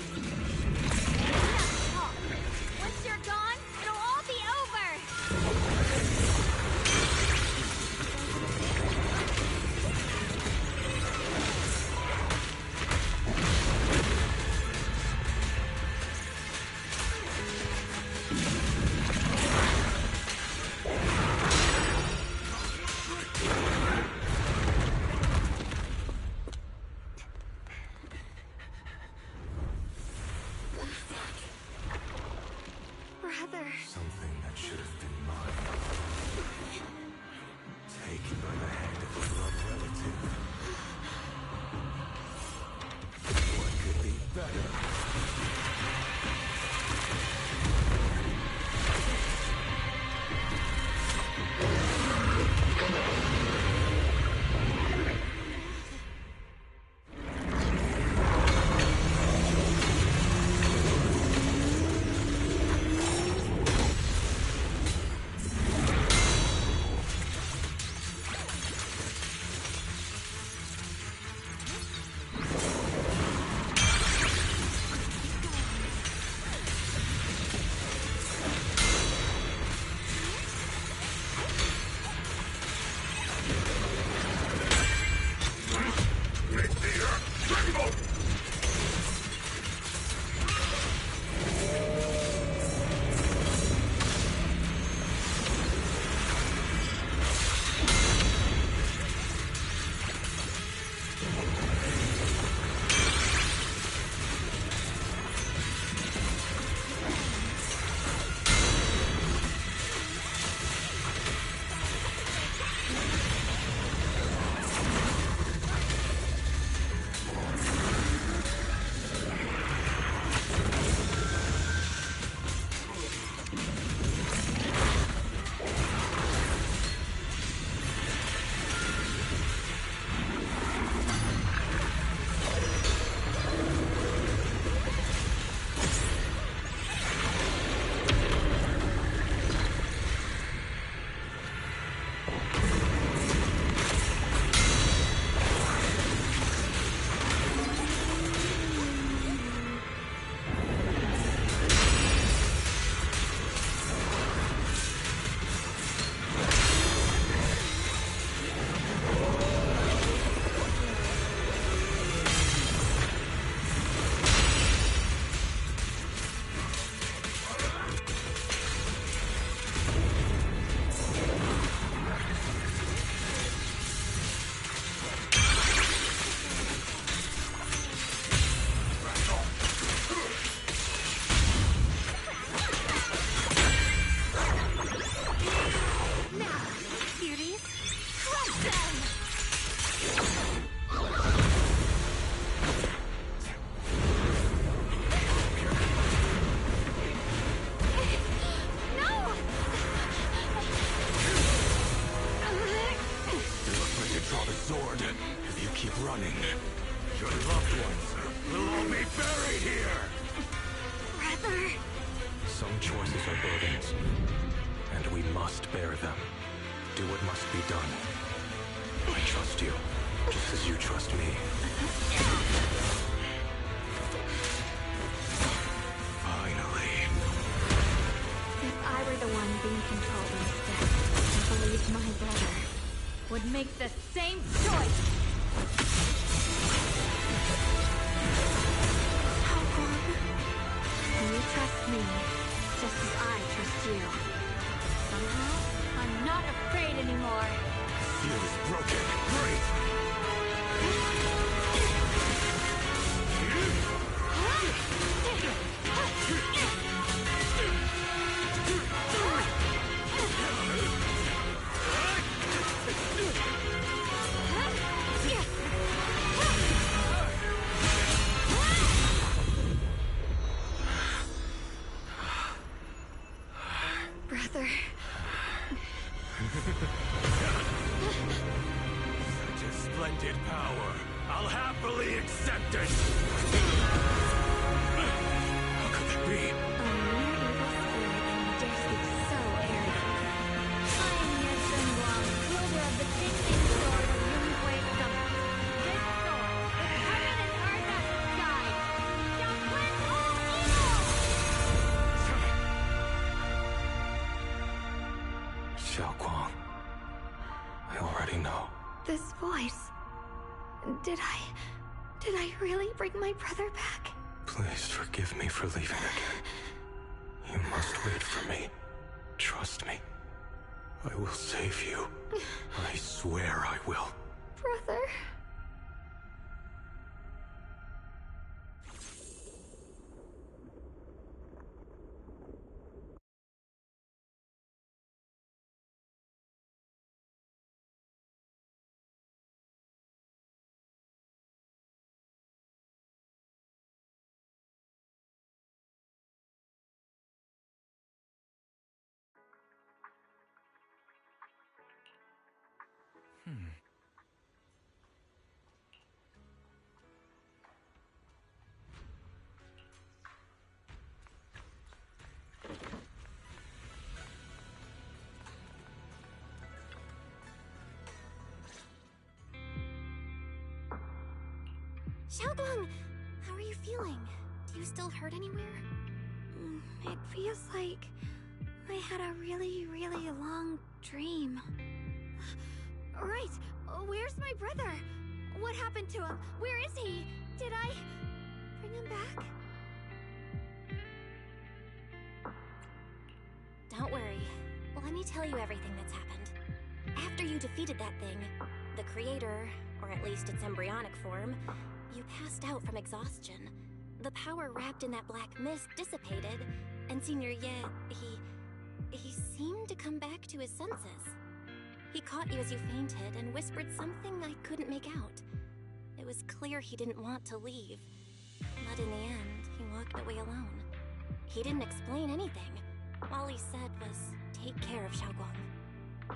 Once you're gone, it'll all be over! keep running, your loved ones will all be buried here! Brother! Some choices are burdens, and we must bear them. Do what must be done. I trust you, just as you trust me. Finally. If I were the one being controlled instead, I believe my brother would make the same choice! How come? You trust me, just as I trust you. Somehow, I'm not afraid anymore. Fear is broken. Great! Brother. Such a splendid power. I'll happily accept it. How could that be? A mere evil spirit and dare speak so arrogantly. I am Ye Shenguang, wielder of the Qingming Sword of Yunhui Summit. This sword, with permanent Earth guide, shall cleanse all evil! Xiaoguang. I already know. This voice. Did I really bring my brother back? Please forgive me for leaving again. You must wait for me. Trust me. I will save you. I swear I will. Brother. Xiaoguang, how are you feeling? Do you still hurt anywhere? It feels like I had a really, really long dream. Right, where's my brother? What happened to him? Where is he? Did I bring him back? Don't worry. Let me tell you everything that's happened. After you defeated that thing, the creator, or at least its embryonic form, you passed out from exhaustion. The power wrapped in that black mist dissipated, and Senior Ye, he seemed to come back to his senses. He caught you as you fainted and whispered something I couldn't make out. It was clear he didn't want to leave, but in the end, he walked away alone. He didn't explain anything. All he said was, take care of Xiaoguang.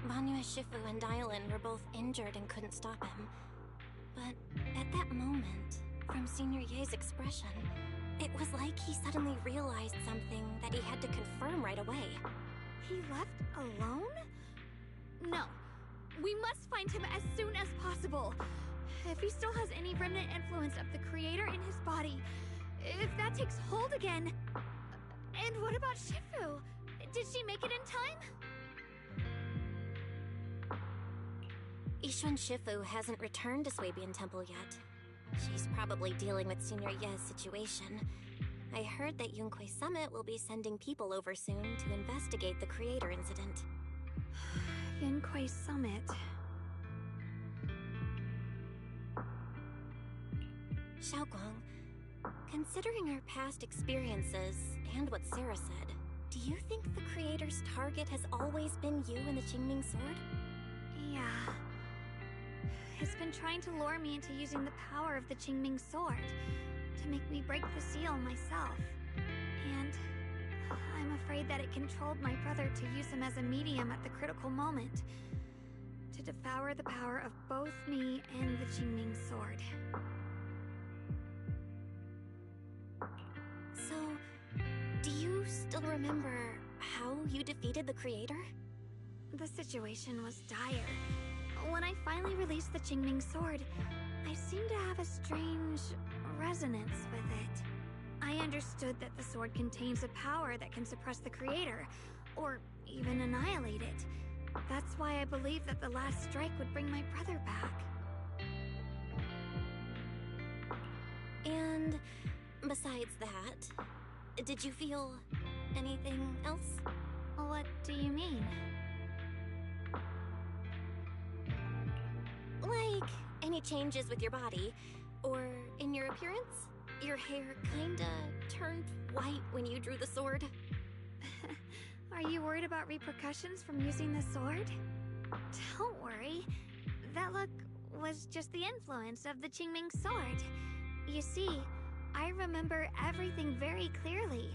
Banyu Shifu and Dylan were both injured and couldn't stop him. But at that moment, from Senior Ye's expression, it was like he suddenly realized something that he had to confirm right away. He left alone? No. We must find him as soon as possible. If he still has any remnant influence of the creator in his body, if that takes hold again... And what about Shifu? Did she make it in time? Yixuan Shifu hasn't returned to Swabian Temple yet. She's probably dealing with Senior Ye's situation. I heard that Yunhui Summit will be sending people over soon to investigate the creator incident. Yunhui Summit. Xiaoguang, considering our past experiences and what Sarah said, do you think the creator's target has always been you and the Qingming Sword? Yeah. It's been trying to lure me into using the power of the Qingming Sword to make me break the seal myself. And I'm afraid that it controlled my brother to use him as a medium at the critical moment, to devour the power of both me and the Qingming Sword. sword. So, do you still remember how you defeated the creator? The situation was dire. When I finally released the Qingming sword, I seemed to have a strange resonance with it. I understood that the sword contains a power that can suppress the creator, or even annihilate it. That's why I believed that the last strike would bring my brother back. And besides that, did you feel anything else? What do you mean? Like, any changes with your body, or in your appearance? Your hair kinda turned white when you drew the sword? Are you worried about repercussions from using the sword? Don't worry. That look was just the influence of the Qingming sword. You see, I remember everything very clearly.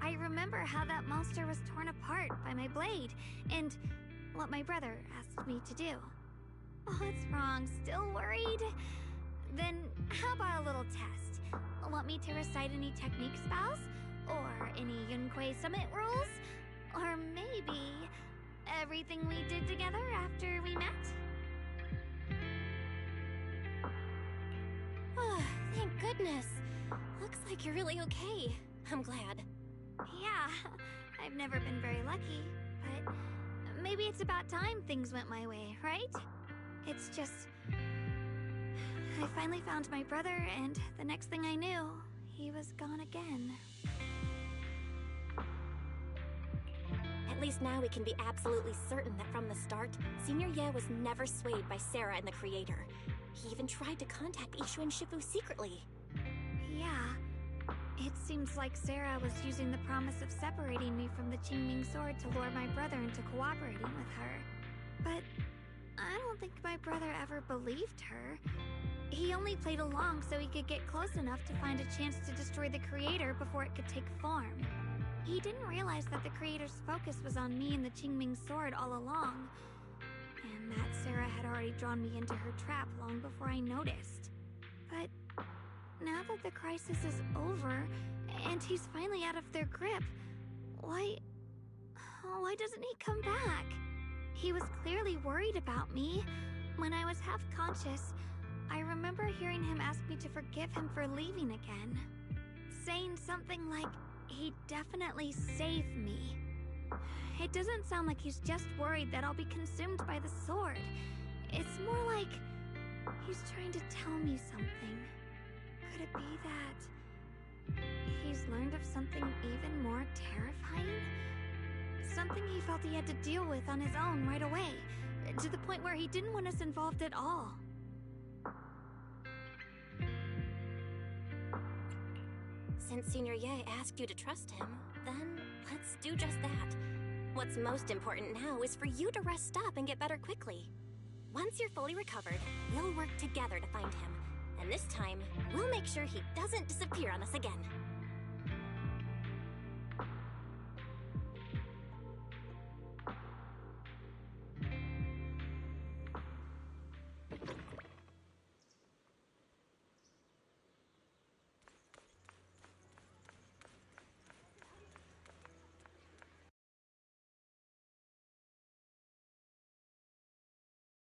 I remember how that monster was torn apart by my blade, and what my brother asked me to do. What's wrong? Still worried? Then how about a little test? Want me to recite any technique spells? Or any Yunquei Summit rules? Or maybe everything we did together after we met? Oh, thank goodness. Looks like you're really okay. I'm glad. Yeah, I've never been very lucky, but maybe it's about time things went my way, right? It's just... I finally found my brother, and the next thing I knew, he was gone again. At least now we can be absolutely certain that from the start, Senior Ye was never swayed by Sarah and the Creator. He even tried to contact Ishu and Shifu secretly. Yeah. It seems like Sarah was using the promise of separating me from the Qingming sword to lure my brother into cooperating with her. But I don't think my brother ever believed her. He only played along so he could get close enough to find a chance to destroy the Creator before it could take form. He didn't realize that the Creator's focus was on me and the Qingming sword all along, and that Sarah had already drawn me into her trap long before I noticed. But now that the crisis is over, and he's finally out of their grip, why doesn't he come back? He was clearly worried about me. When I was half-conscious, I remember hearing him ask me to forgive him for leaving again, saying something like, he'd definitely save me. It doesn't sound like he's just worried that I'll be consumed by the sword. It's more like he's trying to tell me something. Could it be that he's learned of something even more terrifying? Something he felt he had to deal with on his own right away, to the point where he didn't want us involved at all. Since Senior Ye asked you to trust him, then let's do just that. What's most important now is for you to rest up and get better quickly. Once you're fully recovered, we'll work together to find him. And this time, we'll make sure he doesn't disappear on us again.